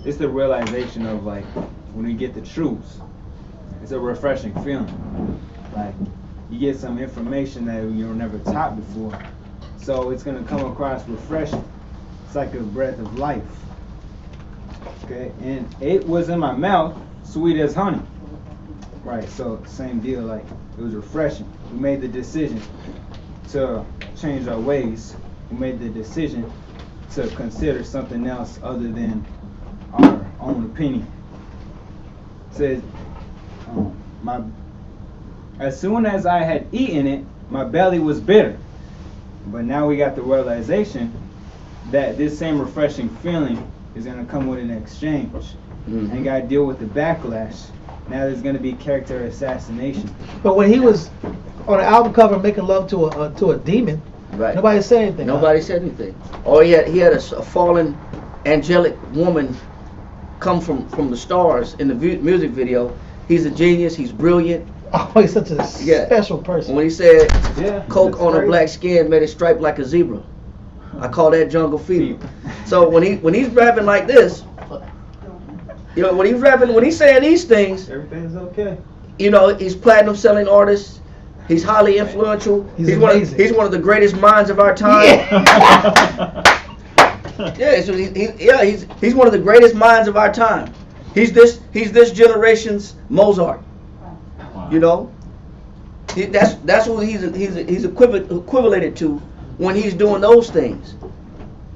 It's the realization of like when we get the truths. It's a refreshing feeling. Like you get some information that you were never taught before. So it's gonna come across refreshing. It's like a breath of life. Okay, and it was in my mouth, sweet as honey. Right, so same deal, like it was refreshing. We made the decision to change our ways. We made the decision to consider something else other than our own opinion. It says, as soon as I had eaten it, my belly was bitter. But now we got the realization that this same refreshing feeling is going to come with an exchange. Mm-hmm. And got to deal with the backlash Now there's gonna be character assassination. But when he was on an album cover making love to a demon, Right. nobody said anything. Nobody said anything. Or he had a fallen angelic woman come from the stars in the music video. He's a genius. He's brilliant. Oh, he's such a special person. When he said Yeah, coke on that's her black skin made it striped like a zebra, I call that jungle fever. So when he's rapping like this, you know, when he's saying these things, Everything's okay. you know, he's platinum selling artist. He's highly influential. He's amazing. He's one of the greatest minds of our time. Yeah, so he's one of the greatest minds of our time. He's this generation's Mozart. You know, that's what he's equivalated to when he's doing those things.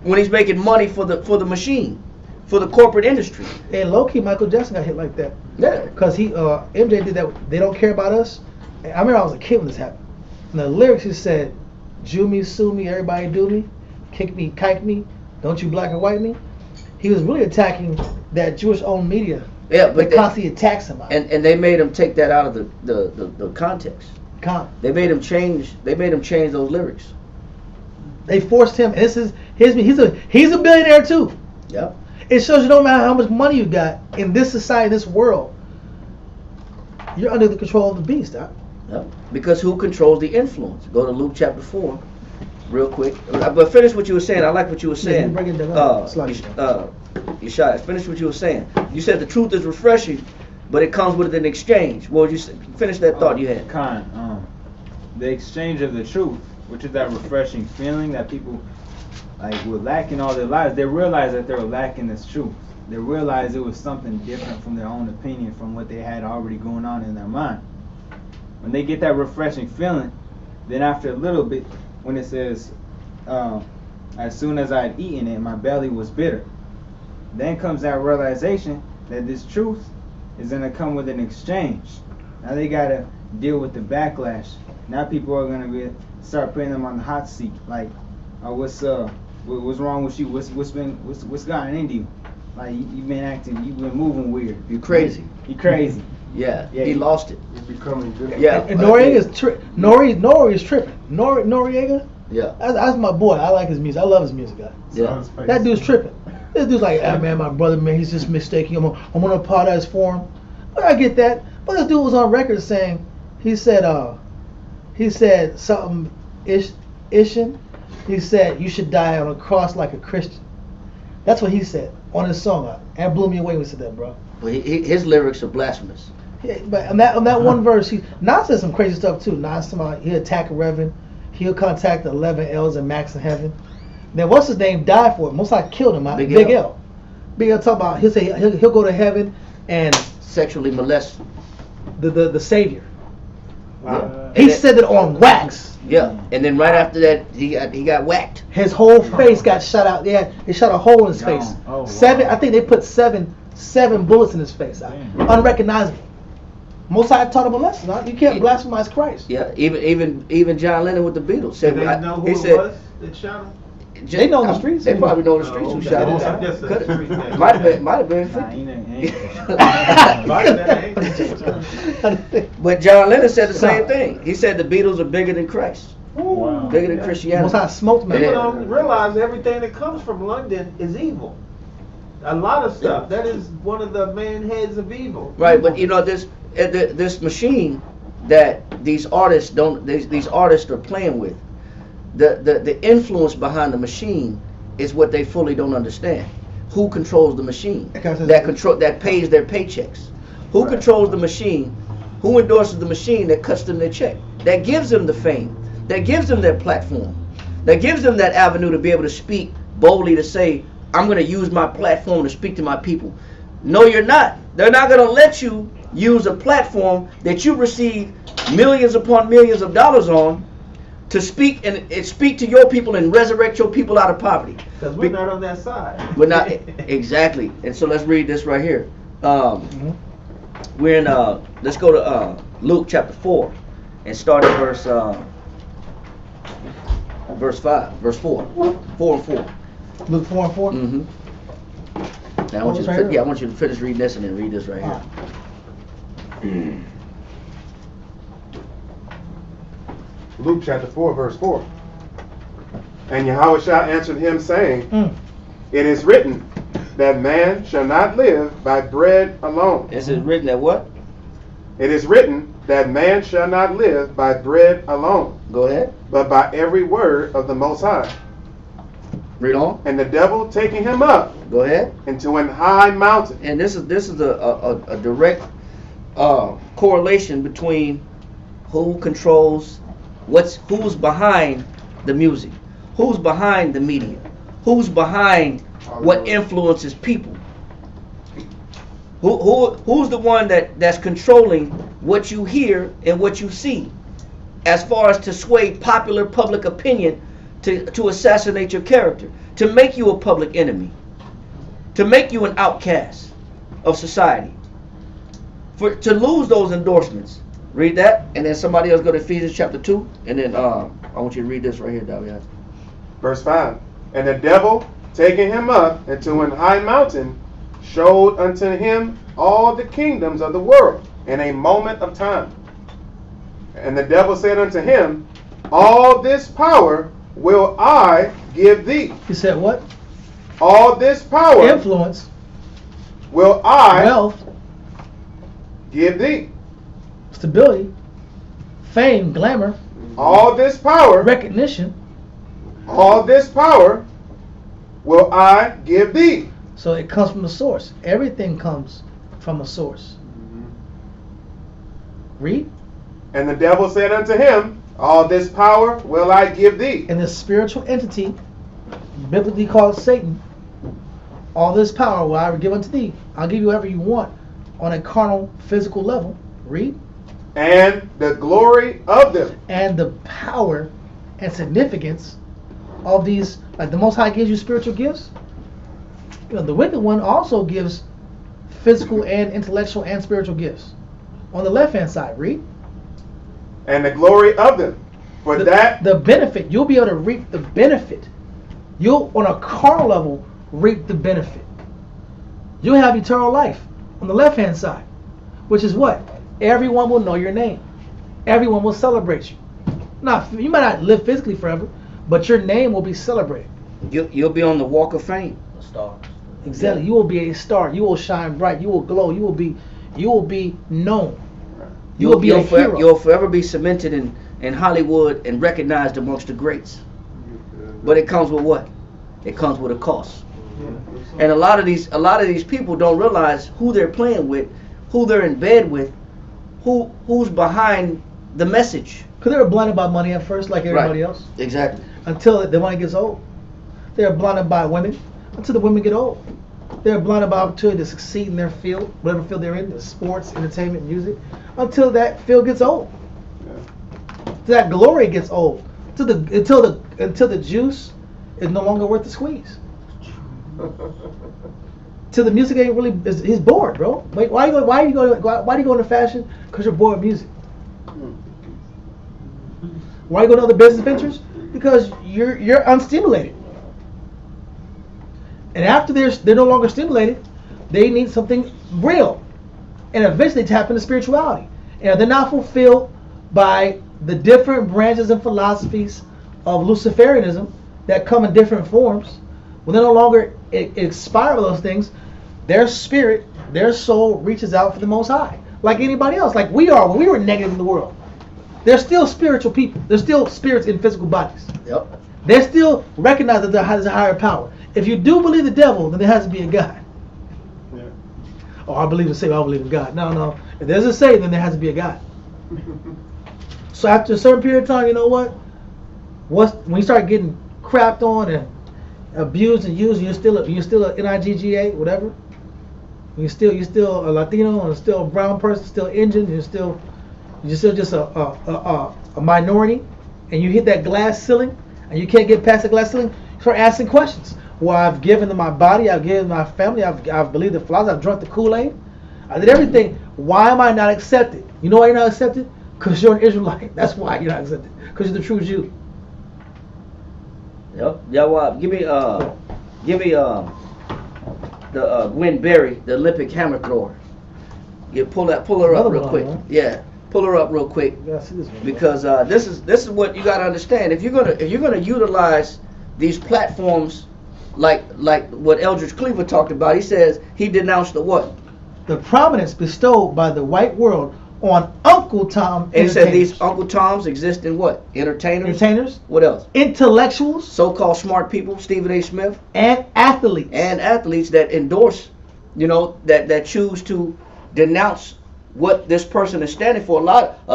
When he's making money for the machine, for the corporate industry. And low key, Michael Jackson got hit like that. Yeah. Because MJ did that. They don't care about us. And I remember I was a kid when this happened. And the lyrics he said, "Jew me, sue me, everybody do me, kick me, kike me, don't you black and white me." He was really attacking that Jewish-owned media. Yeah, but that constantly attacks him. And they made him take that out of the context. They made him change. They made him change those lyrics. They forced him. And this is he's a billionaire too. Yep. It shows you no matter how much money you got in this society, this world, you're under the control of the beast. Huh? Yep. Because who controls the influence? Go to Luke chapter 4, real quick. But finish what you were saying. I like what you were saying. Yeah, you bring it down. Yeshaya, finish what you were saying. You said the truth is refreshing, but it comes with an exchange. What would you say? Finish that thought you had. The exchange of the truth, which is that refreshing feeling that people were lacking all their lives. They realized that they were lacking this truth. They realized it was something different from their own opinion, from what they had already going on in their mind. When they get that refreshing feeling, then after a little bit, when it says, as soon as I had eaten it, my belly was bitter. Then comes that realization that this truth is going to come with an exchange. Now they got to deal with the backlash. Now people are going to start putting them on the hot seat. Like, what's wrong with you? What's gotten into you? Like, you've been moving weird. You're crazy. You're crazy. Yeah, he lost it. It's becoming different. Yeah. And Noriega's Nori is tripping. Noriega? Yeah. That's my boy. I like his music. I love his music, guy. Yeah. That dude's tripping. This dude's like, ah, man, my brother, man, he's just mistaking. I'm gonna apologize for him. But I get that. But this dude was on record saying, he said something Ishin. He said, you should die on a cross like a Christian. That's what he said on his song. And it blew me away when he said that, bro. But his lyrics are blasphemous. Yeah, but on that one verse, Nas said some crazy stuff too. Nas talking he'll attack a reverend, he'll contact the 11 L's and Max in heaven. Then what's his name died for it? Most likely killed him. Big L. Big L talking about he'll say he'll go to heaven and sexually molest the Savior. Wow. He said it on wax. Yeah, and then right after that he got whacked. His whole face got shot out. They shot a hole in his face. Oh, wow. 7. I think they put seven bullets in his face. Unrecognizable. Most High taught him a lesson. Huh? You can't blasphemize Christ. Yeah, even John Lennon with the Beatles said. Did they know who it was that shot him? They know the streets. They probably know the streets who shot him. Might have been 50. But John Lennon said the same thing. He said the Beatles are bigger than Christ. Wow. Bigger than Christianity. Most High smoked man. People don't realize everything that comes from London is evil. A lot of stuff. That is one of the main heads of evil. Right, but you know this machine that these artists are playing with. The influence behind the machine is what they fully don't understand. Who controls the machine? That pays their paychecks. Who controls the machine? Who endorses the machine that cuts them their check? That gives them the fame. That gives them their platform. That gives them that avenue to be able to speak boldly, to say, I'm going to use my platform to speak to my people. No, you're not. They're not going to let you use a platform that you receive millions upon millions of dollars on to speak and speak to your people and resurrect your people out of poverty. Because we're not on that side. We're not exactly. And so let's read this right here. We're in let's go to Luke chapter 4 and start at verse 4 and 4. Luke 4 and 4. Mm-hmm. Now I want you to finish reading this and then read this right here. Luke chapter 4, verse 4. And Yahushua answered him, saying, It is written that man shall not live by bread alone. Is it written that what? It is written that man shall not live by bread alone. Go ahead. But by every word of the Most High. Read on. And the devil taking him up. Go ahead. Into an high mountain. And this is a direct correlation between who controls who's behind the music, who's behind the media, who's behind what influences people. Who's the one that's controlling what you hear and what you see, as far as to sway popular public opinion to assassinate your character, to make you a public enemy, to make you an outcast of society, to lose those endorsements. Read that, and then somebody else go to Ephesians chapter 2, and then I want you to read this right here, David. Verse 5. And the devil, taking him up into an high mountain, showed unto him all the kingdoms of the world in a moment of time. And the devil said unto him, All this power will I give thee. He said what? All this power, influence, will I, wealth, give thee. Stability, fame, glamour, all this power, recognition, all this power will I give thee. So it comes from the source. Everything comes from a source. Read. And the devil said unto him, All this power will I give thee. And this spiritual entity, biblically called Satan, all this power will I give unto thee. I'll give you whatever you want on a carnal, physical level. Read. And the glory of them. And the power and significance of these, like the Most High gives you spiritual gifts. You know, the wicked one also gives physical and intellectual and spiritual gifts. On the left hand side, read. And the glory of them. For the benefit, you'll be able to reap the benefit. You'll, on a carnal level, reap the benefit. You'll have eternal life on the left hand side, which is what? Everyone will know your name. Everyone will celebrate you. Now, you might not live physically forever, but your name will be celebrated. You'll be on the walk of fame. The stars. Exactly. You will be a star. You will shine bright. You will glow. You will be known. You will be a hero. You'll forever be cemented in Hollywood and recognized amongst the greats. But it comes with what? It comes with a cost. And a lot of these people don't realize who they're playing with, who they're in bed with, who's behind the message. Because they were blinded by money at first, like everybody else. Exactly. Until the money gets old. They are blinded by women until the women get old. They are blinded by opportunity to succeed in their field, whatever field they're in, sports, entertainment, music, until that field gets old. Until that glory gets old. Until the juice is no longer worth the squeeze. Till the music ain't really, he's bored, bro. Wait, why do you go into fashion? Because you're bored with music. Why do you go to other business ventures? Because you're unstimulated. And after they're no longer stimulated, they need something real. And eventually tap into spirituality. And if they're not fulfilled by the different branches and philosophies of Luciferianism that come in different forms, when they no longer expire with those things, their spirit, their soul reaches out for the Most High. Like anybody else, like we are when we were negative in the world. They're still spiritual people. They're still spirits in physical bodies. Yep. They still recognize that there's a higher power. If you do believe the devil, then there has to be a God. Yeah. Oh, I believe in Satan, I believe in God. No. If there's a Satan, then there has to be a God. So after a certain period of time, you know what? When you start getting crapped on and abused and used, you're still an NIGGA, whatever. You're still a Latino and still a brown person, still Indian, you're still just a minority, and you hit that glass ceiling, and you can't get past the glass ceiling. Start asking questions. Well, I've given to my body, I've given to my family, I've believed the philosophy, I've drunk the Kool-Aid, I did everything. Why am I not accepted? You know why you're not accepted? Because you're an Israelite. That's why you're not accepted. Because you're the true Jew. Yep. Yeah. Give me the Gwen Berry, the Olympic hammer thrower. Yeah, pull her up Another real one, quick. huh? Yeah, pull her up real quick. You gotta see this one. Because this is what you gotta understand. If you're gonna utilize these platforms like what Eldridge Cleaver talked about, he says he denounced the what? The prominence bestowed by the white world on Uncle Tom. And he said these Uncle Toms exist in what? Entertainers. What else? Intellectuals. So-called smart people, Stephen A. Smith. And athletes. And athletes that endorse, that choose to denounce what this person is standing for. A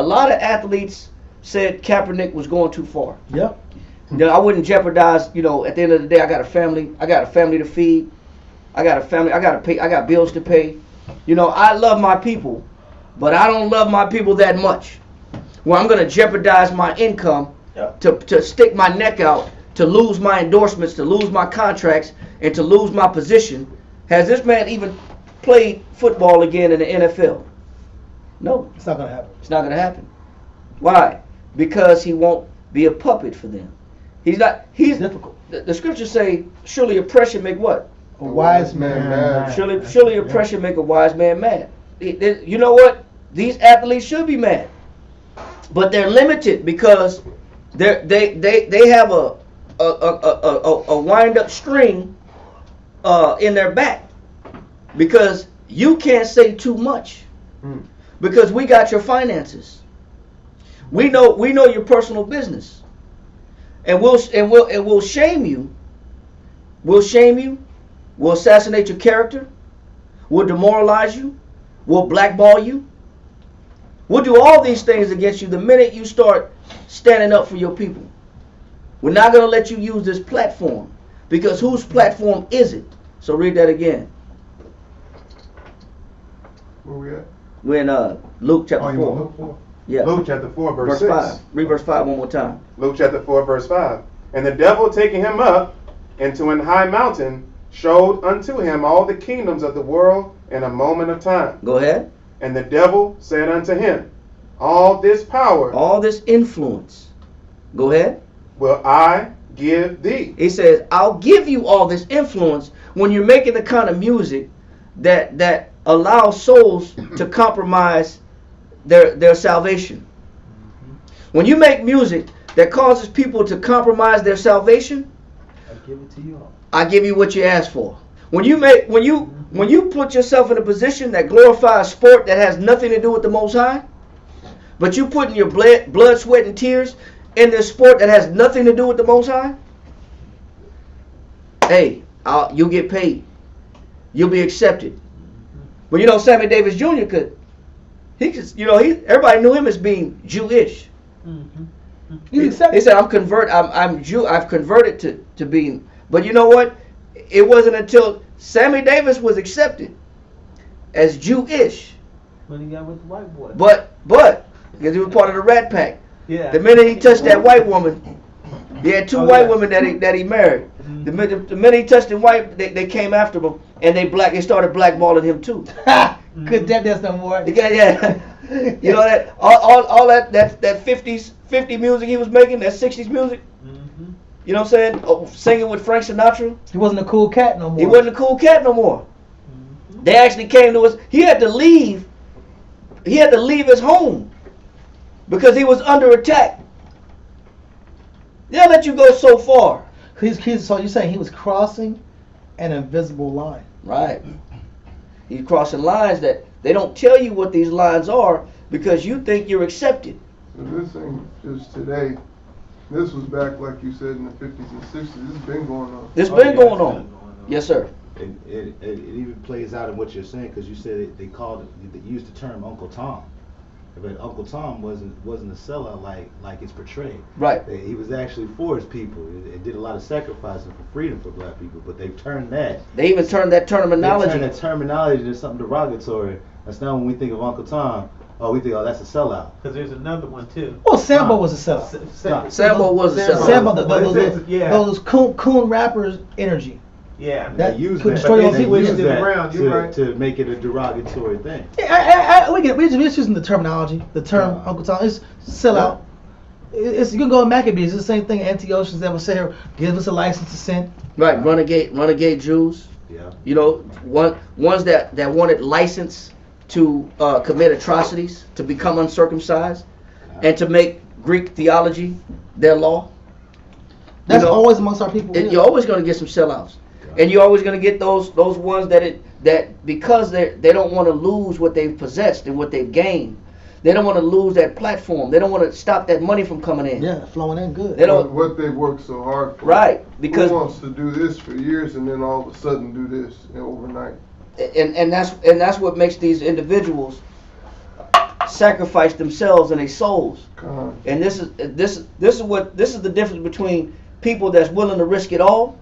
lot of athletes said Kaepernick was going too far. Yep. I wouldn't jeopardize, at the end of the day, I got a family to feed. I got a family, I got to pay, I got bills to pay. I love my people, but I don't love my people that much where I'm going to jeopardize my income to stick my neck out, to lose my endorsements, to lose my contracts, and to lose my position. Has this man even played football again in the NFL? No. It's not going to happen. It's not going to happen. Why? Because he won't be a puppet for them. He's difficult. The scriptures say, surely oppression make what? A wise man mad. Surely oppression make a wise man mad. You know what? These athletes should be mad, but they're limited because they have a wind up string in their back because you can't say too much because we got your finances. We know your personal business, and we'll shame you. We'll shame you. We'll assassinate your character. We'll demoralize you. We'll blackball you. We'll do all these things against you the minute you start standing up for your people. We're not going to let you use this platform because whose platform is it? So read that again. Where we at? We're in Luke chapter 4. You want Luke 4? Yeah. Luke chapter 4, verse 6. 5. Read verse 5 one more time. Luke chapter 4, verse 5. And the devil taking him up into an high mountain showed unto him all the kingdoms of the world in a moment of time. Go ahead. And the devil said unto him, all this power, all this influence, go ahead, will I give thee. He says, I'll give you all this influence when you're making the kind of music that allows souls to compromise their salvation. When you make music that causes people to compromise their salvation, I give it to you all. I give you what you asked for. When you put yourself in a position that glorifies sport that has nothing to do with the Most High, but you put in your blood, sweat, and tears in this sport that has nothing to do with the Most High, hey, you'll get paid. You'll be accepted. But Sammy Davis Jr. everybody knew him as being Jewish. He said, I'm Jew. I've converted to being. But you know what? It wasn't until Sammy Davis was accepted as Jewish. When he got with the white boy. But because he was part of the Rat Pack. Yeah. The minute he touched that white woman, he had two white women that he married. The minute he touched the white, they came after him and they started blackballing him too. Couldn't dance no more. Yeah. You know that all that 50 music he was making, that 60s music. You know what I'm saying? Singing with Frank Sinatra. He wasn't a cool cat no more. He wasn't a cool cat no more. They actually came to us. He had to leave. He had to leave his home because he was under attack. They'll let you go so far. So you're saying he was crossing an invisible line? Right. He's crossing lines that they don't tell you what these lines are because you think you're accepted. So this thing is today. This was back, like you said, in the 50s and 60s. This has been going on. This has been going on. Yes, sir. It even plays out in what you're saying because you said they used the term Uncle Tom. But Uncle Tom wasn't a sellout like it's portrayed. Right. He was actually for his people. It did a lot of sacrificing for freedom for black people. But they've turned that. They even turned that terminology. They turned that terminology into something derogatory. That's now when we think of Uncle Tom. Oh, we think, that's a sellout. Because there's another one too. Well, Sambo was a sellout. Sambo was a sellout. Sambo, those coon rappers energy. Yeah, that use could that. destroy your people. To make it a derogatory thing. We're just using the terminology. The term Uncle Tom is sellout. You can go to Maccabees. It's the same thing. Antiochus that would say here, give us a license to sin. Right, renegade Jews. Yeah. Ones that wanted license to commit atrocities, to become uncircumcised, and to make Greek theology their law. That's always amongst our people. You're always going to get some sellouts, and you're always going to get those ones that because they don't want to lose what they've possessed and what they've gained. They don't want to lose that platform. They don't want to stop that money from coming in. Yeah, flowing in good. They don't. What they've worked so hard for. Right, because who wants to do this for years and then all of a sudden do this overnight? And that's what makes these individuals sacrifice themselves and their souls. And this is the difference between people that's willing to risk it all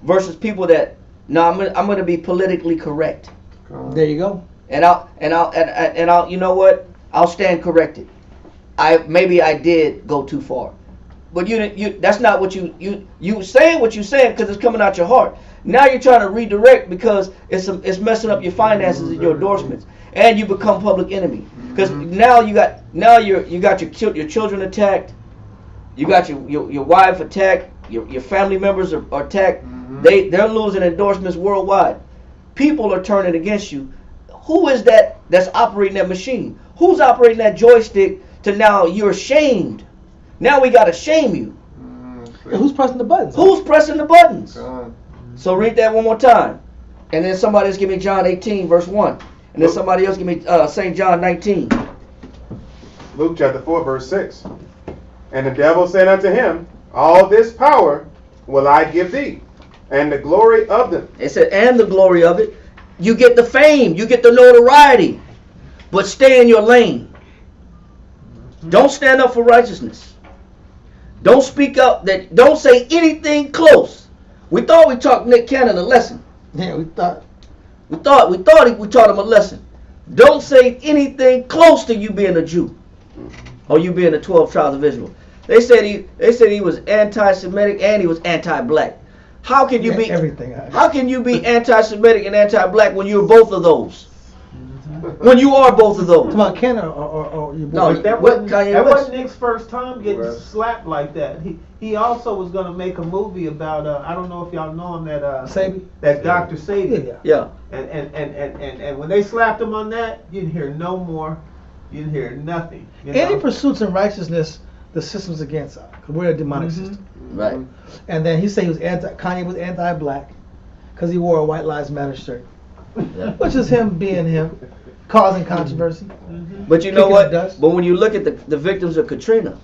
versus people that I'm going to be politically correct. There you go. And I'll you know what? I'll stand corrected. Maybe I did go too far. But you that's not what you saying what you're saying because it's coming out your heart. Now you're trying to redirect because it's messing up your finances and your endorsements, and you become public enemy. Because now you got your children attacked, you got your wife attacked, your family members are attacked. They're losing endorsements worldwide. People are turning against you. Who is that's operating that machine? Who's operating that joystick to now you're shamed? Now we got to shame you. And who's pressing the buttons? Who's pressing the buttons? So read that one more time. And then somebody else give me John 18 verse 1. And then somebody else give me St. John 19. Luke chapter 4 verse 6. And the devil said unto him, all this power will I give thee, and the glory of them. It said, and the glory of it. You get the fame, you get the notoriety, but stay in your lane. Don't stand up for righteousness. Don't speak up. Don't say anything close. We thought we taught Nick Cannon a lesson. Yeah, we thought we taught him a lesson. Don't say anything close to you being a Jew or you being the 12 tribes of Israel. They said he was anti-Semitic and he was anti-black. How can you be everything? How can you be anti-Semitic and anti-black when you're both of those? When you are both of those? Come on, Ken or you? No, that wasn't Nick's first time getting slapped like that. He also was going to make a movie about I don't know if y'all know him, that Dr. Sabi. Yeah. And when they slapped him on that, you didn't hear no more. You didn't hear nothing. Any pursuits in righteousness, the system's against us. We're a demonic system. Right. And then he said Kanye was anti-black because he wore a White Lives Matter shirt, which is him being him, causing controversy. But you know what? But when you look at the victims of Katrina,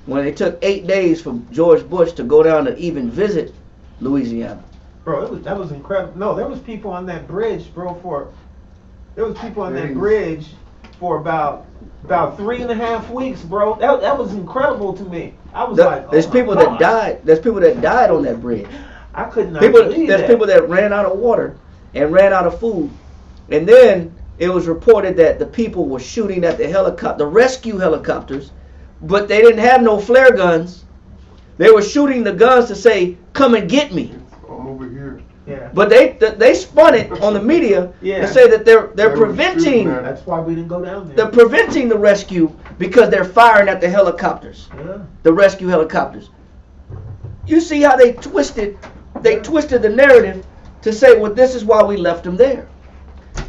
when it took 8 days for George Bush to go down to even visit Louisiana. Bro, that was incredible. No, there was people on that bridge, bro, there was people on that bridge for about 3.5 weeks, bro. That was incredible to me. I was like, there's people that died. There's people that died on that bridge. I could not believe that. There's people that ran out of water and ran out of food, and then it was reported that the people were shooting at the rescue helicopters, but they didn't have no flare guns. They were shooting the guns to say, "Come and get me." I'm over here. Yeah. But they spun it on the media to say that they're preventing. That's why we didn't go down there. They're preventing the rescue because they're firing at the helicopters. Yeah. The rescue helicopters. You see how they twisted the narrative to say, well, this is why we left them there.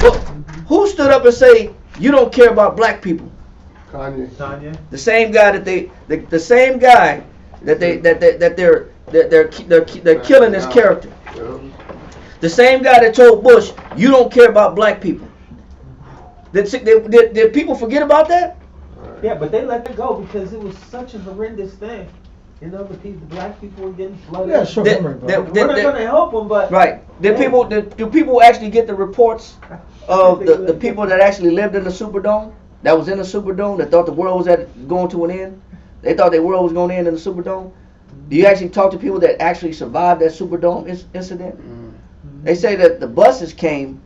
Well, who stood up and say you don't care about black people? Kanye. The same guy they're killing his character. Yeah. The same guy that told Bush, you don't care about black people. Did people forget about that? Yeah, but they let it go because it was such a horrendous thing. You know, the black people were getting flooded. Yeah, sure. We're not going to help them, but... Right. Do people actually get the reports of the people that actually lived in the Superdome, that was in the Superdome, that thought the world was going to an end? They thought their world was going to end in the Superdome? Do you actually talk to people that actually survived that Superdome incident? They say that the buses came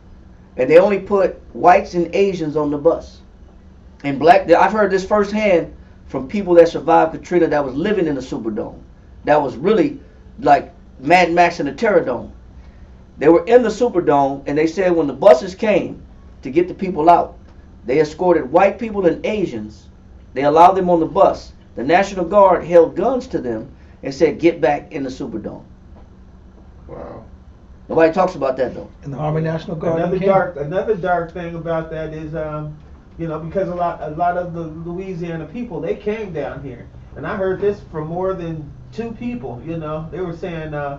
and they only put whites and Asians on the bus. And black, I've heard this firsthand from people that survived Katrina that was living in the Superdome. That was really like Mad Max in the Terror Dome. They were in the Superdome and they said when the buses came to get the people out, they escorted white people and Asians. They allowed them on the bus. The National Guard held guns to them and said, get back in the Superdome. Wow. Nobody talks about that though. In the Army National Guard. Another dark thing about that is, because a lot of the Louisiana people, they came down here, and I heard this from more than 2 people. They were saying, I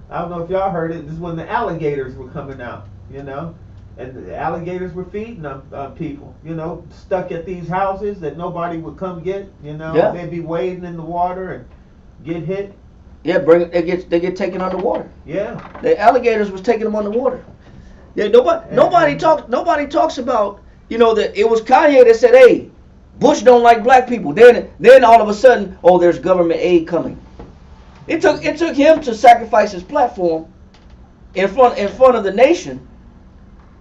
don't know if y'all heard it. This is when the alligators were coming out. And the alligators were feeding on people. Stuck at these houses that nobody would come get. Yeah. They'd be wading in the water and get hit. Yeah, they get taken underwater. Yeah. The alligators was taking them underwater. Yeah, nobody talks about, that it was Kanye that said, hey, Bush don't like black people. Then all of a sudden, oh, there's government aid coming. It took him to sacrifice his platform in front of the nation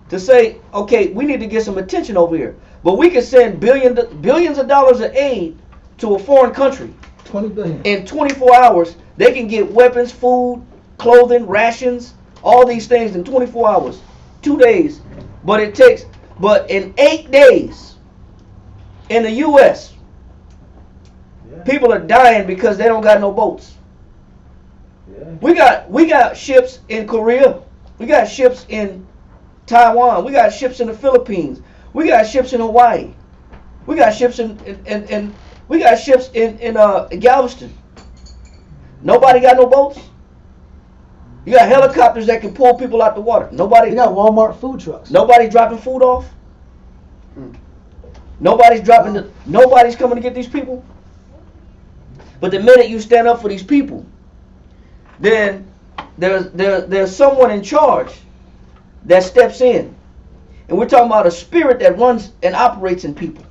to say, okay, we need to get some attention over here. But we can send billions of dollars of aid to a foreign country. 20 billion. In 24 hours, they can get weapons, food, clothing, rations, all these things in 24 hours, 2 days. But in 8 days, in the U.S., people are dying because they don't got no boats. Yeah. We got ships in Korea. We got ships in Taiwan. We got ships in the Philippines. We got ships in Hawaii. We got ships in Galveston. Nobody got no boats. You got helicopters that can pull people out the water. Nobody. You got Walmart food trucks. Nobody's dropping food off. Nobody's coming to get these people. But the minute you stand up for these people, then there's someone in charge that steps in. And we're talking about a spirit that runs and operates in people.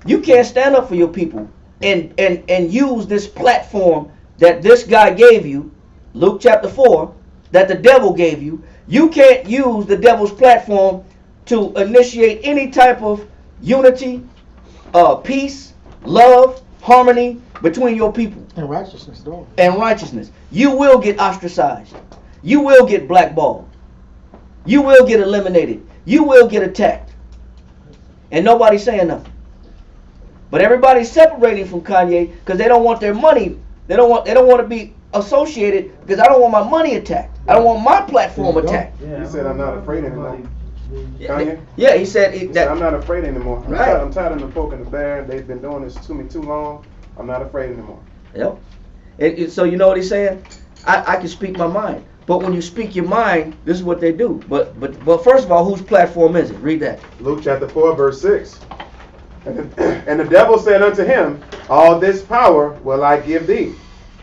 You can't stand up for your people and use this platform that this guy gave you, Luke chapter 4, that the devil gave you. You can't use the devil's platform to initiate any type of unity, peace, love, harmony between your people. And righteousness, though. And righteousness. You will get ostracized. You will get blackballed. You will get eliminated. You will get attacked. And nobody's saying nothing. But everybody's separating from Kanye because they don't want their money. They don't want to be associated because I don't want my money attacked. I don't want my platform attacked. Yeah, he said I'm not afraid anymore. Kanye? Yeah, he said I'm not afraid anymore. Right. I'm tired of them poking the bear. They've been doing this to me too long. I'm not afraid anymore. Yep. So you know what he's saying? I can speak my mind. But when you speak your mind, this is what they do. But first of all, whose platform is it? Read that. Luke chapter 4, verse 6. And the devil said unto him, all this power will I give thee,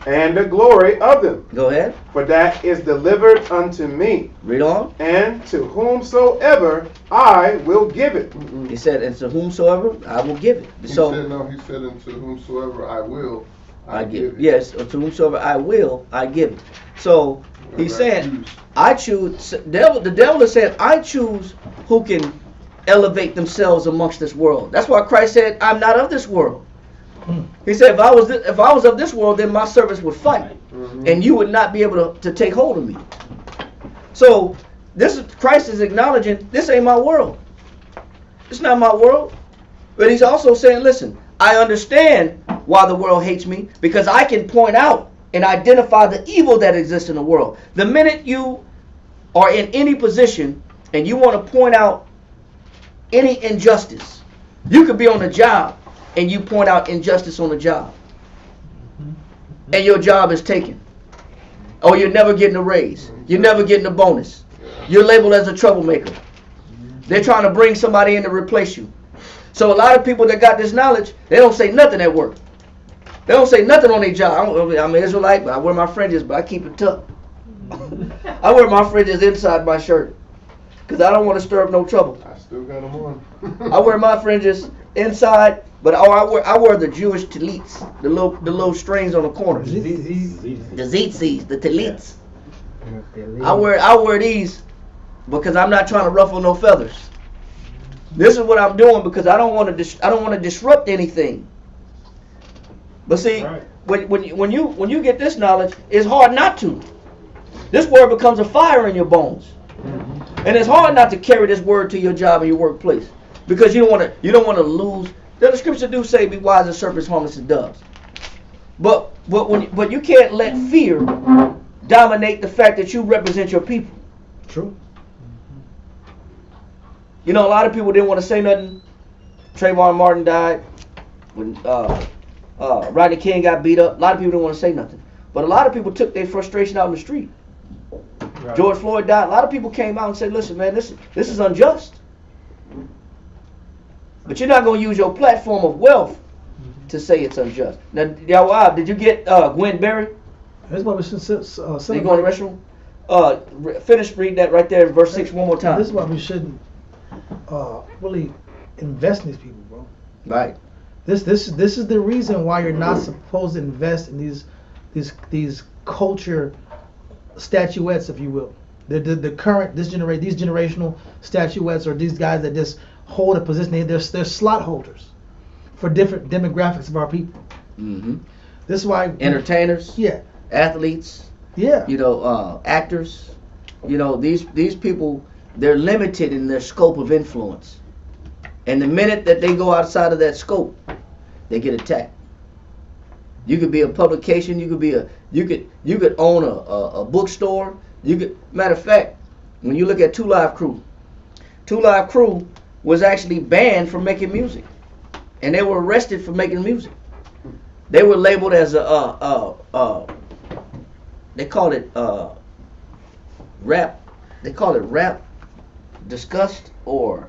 and the glory of them. Go ahead. For that is delivered unto me. Read on. And to whomsoever I will give it. He said, and to whomsoever I will give it. He said, and to whomsoever I will, I give it. Yes, to whomsoever I will, I give it. So he's saying, I choose. The devil is saying, I choose who can elevate themselves amongst this world. That's why Christ said, I'm not of this world. He said, if I was of this world, then my servants would fight, and you would not be able to take hold of me. So Christ is acknowledging this ain't my world. It's not my world. But he's also saying, listen, I understand why the world hates me because I can point out and identify the evil that exists in the world. The minute you are in any position and you want to point out any injustice, you could be on a job and you point out injustice on the job, and your job is taken. Or you're never getting a raise. You're never getting a bonus. You're labeled as a troublemaker. They're trying to bring somebody in to replace you. So a lot of people that got this knowledge, they don't say nothing at work. They don't say nothing on their job. I'm an Israelite, but I wear my fringes, but I keep it tucked. I wear my fringes inside my shirt because I don't want to stir up no trouble. I still got them on. I wear my fringes inside, but I wear the Jewish tallits, the little strings on the corners. The tzitzis, the tallits. I wear these because I'm not trying to ruffle no feathers. This is what I'm doing because I don't want to disrupt anything. But see, when you get this knowledge, it's hard not to. This word becomes a fire in your bones, and it's hard not to carry this word to your job and your workplace because you don't want to lose. The scripture do say, "Be wise as serpents, harmless as doves." But you can't let fear dominate the fact that you represent your people. True. You know, a lot of people didn't want to say nothing. Trayvon Martin died. When Rodney King got beat up, a lot of people didn't want to say nothing. But a lot of people took their frustration out in the street. Right. George Floyd died. A lot of people came out and said, listen, man, this is unjust. But you're not going to use your platform of wealth to say it's unjust. Now, Yawab, did you get Gwen Berry? That's what we should you go in the restroom? Finish reading that right there in verse 6 one more time. This is why we shouldn't really invest in these people, bro. Right. This is the reason why you're not supposed to invest in these culture statuettes, if you will. The current these generational statuettes, or these guys that just hold a position. They're slot holders for different demographics of our people. Mm-hmm. This is why entertainers, yeah, athletes, yeah, you know, actors, you know, these people, they're limited in their scope of influence, and the minute that they go outside of that scope, they get attacked. You could be a publication. You could own a bookstore. Matter of fact, when you look at 2 Live Crew was actually banned from making music, and they were arrested for making music. They were labeled as they called it rap. They called it rap disgust, or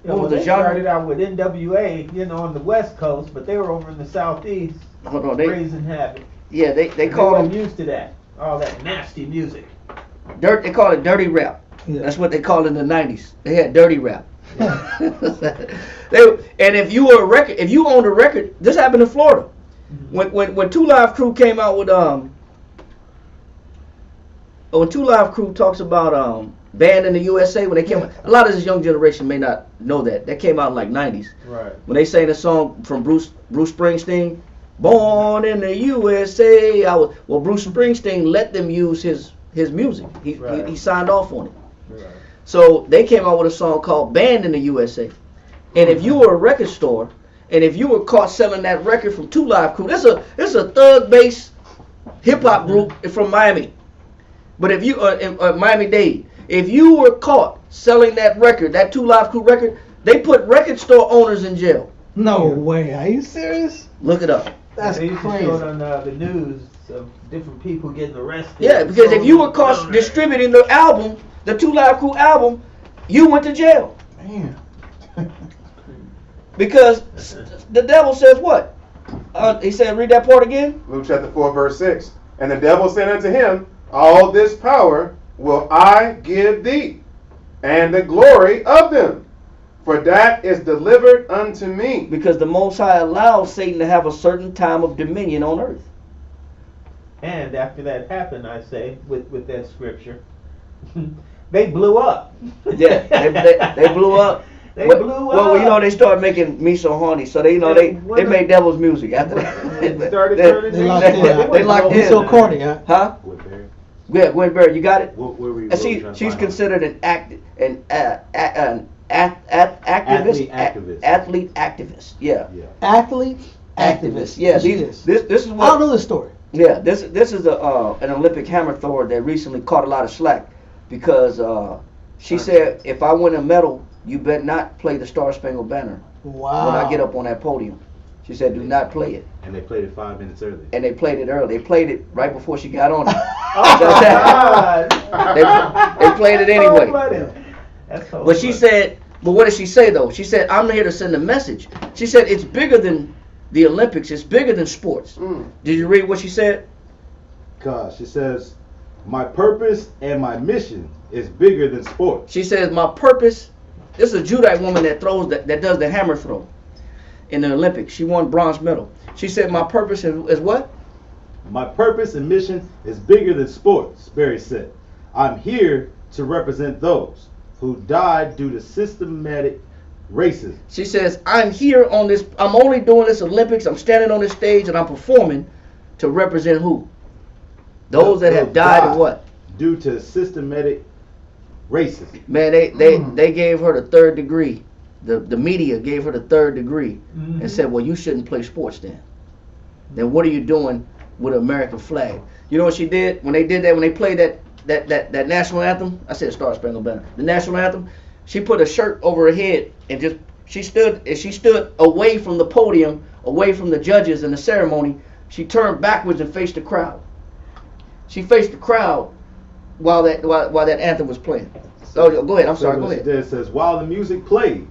what was the they genre? started out with NWA, you know, on the West Coast, but they were over in the Southeast raising havoc. Yeah, they called them used to that, all that nasty music. They call it dirty rap. Yeah. That's what they called it in the 90s. They had dirty rap. And if you were if you owned a record, this happened in Florida. Mm-hmm. When 2 Live Crew came out with when 2 Live Crew talks about banned in the USA, when they came out, a lot of this young generation may not know that came out in like 90s. Right. When they sang the song from Bruce Springsteen, "Born in the USA," Bruce Springsteen let them use his music. He signed off on it. Right. So they came out with a song called "Banned in the USA," and if you were a record store, and if you were caught selling that record from 2 Live Crew, this is a thug-based hip hop group from Miami. But if you Miami-Dade, if you were caught selling that record, that 2 Live Crew record, they put record store owners in jail. No way. Are you serious? Look it up. That's they used crazy. to show it on the news of different people getting arrested. Yeah, because if you were caught distributing the album, the 2 Live Crew album, you went to jail. Man. Because the devil says what? He said, read that part again. Luke chapter 4, verse 6. And the devil said unto him, all this power will I give thee, and the glory of them, for that is delivered unto me. Because the Most High allows Satan to have a certain time of dominion on earth. And after that happened, I say, with that scripture, they blew up. Yeah, they blew up. They blew up. Well, you know, they started making Me So Horny, so they made devil's music after that. They started turning. They locked in. So corny, huh? Huh? Yeah, Gwen Berry, you got it. And she's considered an athlete activist. Yeah. Athlete activist. Yeah. This is what I don't know this story. Yeah. This is an Olympic hammer thrower that recently caught a lot of slack because she said, if I win a medal, you better not play the Star Spangled Banner. Wow. When I get up on that podium. She said, do not play it. And they played it 5 minutes early. And they played it early. They played it right before she got on it. Oh, God. they played it anyway. That's so But she said, but what did she say though? She said, I'm here to send a message. She said, it's bigger than the Olympics. It's bigger than sports. Did you read what she said? Gosh, she says, my purpose and my mission is bigger than sports. She says, my purpose, this is a Judite woman that does the hammer throw in the Olympics. She won bronze medal. She said, my purpose is what? My purpose and mission is bigger than sports, Barry said. I'm here to represent those who died due to systematic racism. She says, I'm here on this, I'm only doing this Olympics, I'm standing on this stage and I'm performing to represent who? Those that have died of what? Due to systematic racism. Man, they gave her the 3rd degree. The media gave her the 3rd degree and said, well, you shouldn't play sports then. Then what are you doing with an American flag. You know what she did when they did that? When they played that national anthem, I said Star Spangled Banner. The national anthem. She put a shirt over her head and just she stood away from the podium, away from the judges and the ceremony. She turned backwards and faced the crowd. She faced the crowd while that anthem was playing. Oh, go ahead. I'm sorry. Go ahead. It says, while the music played,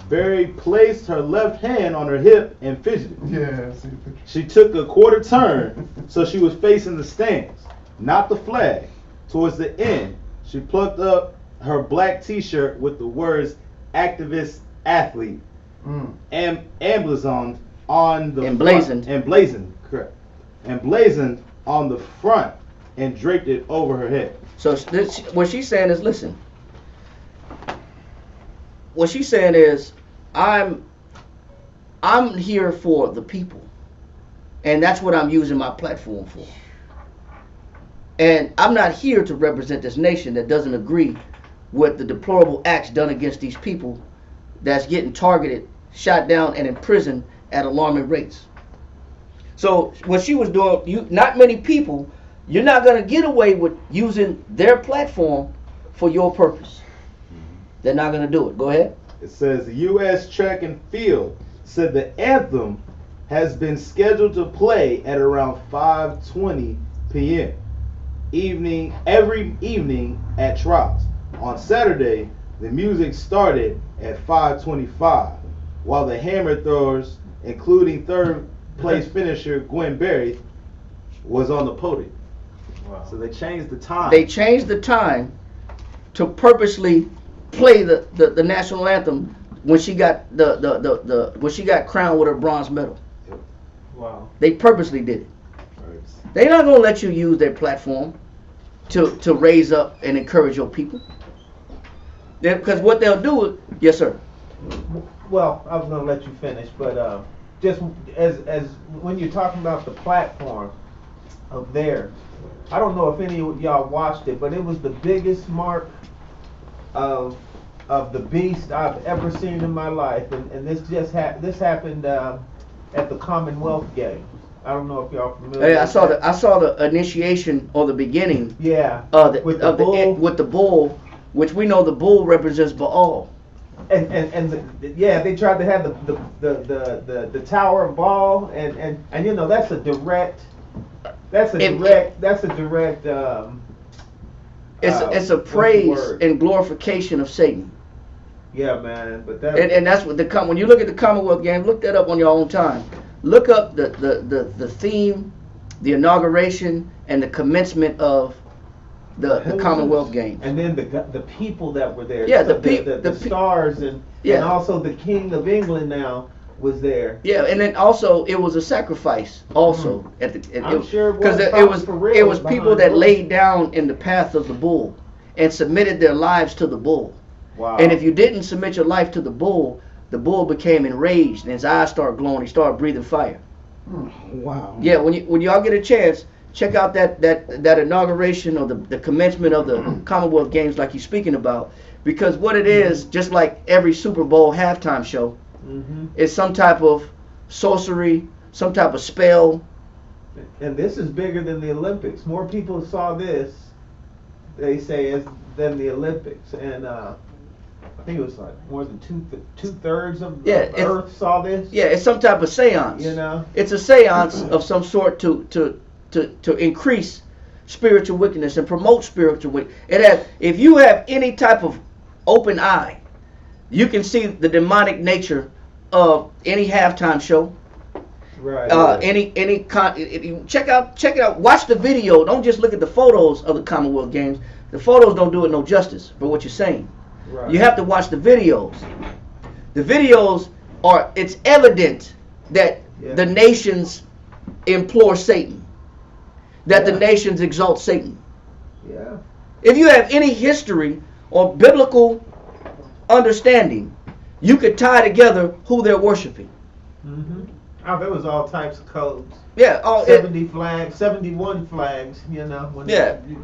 Barry placed her left hand on her hip and fidgeted. Yeah. She took a quarter turn so she was facing the stands, not the flag. Towards the end, she plucked up her black T-shirt with the words "activist athlete" emblazoned on the emblazoned. Correct. Emblazoned on the front and draped it over her head. So what she's saying is, listen. What she's saying is, I'm here for the people, and that's what I'm using my platform for. And I'm not here to represent this nation that doesn't agree with the deplorable acts done against these people that's getting targeted, shot down, and imprisoned at alarming rates. So what she was doing, not many people, you're not going to get away with using their platform for your purpose. They're not going to do it. Go ahead. It says the U.S. Track and Field said the anthem has been scheduled to play at around 5:20 p.m. every evening at trials. On Saturday, the music started at 5:25, while the hammer throwers, including third place finisher Gwen Berry, was on the podium. Wow. So they changed the time. They changed the time to purposely play the national anthem when she got when she got crowned with her bronze medal. Wow. They purposely did it. They're not gonna let you use their platform to raise up and encourage your people. Because what they'll do is, yes, sir. Well, I was gonna let you finish, but just as when you're talking about the platform of theirs, I don't know if any of y'all watched it, but it was the biggest mark of the beast I've ever seen in my life, and this happened at the Commonwealth Games. I don't know if y'all familiar. Hey, I saw the initiation or the beginning. Yeah. With the bull, which we know the bull represents Baal. And they tried to have the Tower of Baal, and you know that's a direct. It's a praise and glorification of Satan. Yeah, man. But and that's what when you look at the Commonwealth Games, look that up on your own time. Look up the theme, the inauguration, and the commencement of the Commonwealth Games. And then the people that were there. Yeah, so the stars and also the King of England now was there. Yeah, and then also it was a sacrifice. Also I'm sure because it was people that laid down in the path of the bull and submitted their lives to the bull. Wow. And if you didn't submit your life to the bull became enraged and his eyes started glowing. He started breathing fire. Wow. Yeah, when y'all get a chance, check out that inauguration or the commencement of the Commonwealth Games like you're speaking about, because what it is, just like every Super Bowl halftime show, is some type of sorcery, some type of spell. And this is bigger than the Olympics. More people saw this, they say, than the Olympics. And I think it was like more than two-thirds of Earth saw this. Yeah, it's some type of seance. You know, it's a seance of some sort to increase spiritual wickedness and promote spiritual wickedness. If you have any type of open eye, you can see the demonic nature of any halftime show. Right. Check it out. Watch the video. Don't just look at the photos of the Commonwealth Games. The photos don't do it no justice for what you're saying. Right. You have to watch the videos. The videos it's evident that the nations implore Satan. That the nations exalt Satan. Yeah. If you have any history or biblical understanding, you could tie together who they're worshiping. Oh, there was all types of codes. Yeah. 70 flags, 71 flags, you know.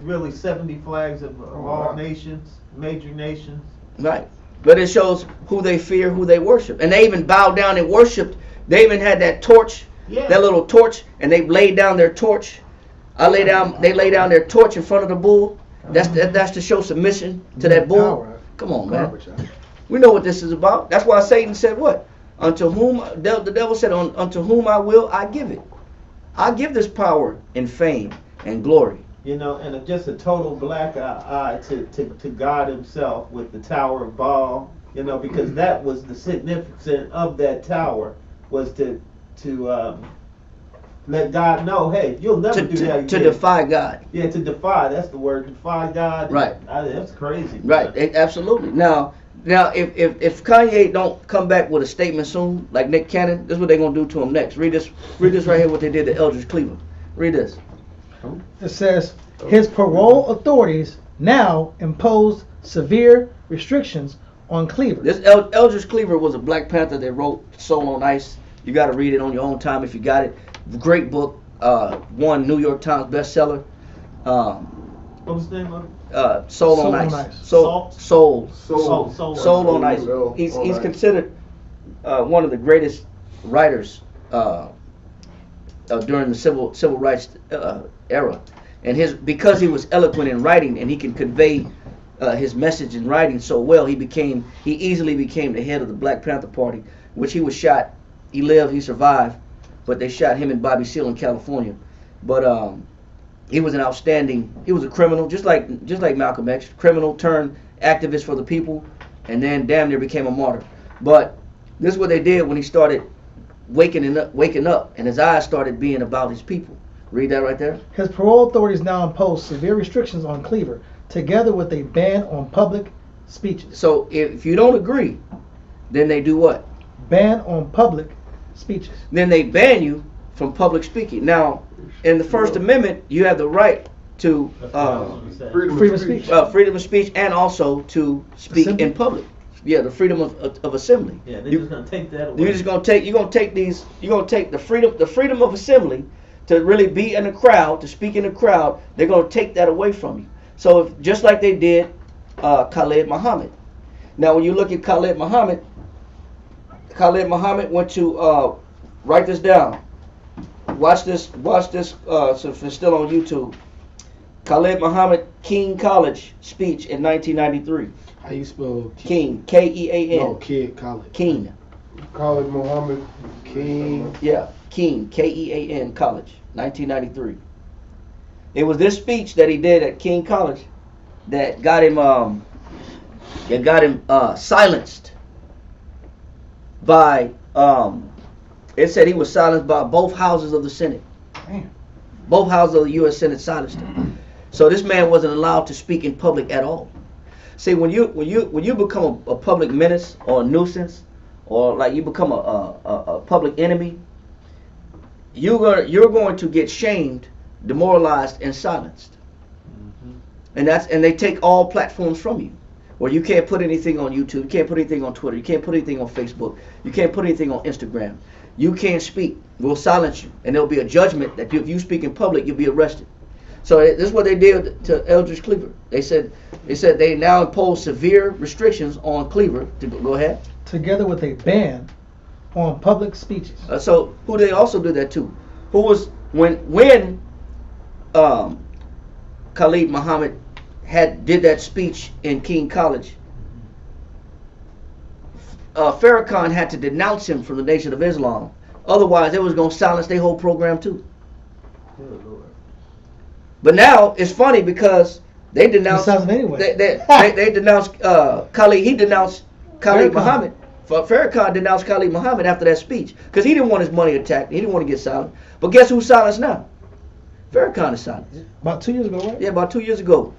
Really 70 flags of all nations, major nations. Right. But it shows who they fear, who they worship. And they even bowed down and worshipped. They even had that torch Yeah. that little torch, and they laid down their torch. They lay down their torch in front of the bull. That's to show submission to that bull. Power. Come on, man. Garbage. We know what this is about. That's why Satan said what? Unto whom the devil said, unto whom I will, I give it. I give this power and fame and glory. You know, and just a total black eye to God himself with the Tower of Baal, you know, because that was the significance of that tower, was to let God know, hey, you'll never do that again. To defy God. Yeah, to defy, that's the word, defy God. Right. That's crazy. Right, absolutely. Now, if Kanye don't come back with a statement soon, like Nick Cannon, this is what they're going to do to him next. Read this right here, what they did to Eldridge Cleaver. Read this. It says, his parole authorities now impose severe restrictions on Cleaver. This Eldridge Cleaver was a Black Panther that wrote Soul on Ice. You got to read it on your own time if you got it. Great book. Won New York Times bestseller. What was the name of it? Soul on Ice. Soul on Ice. He's considered one of the greatest writers during the civil rights era, and because he was eloquent in writing and he can convey his message in writing so well, he easily became the head of the Black Panther Party, which he was shot. He lived, he survived, but they shot him and Bobby Seale in California. But he was a criminal, just like Malcolm X, criminal turned activist for the people, and then damn near became a martyr. But this is what they did when he started waking up, and his eyes started being about his people. Read that right there. His parole authorities now impose severe restrictions on Cleaver, together with a ban on public speeches. So if you don't agree, then they do what? Ban on public speeches. Then they ban you from public speaking. Now, in the First Amendment, you have the right to freedom of speech. Freedom of speech, and also to speak in public. Yeah, the freedom of assembly. Yeah, they're just gonna take that away. You're gonna take the freedom of assembly to really be in a crowd, to speak in a crowd. They're gonna take that away from you. So just like they did Khalid Muhammad. Now, when you look at Khalid Muhammad went to write this down. Watch this. So if it's still on YouTube, Khalid Muhammad King College speech in 1993. How you spell King? K-E-A-N. No, Kid College. King. Khalid Muhammad King. Yeah, King. K-E-A-N College, 1993. It was this speech that he did at King College that got him silenced by it said he was silenced by both houses of the Senate. Damn. Both houses of the U.S. Senate silenced him. So this man wasn't allowed to speak in public at all. See, when you become a public menace or a nuisance, or like you become a public enemy, you're going to get shamed, demoralized, and silenced. And they take all platforms from you. Where you can't put anything on YouTube, you can't put anything on Twitter, you can't put anything on Facebook, you can't put anything on Instagram. You can't speak. We'll silence you, and there'll be a judgment that if you speak in public, you'll be arrested. So this is what they did to Eldridge Cleaver. They said they now impose severe restrictions on Cleaver. Go ahead. Together with a ban on public speeches. So who they also do that to? Who was when Khalid Muhammad did that speech in King College? Farrakhan had to denounce him from the Nation of Islam. Otherwise, they was going to silence their whole program too. But now it's funny because they denounced anyway. They denounced Khalid. He denounced Khalid Muhammad. Farrakhan denounced Khalid Muhammad after that speech because he didn't want his money attacked. He didn't want to get silenced. But guess who's silenced now? Farrakhan is silenced. About 2 years ago, right? Yeah, about 2 years ago.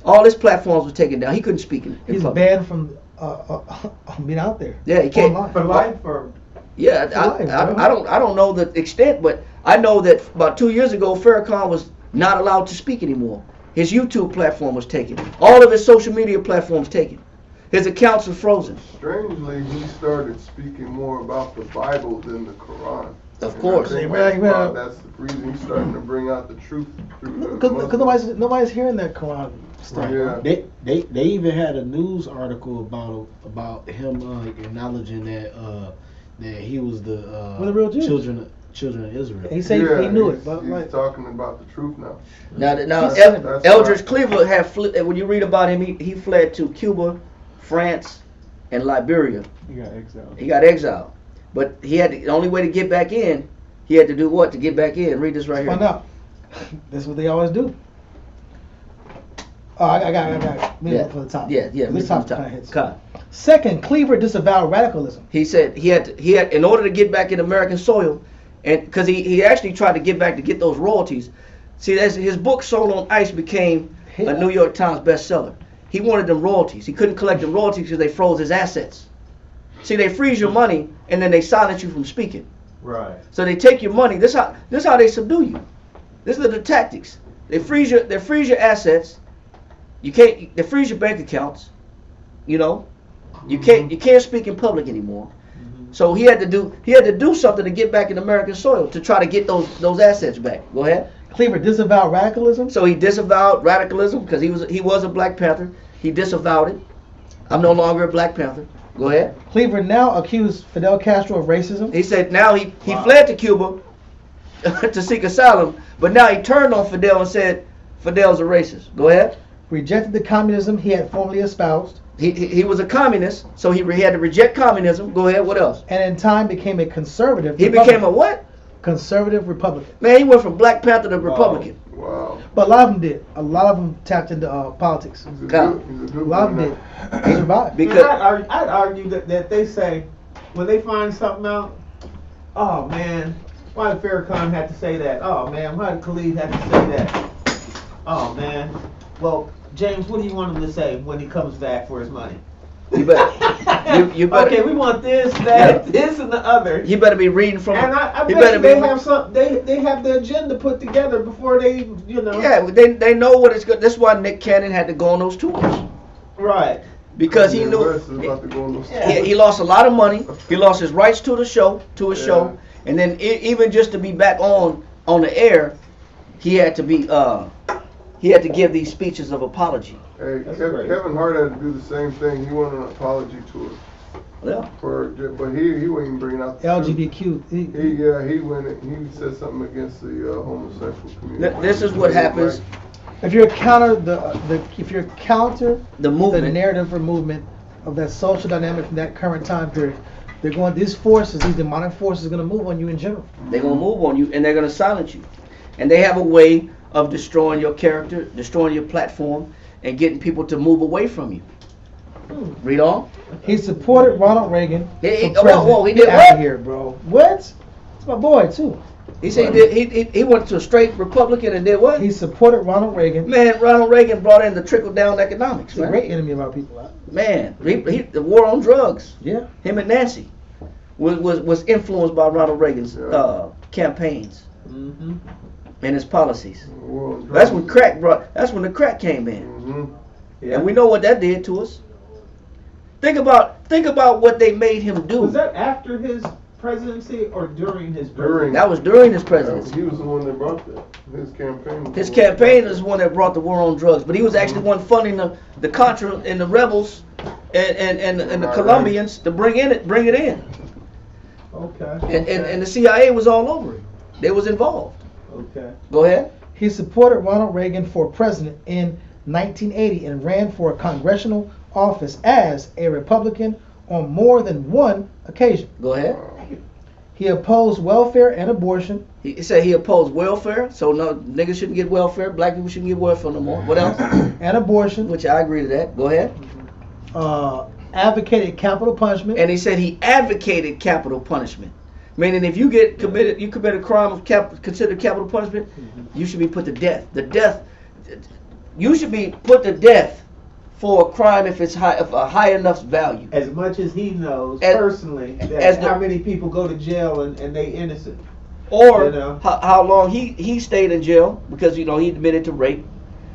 All his platforms were taken down. He couldn't speak in He's public. banned from being out there. Yeah, he can't. Online. For life or? Yeah, I don't know the extent, but I know that about 2 years ago, Farrakhan was not allowed to speak anymore. His YouTube platform was taken. All of his social media platforms taken. His accounts were frozen. Strangely, he started speaking more about the Bible than the Quran. Of course. That's the reason he's starting to bring out the truth through Because nobody's hearing that Quran stuff. Yeah. They even had a news article about him acknowledging that he was the real Jew. children. children of Israel. He said he knew it, but he's talking about the truth now. Now, That's Eldridge right. Cleaver when you read about him, he fled to Cuba, France, and Liberia. He got exiled. But he had the only way to get back in, he had to do what to get back in? Read this right here. Find out. That's what they always do. Oh, I got it. Yeah. For the top. Yeah, This top. top kind of hits. Cut. Second, Cleaver disavowed radicalism. He said he had in order to get back in American soil, and because he actually tried to get those royalties. See, his book Soul on Ice became a New York Times bestseller. He wanted them royalties. He couldn't collect the royalties because they froze his assets. See, they freeze your money and then they silence you from speaking. Right. So they take your money. This how they subdue you. This is the tactics. They freeze your assets. They freeze your bank accounts. You know, you can't speak in public anymore. So he had to do something to get back in American soil to try to get those assets back. Go ahead. Cleaver disavowed radicalism. So he disavowed radicalism because he was a Black Panther. He disavowed it. I'm no longer a Black Panther. Go ahead. Cleaver now accused Fidel Castro of racism. He said now he fled to Cuba to seek asylum, but now he turned on Fidel and said Fidel's a racist. Go ahead. Rejected the communism he had formerly espoused. He was a communist, so he had to reject communism. Go ahead. What else? And in time became a conservative. He became a what? Conservative Republican. Man, he went from Black Panther to Republican. Wow. But a lot of them did. A lot of them tapped into politics. He's a good lot of them did. They survived. Because I'd argue that they say when they find something out, oh man, why did Farrakhan have to say that? Oh man, why did Khalid have to say that? Oh man, well James, what do you want him to say when he comes back for his money? You better. You better. Okay, we want this, that, this, and the other. He better be reading from. And I he bet better you they be. have some. They have the agenda put together before they, you know. Yeah, they know what it's good. That's why Nick Cannon had to go on those tours. Right. Because he knew he lost a lot of money. He lost his rights to the show, and then even just to be back on the air, he had to be he had to give these speeches of apology. Hey, Kevin Hart had to do the same thing. He went on an apology tour. Yeah. But he wasn't bringing out the LGBTQ. He said something against the homosexual community. This is what happens. If you're counter the movement, the narrative or movement of that social dynamic from that current time period, these demonic forces are going to move on you in general. They're going to move on you and they're going to silence you. And they have a way of destroying your character, destroying your platform, and getting people to move away from you. Read on. He supported Ronald Reagan. He did Get what? out of here, bro. What? It's my boy too. He said he went to a straight Republican and did what? He supported Ronald Reagan. Man, Ronald Reagan brought in the trickle-down economics. He's a great enemy of our people. Man, the war on drugs. Yeah. Him and Nancy was influenced by Ronald Reagan's campaigns and his policies. That's when the crack came in. And we know what that did to us. Think about what they made him do. Was that after his presidency or during his presidency? That was during his presidency. He was the one that brought that. His campaign. His campaign is the one that brought the war on drugs, but he was actually one funding the Contra and the rebels and the Colombians to bring it in. Okay. And the CIA was all over it. They was involved. Okay. Go ahead. He supported Ronald Reagan for president in 1980 and ran for a congressional office as a Republican on more than one occasion. Go ahead. He opposed welfare and abortion. He said he opposed welfare, so no niggas shouldn't get welfare. Black people shouldn't get welfare no more. What else? And abortion. Which I agree to that. Go ahead. Advocated capital punishment. And he said he advocated capital punishment, meaning if you commit a crime of considered capital punishment, you should be put to death. You should be put to death for a crime if it's of a high enough value. As much as he knows personally, how many people go to jail and they innocent. Or how long he stayed in jail because he admitted to rape.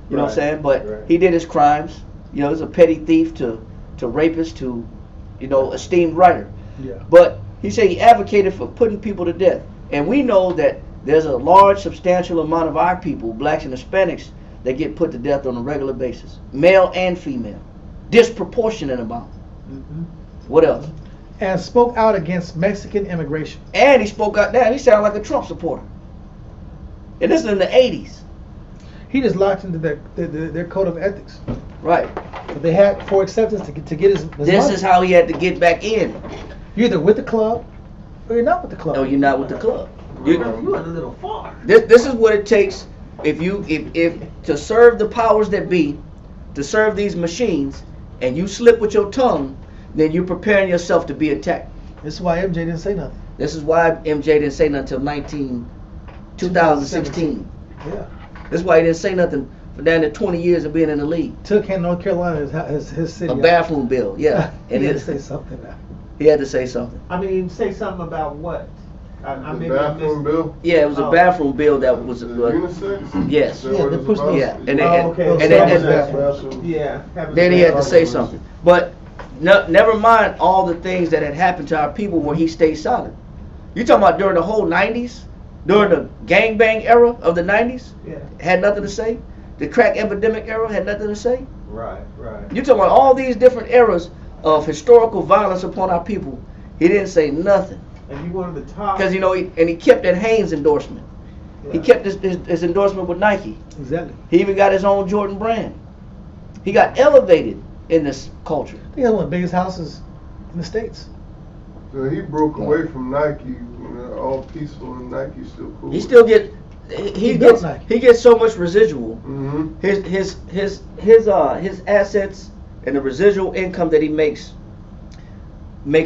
You know what I'm saying? But he did his crimes. He's a petty thief to rapist to esteemed writer. Yeah. But he said he advocated for putting people to death. And we know that there's a large, substantial amount of our people, blacks and Hispanics, that get put to death on a regular basis, male and female, disproportionate amount. What else? and spoke out against Mexican immigration. And he spoke out there. He sounded like a Trump supporter. And this is in the 80s. He just locked into their code of ethics. Right. But they had for acceptance to get his This money. is how he had to get back in. You're either with the club or you're not with the club. No, you're not with the club. You went a little far. This is what it takes if to serve the powers that be, to serve these machines, and you slip with your tongue, then you're preparing yourself to be attacked. This is why MJ didn't say nothing. This is why MJ didn't say nothing until 2016. Yeah. This is why he didn't say nothing for down to 20 years of being in the league. Took him North Carolina as his city. A bathroom bill, yeah. He had to say something now. He had to say something. I mean, say something about what? I The maybe I bathroom missed- bill? Yeah, it was a bathroom bill that was. Unisex? Yes. Is that what they it's pushed about? Yeah, and Yeah. then he had to say something. But never mind all the things that had happened to our people where he stayed silent. You talking about during the whole 90s? During the gangbang era of the 90s? Yeah. Had nothing to say? The crack epidemic era had nothing to say? Right. You talking about all these different eras of historical violence upon our people. He didn't say nothing. And you wanted to talk. Because, he kept that Hanes endorsement. He kept his endorsement with Nike. Exactly. He even got his own Jordan brand. He got elevated in this culture. He has one of the biggest houses in the States. So he broke away from Nike, all peaceful, and Nike's still cool. He still get he gets so much residual. Mm-hmm. His assets and the residual income that he makes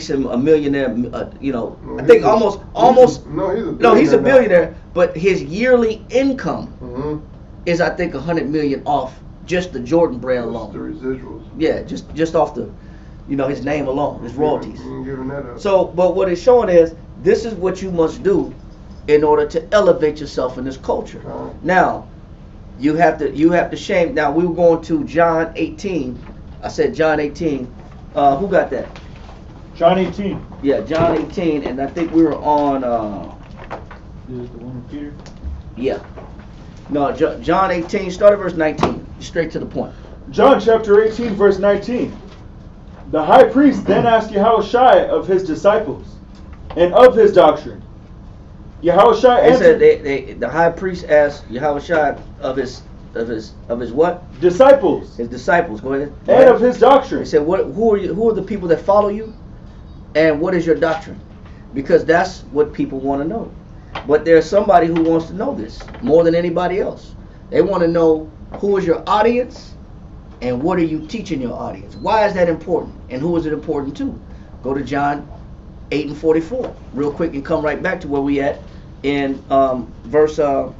him a millionaire. I think almost. He's a billionaire, but his yearly income is, I think, 100 million off just the Jordan brand alone. The residuals. Yeah, just off the, his name alone, his royalties. You ain't giving that up. So, but what it's showing is this is what you must do in order to elevate yourself in this culture. Now, you have to shame. Now we were going to John 18. I said John 18. Who got that? John 18. Yeah, John 18, and I think we were on. Is it the one with Peter? Yeah. No, John 18, start at verse 19. Straight to the point. John chapter 18, verse 19. The high priest then asked Yahushua of his disciples and of his doctrine. Yahushua answered. The high priest asked Yahushua of his what? Disciples. His disciples. Go ahead. And of his doctrine. He said, who are the people that follow you? And what is your doctrine? Because that's what people want to know. But there's somebody who wants to know this more than anybody else. They want to know who is your audience and what are you teaching your audience. Why is that important? And who is it important to? Go to John 8 and 44 real quick and come right back to where we at in verse John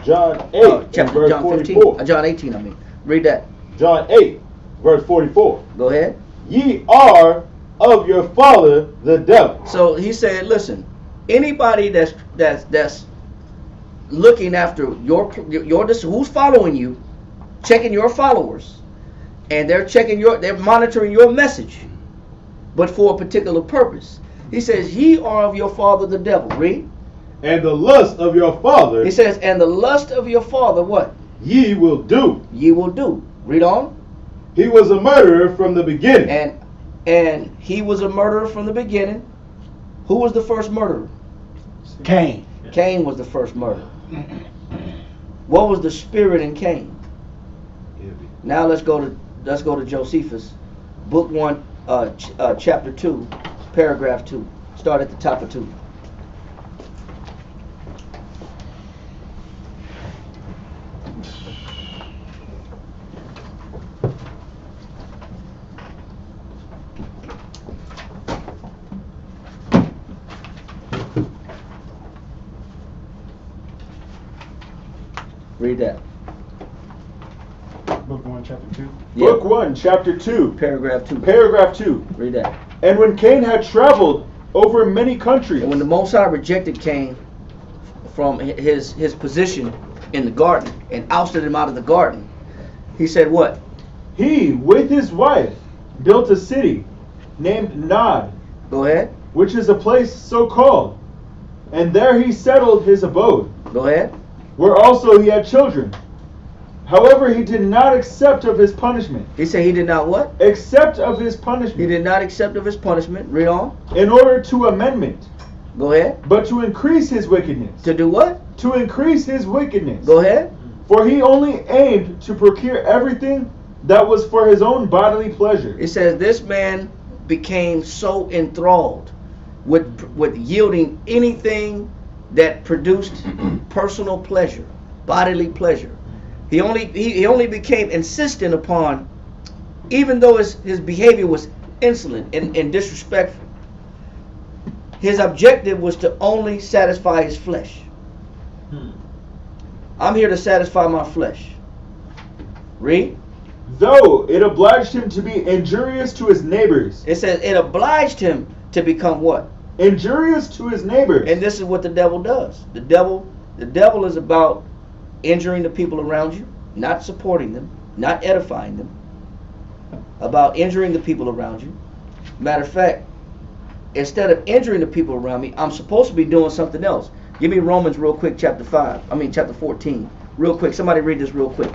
8 chapter verse John 44. 15 John 18 I mean. Read that. John 8 verse 44. Go ahead. Ye are of your father the devil. So he said, listen, anybody that's looking after your who's following you, checking your followers, and they're monitoring your message, but for a particular purpose. He says, ye are of your father the devil. Read. And the lust of your father. He says, and the lust of your father what? Ye will do. Ye will do. Read on. He was a murderer from the beginning. And he was a murderer from the beginning. Who was the first murderer? Cain. Cain was the first murderer. What was the spirit in Cain? Now let's go to Josephus, book 1, chapter 2, paragraph 2. Start at the top of 2. Read that. Book 1, chapter 2. Yeah. Book 1, chapter 2. Paragraph 2. Paragraph 2. Read that. And when Cain had traveled over many countries. And when the Most High rejected Cain from his position in the garden and ousted him out of the garden, he said what? He, with his wife, built a city named Nod. Go ahead. Which is a place so called. And there he settled his abode. Go ahead. Where also he had children. However, he did not accept of his punishment. He said he did not what? Accept of his punishment. He did not accept of his punishment. Read on. In order to amendment. Go ahead. But to increase his wickedness. To do what? To increase his wickedness. Go ahead. For he only aimed to procure everything that was for his own bodily pleasure. It says this man became so enthralled with yielding anything that produced personal pleasure, bodily pleasure. He only became insistent upon, even though his behavior was insolent and disrespectful, his objective was to only satisfy his flesh. I'm here to satisfy my flesh. Read. Though it obliged him to be injurious to his neighbors. It says it obliged him to become what? Injurious to his neighbors. And this is what the devil does. The devil is about injuring the people around you, not supporting them, not edifying them, about injuring the people around you. Matter of fact, instead of injuring the people around me, I'm supposed to be doing something else. Give me Romans real quick, chapter 14. Real quick. Somebody read this real quick.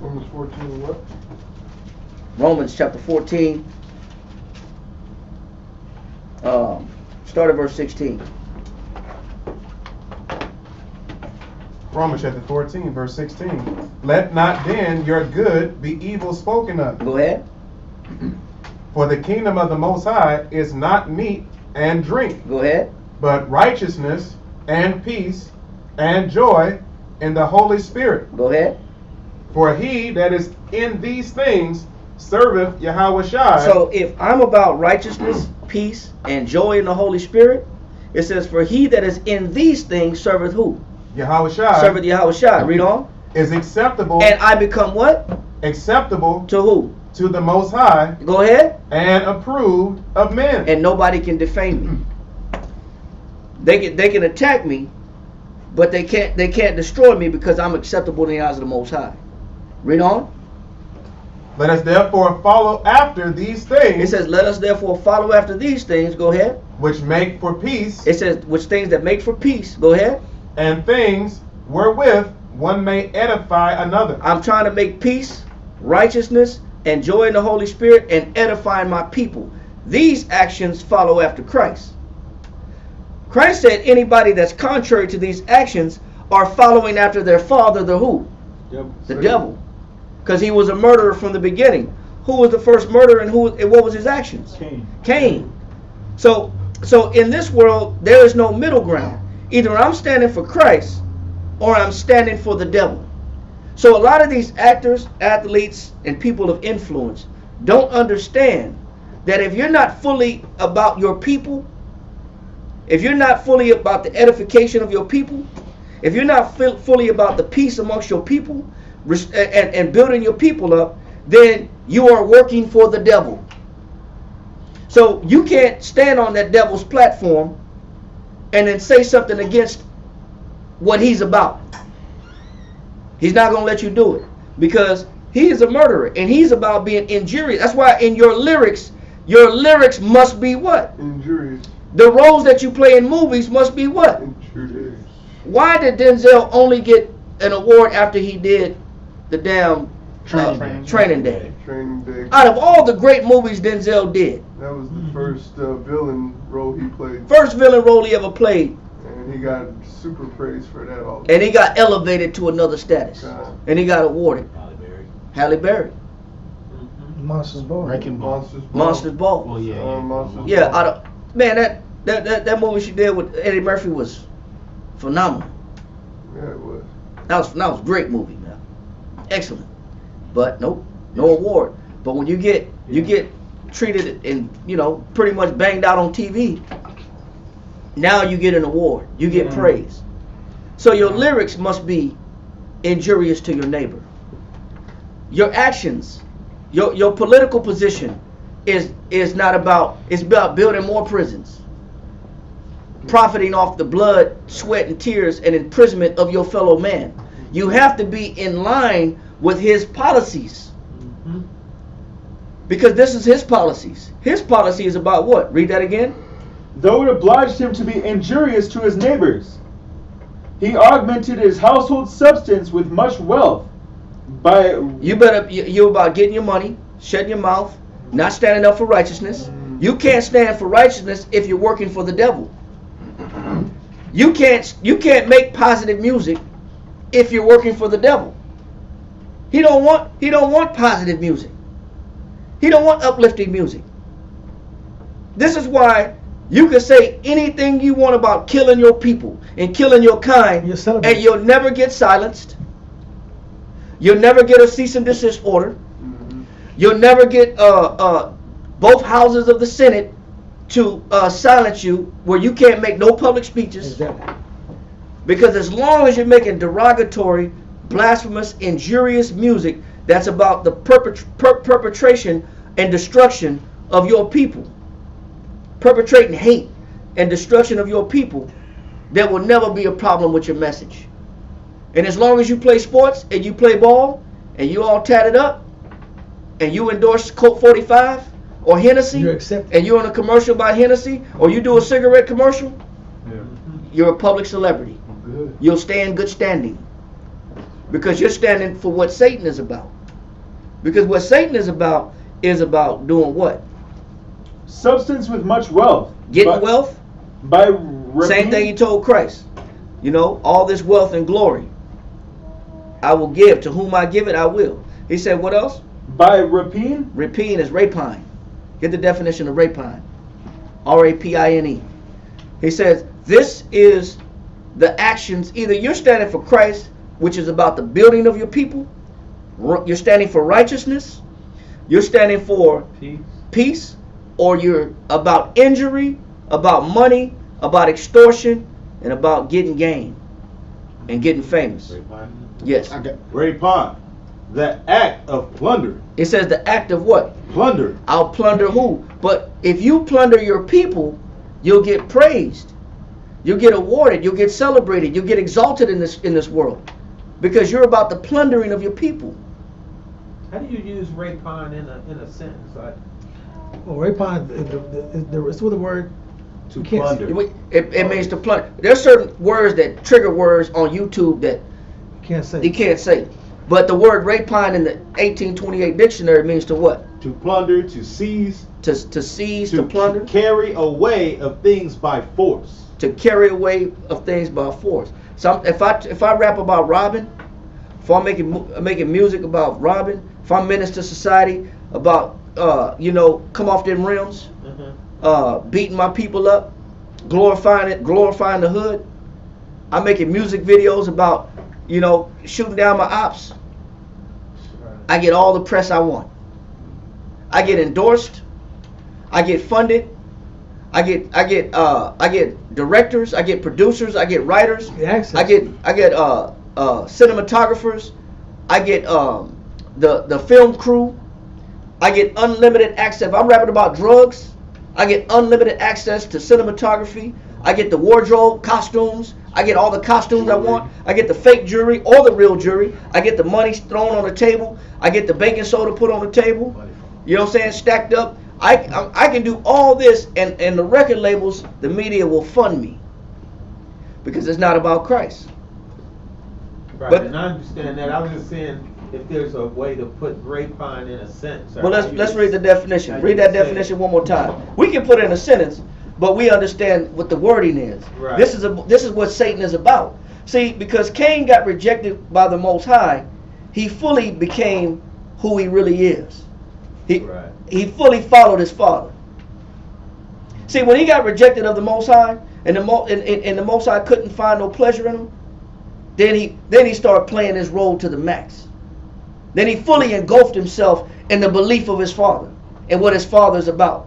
Romans 14 what? Romans chapter 14. Start at verse 16. Romans chapter 14, verse 16. Let not then your good be evil spoken of. Go ahead. For the kingdom of the Most High is not meat and drink. Go ahead. But righteousness and peace and joy in the Holy Spirit. Go ahead. For he that is in these things serveth Yahweh Shai. So if I'm about righteousness, peace, and joy in the Holy Spirit, it says, for he that is in these things serveth who? Yahweh Shai. Serveth Yahweh Shai. Read on. Is acceptable. And I become what? Acceptable. To who? To the Most High. Go ahead. And approved of men. And nobody can defame me. They can attack me, but they can't destroy me because I'm acceptable in the eyes of the Most High. Read on. Let us therefore follow after these things. It says, let us therefore follow after these things. Go ahead. Which make for peace. It says, which things that make for peace. Go ahead. And things wherewith one may edify another. I'm trying to make peace, righteousness, and joy in the Holy Spirit, and edifying my people. These actions follow after Christ. Christ said anybody that's contrary to these actions are following after their father, the who? The devil. Because he was a murderer from the beginning. Who was the first murderer and what was his actions? Cain. So in this world, there is no middle ground. Either I'm standing for Christ or I'm standing for the devil. So a lot of these actors, athletes, and people of influence don't understand that if you're not fully about your people, if you're not fully about the edification of your people, if you're not fully about the peace amongst your people and building your people up, then you are working for the devil. So you can't stand on that devil's platform and then say something against what he's about. He's not going to let you do it because he is a murderer and he's about being injurious. That's why in your lyrics must be what? Injurious. The roles that you play in movies must be what? Injurious. Why did Denzel only get an award after he did the damn Training Day? Training Day. Out of all the great movies Denzel did. That was the first villain role he played. First villain role he ever played. And he got super praise for that. All and he got elevated to another status. And he got awarded. Halle Berry. Monsters Ball. Monsters Ball. Oh yeah. Monsters Yeah, Ball. that movie she did with Eddie Murphy was phenomenal. Yeah, it was. That was a great movie, man. Excellent. But nope, no award. But when you get treated and pretty much banged out on TV, now you get an award. You get praise. So your lyrics must be injurious to your neighbor. Your actions, your political position is not about, it's about building more prisons, profiting off the blood, sweat, and tears and imprisonment of your fellow man. You have to be in line with his policies. Because this is his policies. His policy is about what? Read that again. Though it obliged him to be injurious to his neighbors. He augmented his household substance with much wealth. You about getting your money, shutting your mouth, not standing up for righteousness. You can't stand for righteousness if you're working for the devil. You can't make positive music if you're working for the devil. He don't want positive music. He don't want uplifting music. This is why you can say anything you want about killing your people and killing your kind, and you'll never get silenced. You'll never get a cease and desist order. You'll never get both houses of the Senate to silence you, where you can't make no public speeches. Exactly. Because as long as you're making derogatory, blasphemous, injurious music that's about the perpetration and destruction of your people, perpetrating hate and destruction of your people, there will never be a problem with your message. And as long as you play sports and you play ball and you all tatted up and you endorse Colt 45 or Hennessy and you're on a commercial by Hennessy or you do a cigarette commercial, you're a public celebrity. You'll stay in good standing because you're standing for what Satan is about. Because what Satan is about doing what? Substance with much wealth. Getting wealth? Same thing he told Christ. You know, all this wealth and glory I will give. To whom I give it, I will. He said, what else? By rapine? Rapine is rapine. Get the definition of rapine. R-A-P-I-N-E. He says, this is the actions. Either you're standing for Christ, which is about the building of your people. You're standing for righteousness. You're standing for peace. Or you're about injury, about money, about extortion, and about getting gain and getting famous. Yes. Rapine, the act of plunder. It says the act of what? Plunder. I'll plunder who? But if you plunder your people, you'll get praised. You'll get awarded. You'll get celebrated. You'll get exalted in this world, because you're about the plundering of your people. How do you use rapine in a sentence? Well, rapine, it's with the word to plunder. It means to plunder. There's certain words that trigger words on YouTube that you can't say. But the word rapine in the 1828 dictionary means to what? To plunder, to seize. To seize, to plunder. To carry away of things by force. To carry away of things by force. So if I rap about robbing, if I'm making music about robbing, if I'm minister to society about come off them rims, beating my people up, glorifying the hood. I'm making music videos about, shooting down my ops. I get all the press I want. I get endorsed. I get funded. I get directors. I get producers. I get writers. I get cinematographers. I get the film crew. I get unlimited access. If I'm rapping about drugs, I get unlimited access to cinematography. I get the wardrobe, costumes. I get all the costumes I want. I get the fake jewelry or the real jewelry. I get the money thrown on the table. I get the baking soda put on the table. You know what I'm saying? Stacked up. I can do all this, and the record labels, the media will fund me because it's not about Christ. Right, and I understand that. I was just saying, if there's a way to put rapine in a sentence. Well, let's read the definition. Read that definition one more time. We can put it in a sentence, but we understand what the wording is. Right. This is what Satan is about. See, because Cain got rejected by the Most High, he fully became who he really is. He fully followed his father. See, when he got rejected of the Most High, and the Most High couldn't find no pleasure in him, then he started playing his role to the max. Then he fully engulfed himself in the belief of his father and what his father's about.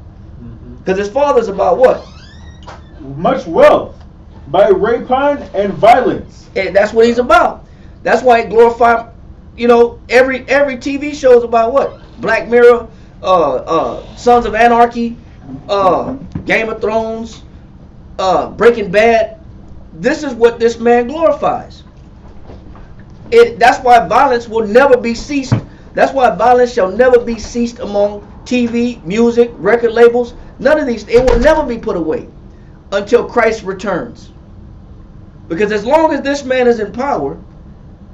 Because his father's about what? Much wealth by rapine and violence. And that's what he's about. That's why he glorified, every TV show is about what? Black Mirror, Sons of Anarchy, Game of Thrones, Breaking Bad. This is what this man glorifies. That's why violence will never be ceased. That's why violence shall never be ceased among TV, music, record labels. None of these. It will never be put away until Christ returns. Because as long as this man is in power,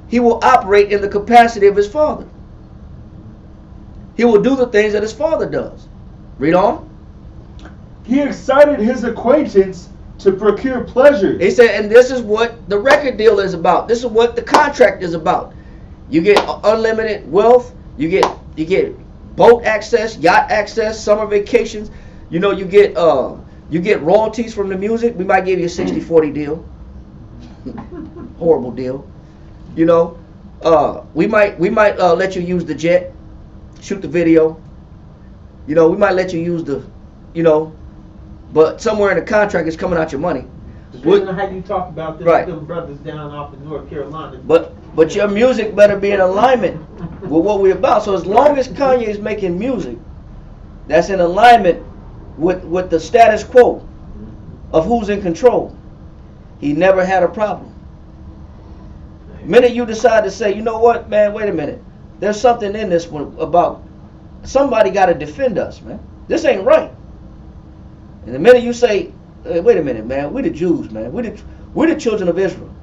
he will operate in the capacity of his father. He will do the things that his father does. Read on. He excited his acquaintance to procure pleasure. He said, and this is what the record deal is about. This is what the contract is about. You get unlimited wealth. You get boat access, yacht access, summer vacations. You know, you get royalties from the music. We might give you a 60-40 deal. Horrible deal. You know, we might let you use the jet, shoot the video. You know, we might let you use the, you know, but somewhere in the contract is coming out your money. Depending on how you talk about them, Right. them brothers down off in North Carolina. But your music better be in alignment with what we're about. So as long as Kanye is making music that's in alignment with the status quo of who's in control, he never had a problem. The minute you decide to say, you know what, man, wait a minute, there's something in this one about somebody got to defend us, man. This ain't right. And the minute you say, hey, wait a minute, man, we the Jews, man, we the children of Israel.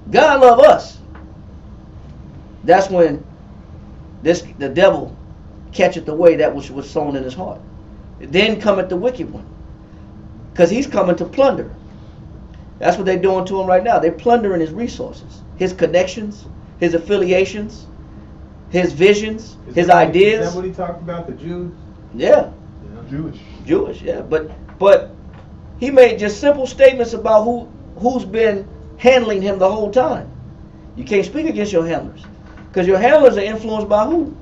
God love us. That's when the devil catcheth away that which was sown in his heart. Then cometh the wicked one, because he's coming to plunder. That's what they're doing to him right now. They're plundering his resources, his connections, his affiliations, his visions, his ideas. Is that what he talked about, the Jews? Yeah. Jewish, yeah. But he made just simple statements about who's been handling him the whole time. You can't speak against your handlers, because your handlers are influenced by who?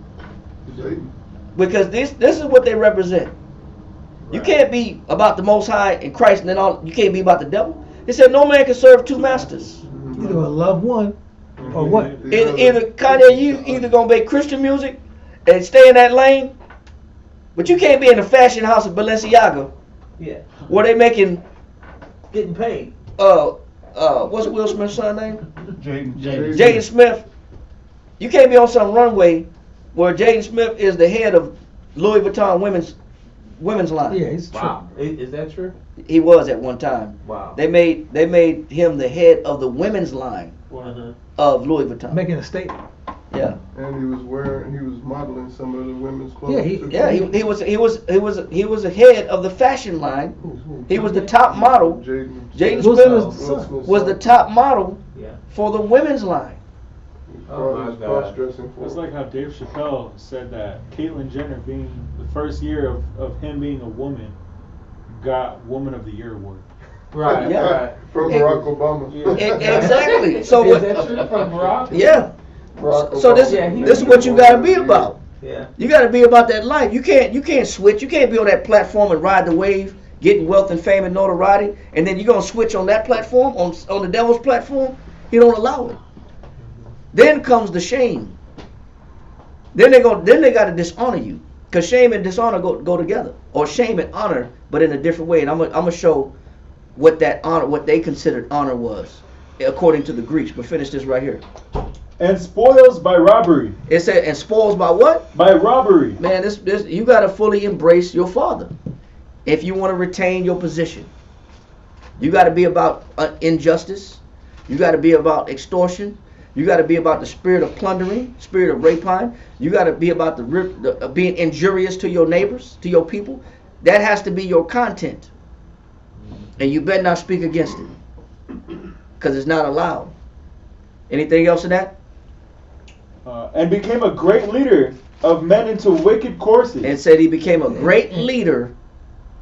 Because this is what they represent. Right. You can't be about the Most High and Christ, and then you can't be about the devil. He said no man can serve two masters. Either gonna love one or what? Either Kanye, you either gonna make Christian music and stay in that lane, but you can't be in the fashion house of Balenciaga. Yeah. Where they getting paid. What's Will Smith's son name? Jaden Smith. You can't be on some runway where Jaden Smith is the head of Louis Vuitton women's line. Yeah, he's wow. Is that true? He was at one time. Wow. They made him the head of the women's line of Louis Vuitton. Making a statement. Yeah. And he was modeling some of the women's clothes. Yeah, he was the head of the fashion line. He was the top model. Jaden Smith was the top model for the women's line. Oh my God. It's like how Dave Chappelle said that Caitlyn Jenner, being the first year of him being a woman, got Woman of the Year award. Right. Yeah. Right. From Barack Obama. Exactly. So is that true from Barack? Yeah. So this is what you got to be about. Yeah. You got to be about that life. You can't switch. You can't be on that platform and ride the wave, getting wealth and fame and notoriety, and then you're gonna switch on that platform, on the devil's platform. He don't allow it. Then comes the shame. Then they got to dishonor you, because shame and dishonor go together, or shame and honor, but in a different way. And I'm gonna show what that honor, what they considered honor was, according to the Greeks. But finish this right here. And spoils by robbery. It said, and spoils by what? By robbery. Man, this you got to fully embrace your father if you want to retain your position. You got to be about injustice. You got to be about extortion. You got to be about the spirit of plundering, spirit of rapine. You got to be about the being injurious to your neighbors, to your people. That has to be your content, and you better not speak against it, because it's not allowed. Anything else in that? And became a great leader of men into wicked courses. And said he became a great leader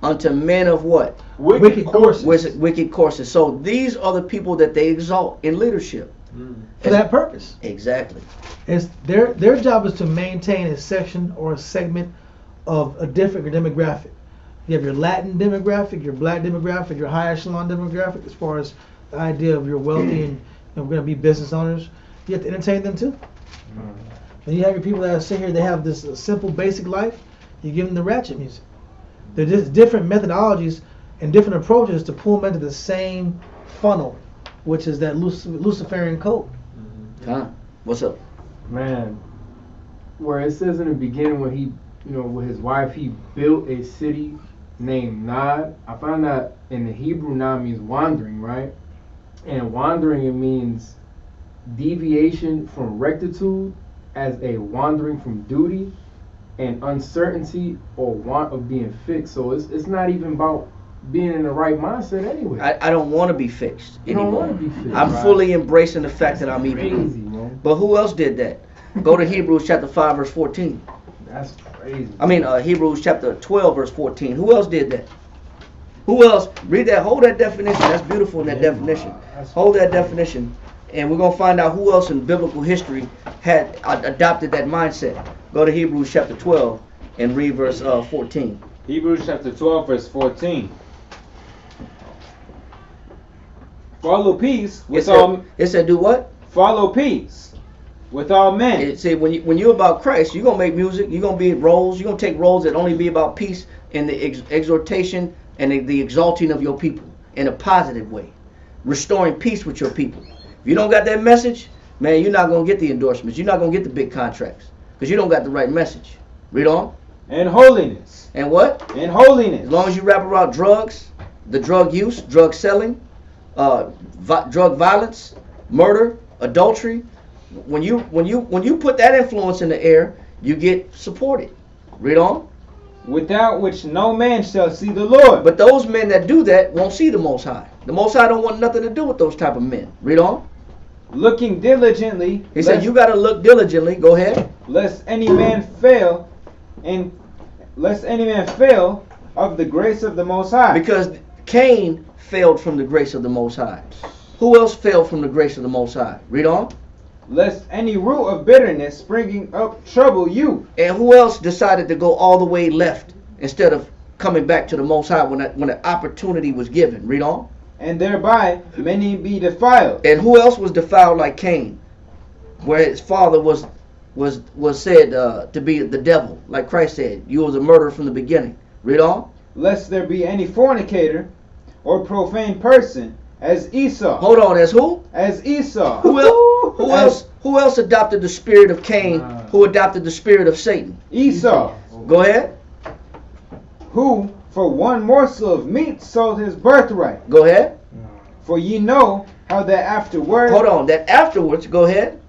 unto men of what? Wicked courses. Wicked courses. So these are the people that they exalt in leadership. For that purpose. Exactly. It's their job is to maintain a section or a segment of a different demographic. You have your Latin demographic, your black demographic, your high echelon demographic, as far as the idea of your wealthy and we're going to be business owners. You have to entertain them too. Then you have your people that sit here, they have this simple, basic life. You give them the ratchet music. They're just different methodologies and different approaches to pull them into the same funnel, which is that Luciferian code. Huh? What's up? Man, where it says in the beginning when he, with his wife, he built a city named Nod. I found that in the Hebrew, Nod means wandering, right? And wandering, it means deviation from rectitude as a wandering from duty, and uncertainty or want of being fixed. So it's not even about being in the right mindset anyway. I don't want to be fixed You don't anymore. wanna be fixed. I'm Right. fully embracing the fact that I'm evil. Crazy, man. But who else did that? Go to Hebrews chapter 5 verse 14. That's crazy. Hebrews chapter 12 verse 14. Who else did that? Who else? Read that. Hold that definition. That's beautiful in that definition. Hold that definition. And we're going to find out who else in biblical history had adopted that mindset. Go to Hebrews chapter 12 and read verse 14. Hebrews chapter 12 verse 14. Follow peace with all. It said do what? Follow peace with all men. It said when you're about Christ, you're going to make music. You're going to be roles. You're going to take roles that only be about peace and the exhortation and the exalting of your people in a positive way. Restoring peace with your people. If you don't got that message, man, you're not going to get the endorsements. You're not going to get the big contracts because you don't got the right message. Read on. And holiness. And what? And holiness. As long as you rap about drugs, the drug use, drug selling, drug violence, murder, adultery, when you put that influence in the air, you get supported. Read on. Without which no man shall see the Lord. But those men that do that won't see the Most High. The Most High don't want nothing to do with those type of men. Read on. Looking diligently. He said you got to look diligently. Go ahead. Lest any man fail, of the grace of the Most High. Because Cain failed from the grace of the Most High. Who else failed from the grace of the Most High? Read on. Lest any root of bitterness springing up trouble you. And who else decided to go all the way left instead of coming back to the Most High when the opportunity was given? Read on. And thereby many be defiled. And who else was defiled like Cain, where his father was said to be the devil, like Christ said, you was a murderer from the beginning. Read on. Lest there be any fornicator or profane person as Esau. Hold on, as who? As Esau. Who else adopted the spirit of Cain? Who adopted the spirit of Satan? Esau. Go ahead. Who for one morsel of meat sold his birthright. Go ahead. For ye know how that afterward. Hold on, that afterwards. Go ahead.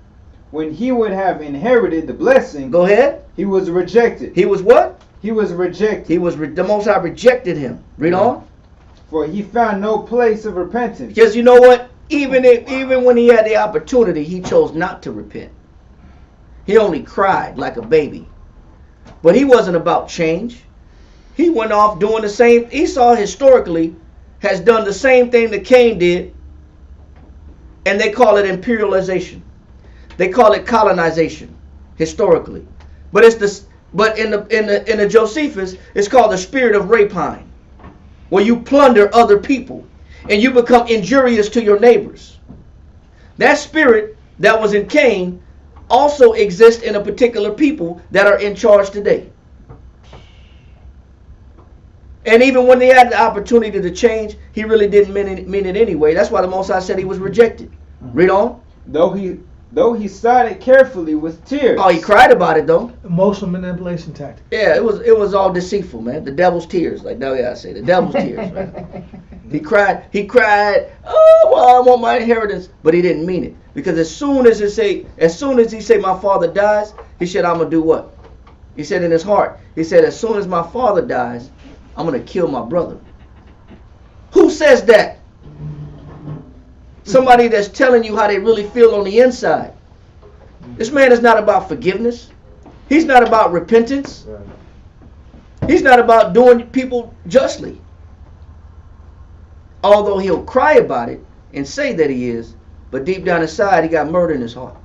When he would have inherited the blessing. Go ahead. He was rejected. He was what? He was rejected. The Most High rejected him. Read on. For he found no place of repentance. Because you know what? Even when he had the opportunity, he chose not to repent. He only cried like a baby. But he wasn't about change. He went off doing the same. Esau historically has done the same thing that Cain did. And they call it imperialization. They call it colonization historically. But in the Josephus, it's called the spirit of rapine, where you plunder other people and you become injurious to your neighbors. That spirit that was in Cain also exists in a particular people that are in charge today. And even when they had the opportunity to change, he really didn't mean it anyway. That's why the Most High said he was rejected. Read on. Though he started carefully with tears. Oh, he cried about it though. Emotional manipulation tactic. Yeah, it was all deceitful, man. The devil's tears, like I say, the devil's tears. Right? He cried. Oh, well, I want my inheritance, but he didn't mean it because as soon as he say my father dies, he said I'm gonna do what? He said in his heart, he said as soon as my father dies, I'm gonna kill my brother. Who says that? Somebody that's telling you how they really feel on the inside. This man is not about forgiveness. He's not about repentance. He's not about doing people justly. Although he'll cry about it and say that he is, but deep down inside he got murder in his heart.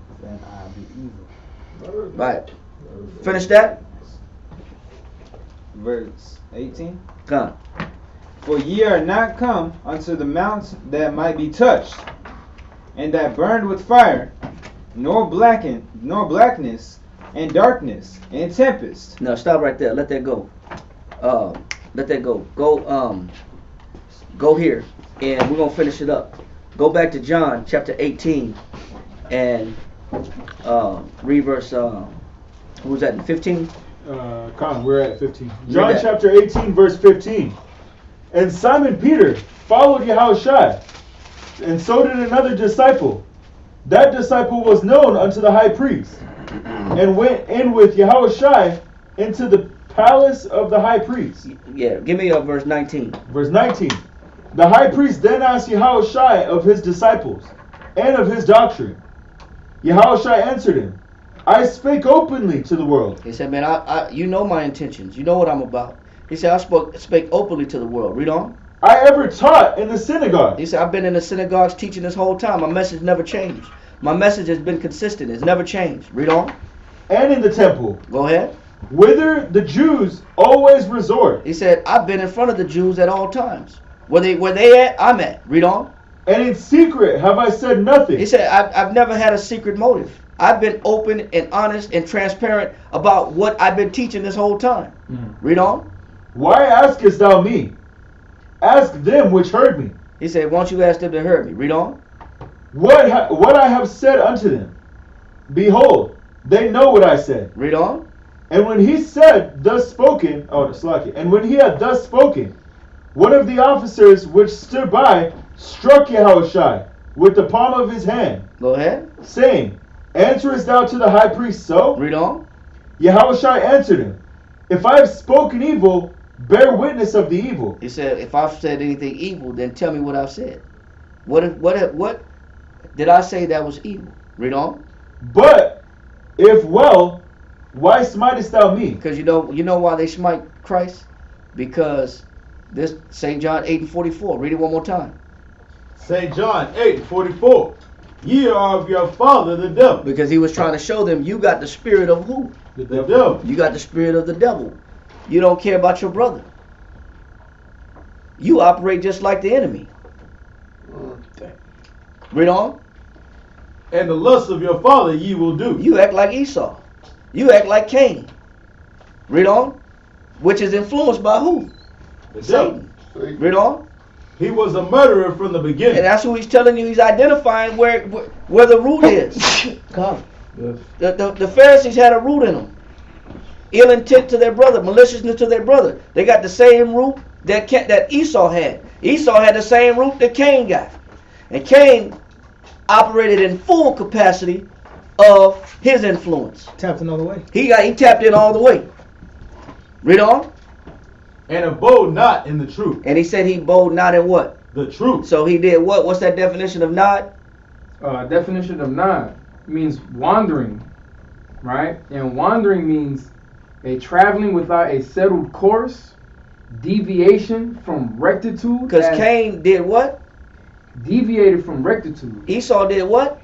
Right. Finish that. Verse 18. Come. For ye are not come unto the mounts that might be touched, and that burned with fire, nor blackness, and darkness, and tempest. No, stop right there. Let that go. Let that go. Go here, and we're gonna finish it up. Go back to John chapter 18, and read verse. Who was that? 15. We're at 15. John chapter 18, verse 15. And Simon Peter followed Yahushua, and so did another disciple. That disciple was known unto the high priest, and went in with Yahushua into the palace of the high priest. Yeah, give me verse 19. Verse 19. The high priest then asked Yahushua of his disciples, and of his doctrine. Yahushua answered him, I spake openly to the world. He said, man, I you know my intentions. You know what I'm about. He said, I spake openly to the world. Read on. I ever taught in the synagogue. He said, I've been in the synagogues teaching this whole time. My message never changed. My message has been consistent. It's never changed. Read on. And in the temple. Go ahead. Whither the Jews always resort. He said, I've been in front of the Jews at all times. Where they at, I'm at. Read on. And in secret have I said nothing. He said, I've never had a secret motive. I've been open and honest and transparent about what I've been teaching this whole time. Read on. Why askest thou me? Ask them which heard me. He said, why don't you ask them that heard me? Read on. What I have said unto them. Behold, they know what I said. Read on. And when he said, thus spoken, and when he had thus spoken, one of the officers which stood by struck Yahushua with the palm of his hand. Go ahead. Saying, answerest thou to the high priest so? Read on. Yahushua answered him, if I have spoken evil, bear witness of the evil. He said, if I've said anything evil, then tell me what I've said. What did I say that was evil? Read on. But if well, why smitest thou me? Because you know why they smite Christ? Because this St. John 8:44. Read it one more time. St. John 8:44. Ye are of your father the devil. Because he was trying to show them you got the spirit of who? The devil. You got the spirit of the devil. You don't care about your brother. You operate just like the enemy. Read on. And the lust of your father ye will do. You act like Esau. You act like Cain. Read on. Which is influenced by who? Satan. Read on. He was a murderer from the beginning. And that's who he's telling you. He's identifying where the root is. Come. The Pharisees had a root in them. Ill intent to their brother, maliciousness to their brother. They got the same root that Esau had. Esau had the same root that Cain got. And Cain operated in full capacity of his influence. Tapped in all the way. He tapped in all the way. Read on. And abode not in the truth. And he said he abode not in what? The truth. So he did what? What's that definition of not? Definition of not means wandering, right? And wandering means a traveling without a settled course, deviation from rectitude. Because Cain did what? Deviated from rectitude. Esau did what?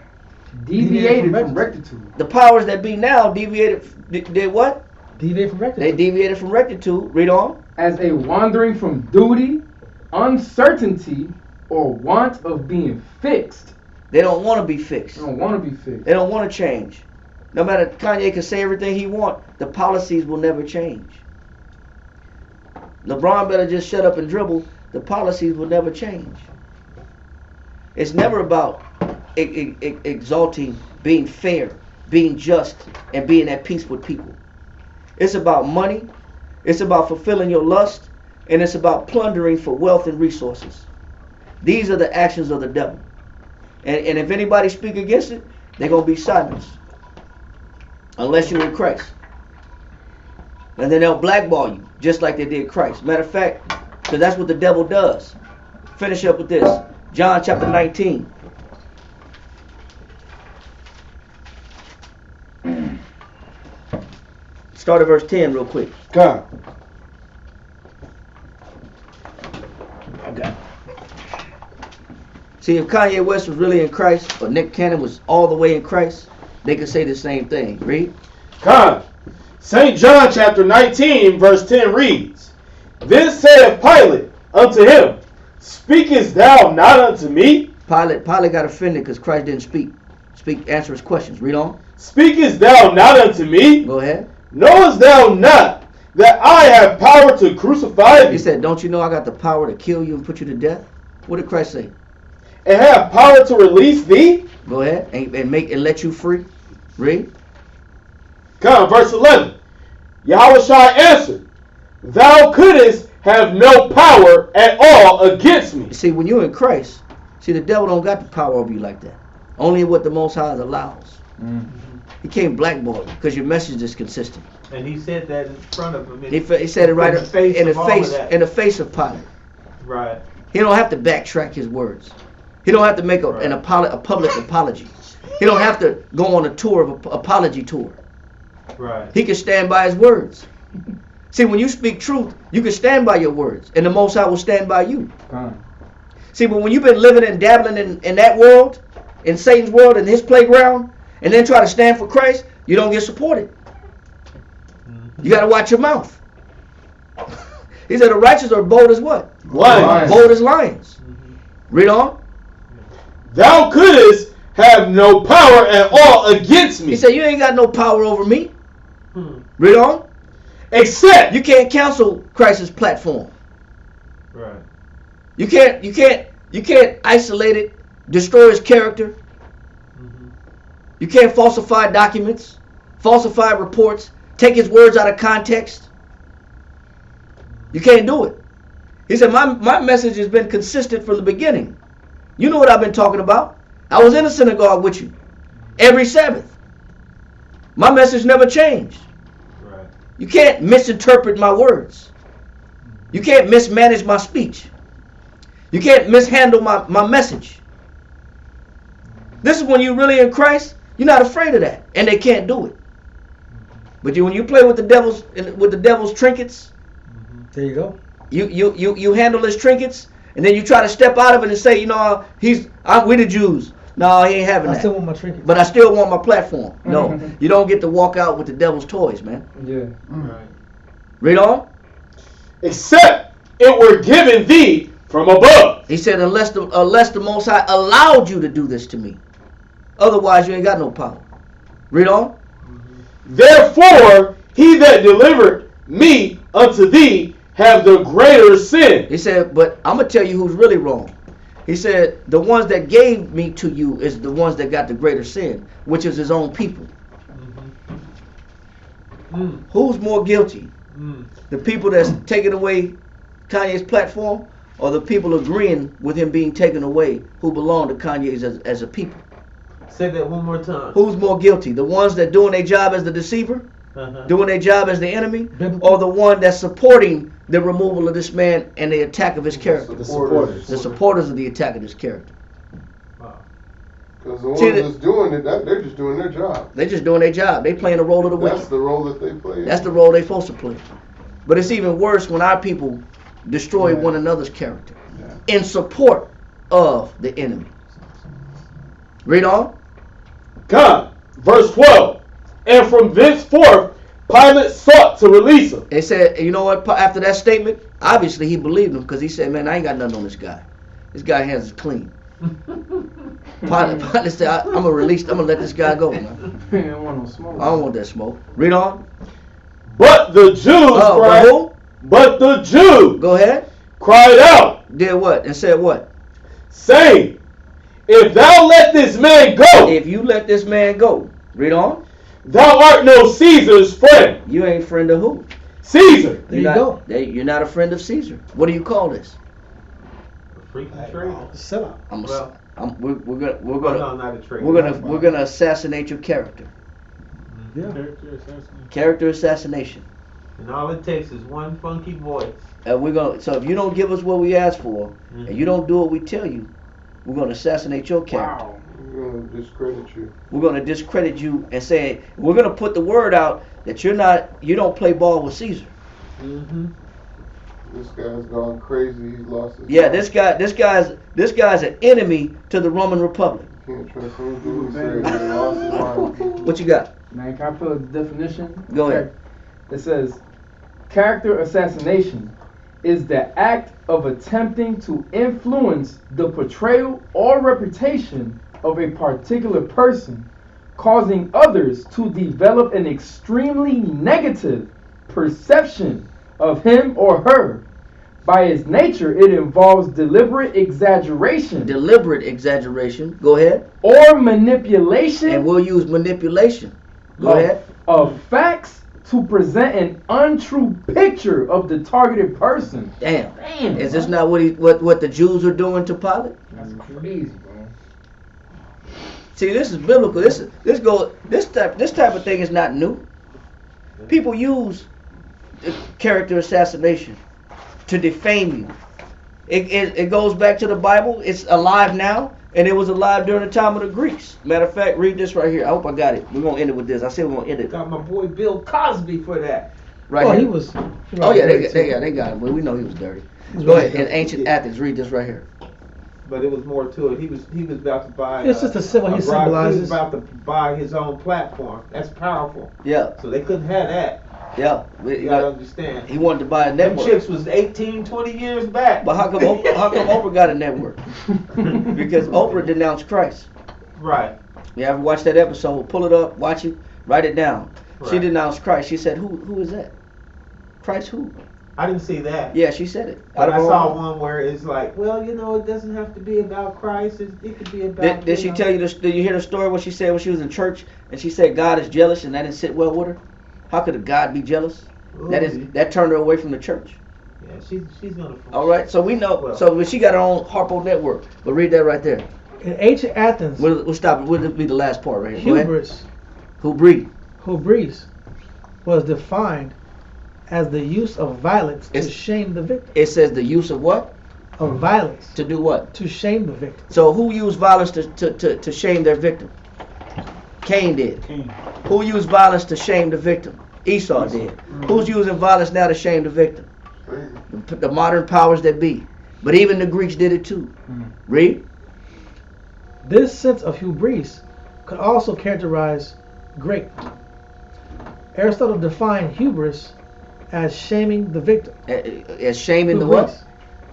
Deviated from rectitude. The powers that be now did what? Deviated from rectitude. They deviated from rectitude. Read on. As a wandering from duty, uncertainty, or want of being fixed. They don't want to be fixed. They don't want to be fixed. They don't want to change. No matter Kanye can say everything he wants, the policies will never change. LeBron better just shut up and dribble. The policies will never change. It's never about exalting, being fair, being just, and being at peace with people. It's about money. It's about fulfilling your lust. And it's about plundering for wealth and resources. These are the actions of the devil. And if anybody speak against it, they're going to be silenced. Unless you're in Christ. And then they'll blackball you, just like they did Christ. Matter of fact, because that's what the devil does. Finish up with this. John chapter 19. Start at verse 10 real quick. God. Okay. See, if Kanye West was really in Christ, or Nick Cannon was all the way in Christ, they could say the same thing. Read. Come. St. John chapter 19 verse 10 reads, Then saith Pilate unto him, Speakest thou not unto me? Pilate got offended because Christ didn't answer his questions. Read on. Speakest thou not unto me? Go ahead. Knowest thou not that I have power to crucify thee? He said, don't you know I got the power to kill you and put you to death? What did Christ say? And have power to release thee? Go ahead and let you free. Read. Come, verse 11. Yahushua answered, Thou couldst have no power at all against me. See, when you're in Christ, See, the devil don't got the power over you like that. Only what the Most High allows. He can't blackball you because your message is consistent. And he said that in front of him. He said it right in the face in of the all face of that. in the face of Pilate. Right. He don't have to backtrack his words. He don't have to make a public apology. He don't have to go on a tour of apology tour. Right. He can stand by his words. See, when you speak truth, you can stand by your words, and the Most High will stand by you. See, but when you've been living and dabbling in that world, in Satan's world, in his playground, and then try to stand for Christ, you don't get supported. You got to watch your mouth. He said the righteous are bold as what? Lions. Bold as lions. Read on. Thou couldst have no power at all against me. He said you ain't got no power over me. Read on. Except you can't cancel Christ's platform. Right. You can't isolate it, destroy his character. You can't falsify documents, falsify reports, take his words out of context. You can't do it. He said, my message has been consistent from the beginning. You know what I've been talking about. I was in the synagogue with you every Sabbath. My message never changed. Right. You can't misinterpret my words. You can't mismanage my speech. You can't mishandle my message. This is when you're really in Christ. You're not afraid of that, and they can't do it. But when you play with the devil's trinkets, there you go. You handle his trinkets, and then you try to step out of it and say, we the Jews. No, he ain't having that. I still want my trinkets. But I still want my platform. No, you don't get to walk out with the devil's toys, man. Yeah. Right. Read on. Except it were given thee from above. He said, unless the Most High allowed you to do this to me. Otherwise, you ain't got no power. Read on. Therefore, he that delivered me unto thee have the greater sin. He said, but I'm going to tell you who's really wrong. He said, the ones that gave me to you is the ones that got the greater sin, which is his own people. Who's more guilty? The people that's taking away Kanye's platform, or the people agreeing with him being taken away who belong to Kanye's as a people? Say that one more time. Who's more guilty? The ones that doing their job as the deceiver? Doing their job as the enemy? Or the one that's supporting the removal of this man and the attack of his character? The supporters. The supporters of the attack of his character. Because the ones that's doing it, they're just doing their job. They're just doing their job. They playing the role of the wicked. That's the role that they play. That's the role they're supposed to play. But it's even worse when our people destroy one another's character in support of the enemy. Read on. God, verse 12. And from thenceforth Pilate sought to release him. They said, you know what, after that statement, obviously he believed him because he said, man, I ain't got nothing on this guy. This guy's hands is clean. Pilate said, I'm going to let this guy go, man. I don't want no smoke. I don't want that smoke. Read on. But the Jews cried. Who? But the Jews. Go ahead. Cried out. Did what? And said what? Saying, if thou let this man go. If you let this man go. Read on. Thou art no Caesar's friend. You ain't friend of who? Caesar. There you go. You're not a friend of Caesar. What do you call this? Freaking traitor. Set up. We're gonna assassinate your character. Yeah. Character assassination. And all it takes is one funky voice. So if you don't give us what we ask for, and you don't do what we tell you, we're gonna assassinate your character. Wow. We're going to discredit you. We're gonna discredit you and say we're gonna put the word out that you don't play ball with Caesar. This guy's gone crazy. He's lost his Yeah, mind. this guy's an enemy to the Roman Republic. Can't trust anything he said. He lost his mind. What you got? Man, can I put a definition? Go ahead. It says, character assassination is the act of attempting to influence the portrayal or reputation of a particular person, causing others to develop an extremely negative perception of him or her. By its nature, it involves deliberate exaggeration. Deliberate exaggeration. Go ahead. Or manipulation. And we'll use manipulation. Go ahead. Of facts to present an untrue picture of the targeted person. Damn. Damn, Is this bro. not what the Jews are doing to Pilate? That's crazy, bro. See, this is biblical. This type of thing is not new. People use character assassination to defame you. It goes back to the Bible. It's alive now, and it was alive during the time of the Greeks. Matter of fact, read this right here. I hope I got it. We're gonna end it with this. I said we're gonna end it Got my boy Bill Cosby for that. right Oh, here. he was. Oh yeah, they got him. But we know he was dirty. Go ahead. In ancient Athens, read this right here. But it was more to it. He was about to buy. It's just a symbol he He symbolizes. was about to buy his own platform. That's powerful. Yeah, So they couldn't have that. yeah. You gotta understand. He wanted to buy a Them network. chicks was 18, 20 years back. But how come Oprah got a network? Because Oprah denounced Christ. Right. You ever watch that episode? Pull it up, watch it, write it down. She Right. denounced Christ. She said, "Who is that? Christ who?" I didn't see that. Yeah, she said it. But Out of I her saw own mouth. one where it's like, well, it doesn't have to be about Christ. It could be about. Did she tell you this? Did you hear the story what she said when she was in church and she said God is jealous and that didn't sit well with her? How could a God be jealous? That turned her away from the church. Yeah, she's gonna. All right, so we know. Well- So she got her own Harpo network. But read that right there. In ancient Athens, We'll stop. We'll be the last part right here. Go ahead. hubris, Hubris. was defined as the use of violence to It's- shame the victim. It says the use of what? Of violence To do what? to shame the victim. So who used violence to shame their victim? Cain did. Who used violence to shame the victim? Esau did. Who's using violence now to shame the victim? The modern powers that be. But even the Greeks did it too. Read. This sense of hubris could also characterize great. Aristotle defined hubris as shaming the victim. As shaming the Hubris, what?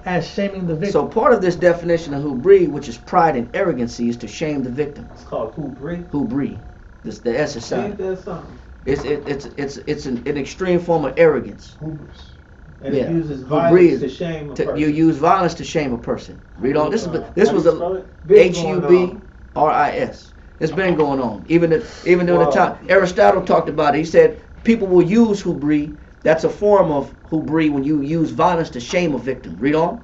as shaming the victim. So part of this definition of hubris, which is pride and arrogancy, is to shame the victim. It's called hubris. Hubris. This the S is Ain't silent. that something? It's an extreme form of arrogance. And Yeah. it uses Hubris violence to shame a person. You use violence to shame a person. Read on. This was How do you spell a it? Been going HUBRIS. It's been going on. Even during the Wow. time Aristotle talked about it. He said people will use hubris. That's a form of hubris when you use violence to shame a victim. Read on.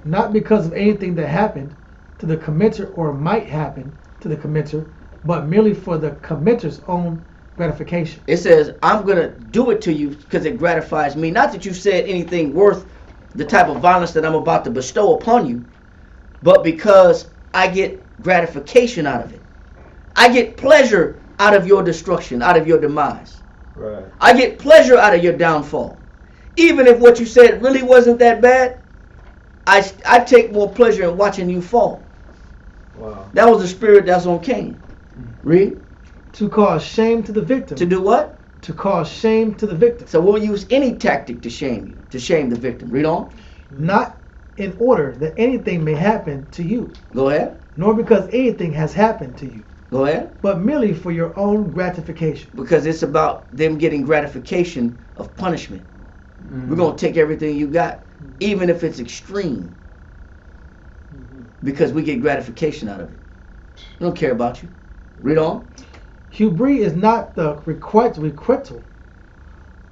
Not because of anything that happened to the commenter or might happen to the commenter, but merely for the commenter's own gratification. It says, I'm going to do it to you because it gratifies me. Not that you said anything worth the type of violence that I'm about to bestow upon you, but because I get gratification out of it. I get pleasure out of your destruction, out of your demise. Right. I get pleasure out of your downfall. Even if what you said really wasn't that bad, I take more pleasure in watching you fall. Wow. That was the spirit that's on Cain. Read. To cause shame to the victim. To do what? To cause shame to the victim. So we'll use any tactic to shame you, to shame the victim. Read on. Not in order that anything may happen to you, Go ahead. nor because anything has happened to you, Go ahead. but merely for your own gratification. Because it's about them getting gratification of punishment. We're going to take everything you got, even if it's extreme, because we get gratification out of it. We don't care about you. Read on. Hubris is not the requital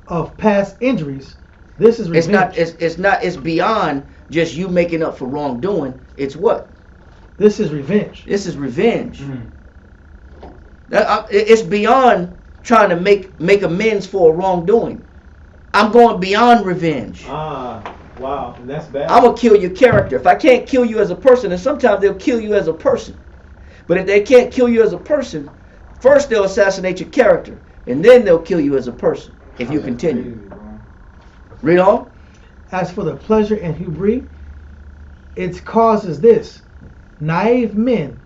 of past injuries. This is revenge. It's beyond just you making up for wrongdoing. It's what? This is revenge. This is revenge. It's beyond trying to make amends for a wrongdoing. I'm going beyond revenge. Ah, wow, and that's bad. I'm going to kill your character. If I can't kill you as a person, and sometimes they'll kill you as a person. But if they can't kill you as a person, first they'll assassinate your character, and then they'll kill you as a person if you continue. Read on. As for the pleasure in hubris, its cause is this. Naive men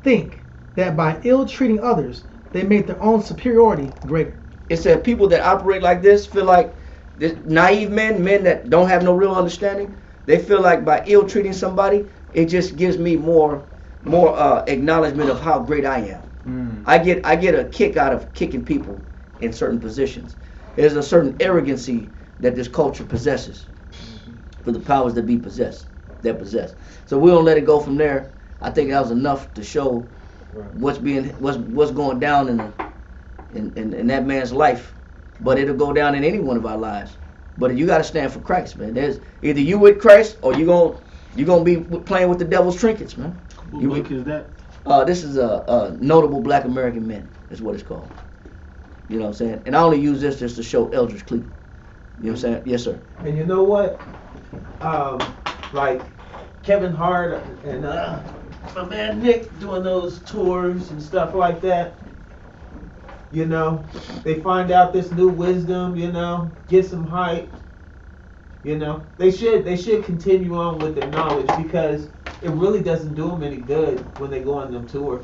think that by ill-treating others, they make their own superiority greater. It said people that operate like this feel like naive men that don't have no real understanding, they feel like by ill-treating somebody, it just gives me more acknowledgement of how great I am. I get a kick out of kicking people in certain positions. There's a certain arrogancy that this culture possesses for the powers that possess. So we don't let it go from there. I think that was enough to show what's going down in that man's life but it'll go down in any one of our lives. But you got to stand for Christ, man. There's either you with Christ or you gonna be playing with the devil's trinkets, man. What book is that? This is Notable Black American Men, is what it's called. You know what I'm saying? And I only use this just to show Eldridge Cleveland. You know what I'm saying? Yes, sir. And you know what? Like Kevin Hart and my man Nick doing those tours and stuff like that. You know, they find out this new wisdom. You know, get some hype. You know, they should continue on with their knowledge, because it really doesn't do them any good when they go on them tour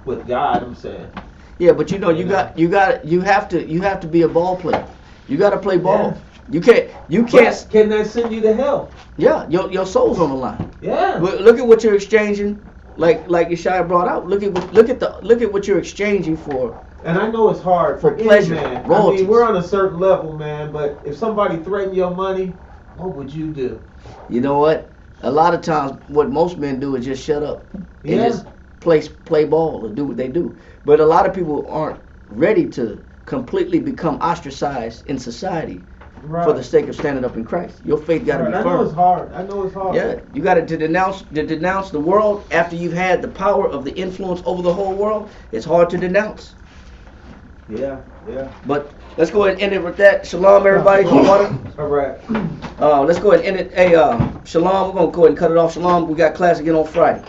with God. I'm saying. Yeah, but you know, you have to be a ball player. You got to play ball. Yeah. You can't. But can that send you to hell? Yeah, your soul's on the line. Yeah. Look at what you're exchanging. Like Yeshaya brought out. Look at what you're exchanging for. And I know it's hard for pleasure, any man. royalties. I mean, we're on a certain level, man. But if somebody threatened your money, what would you do? You know what? A lot of times, what most men do is just shut up and just play ball or do what they do. But a lot of people aren't ready to completely become ostracized in society for the sake of standing up in Christ. Your faith got to be firm. I know it's hard. Yeah, you got to denounce the world after you've had the power of the influence over the whole world. It's hard to denounce. Yeah. But let's go ahead and end it with that. Shalom, everybody. All right. Let's go ahead and end it. Hey, shalom. We're gonna go ahead and cut it off. Shalom. We got class again on Friday.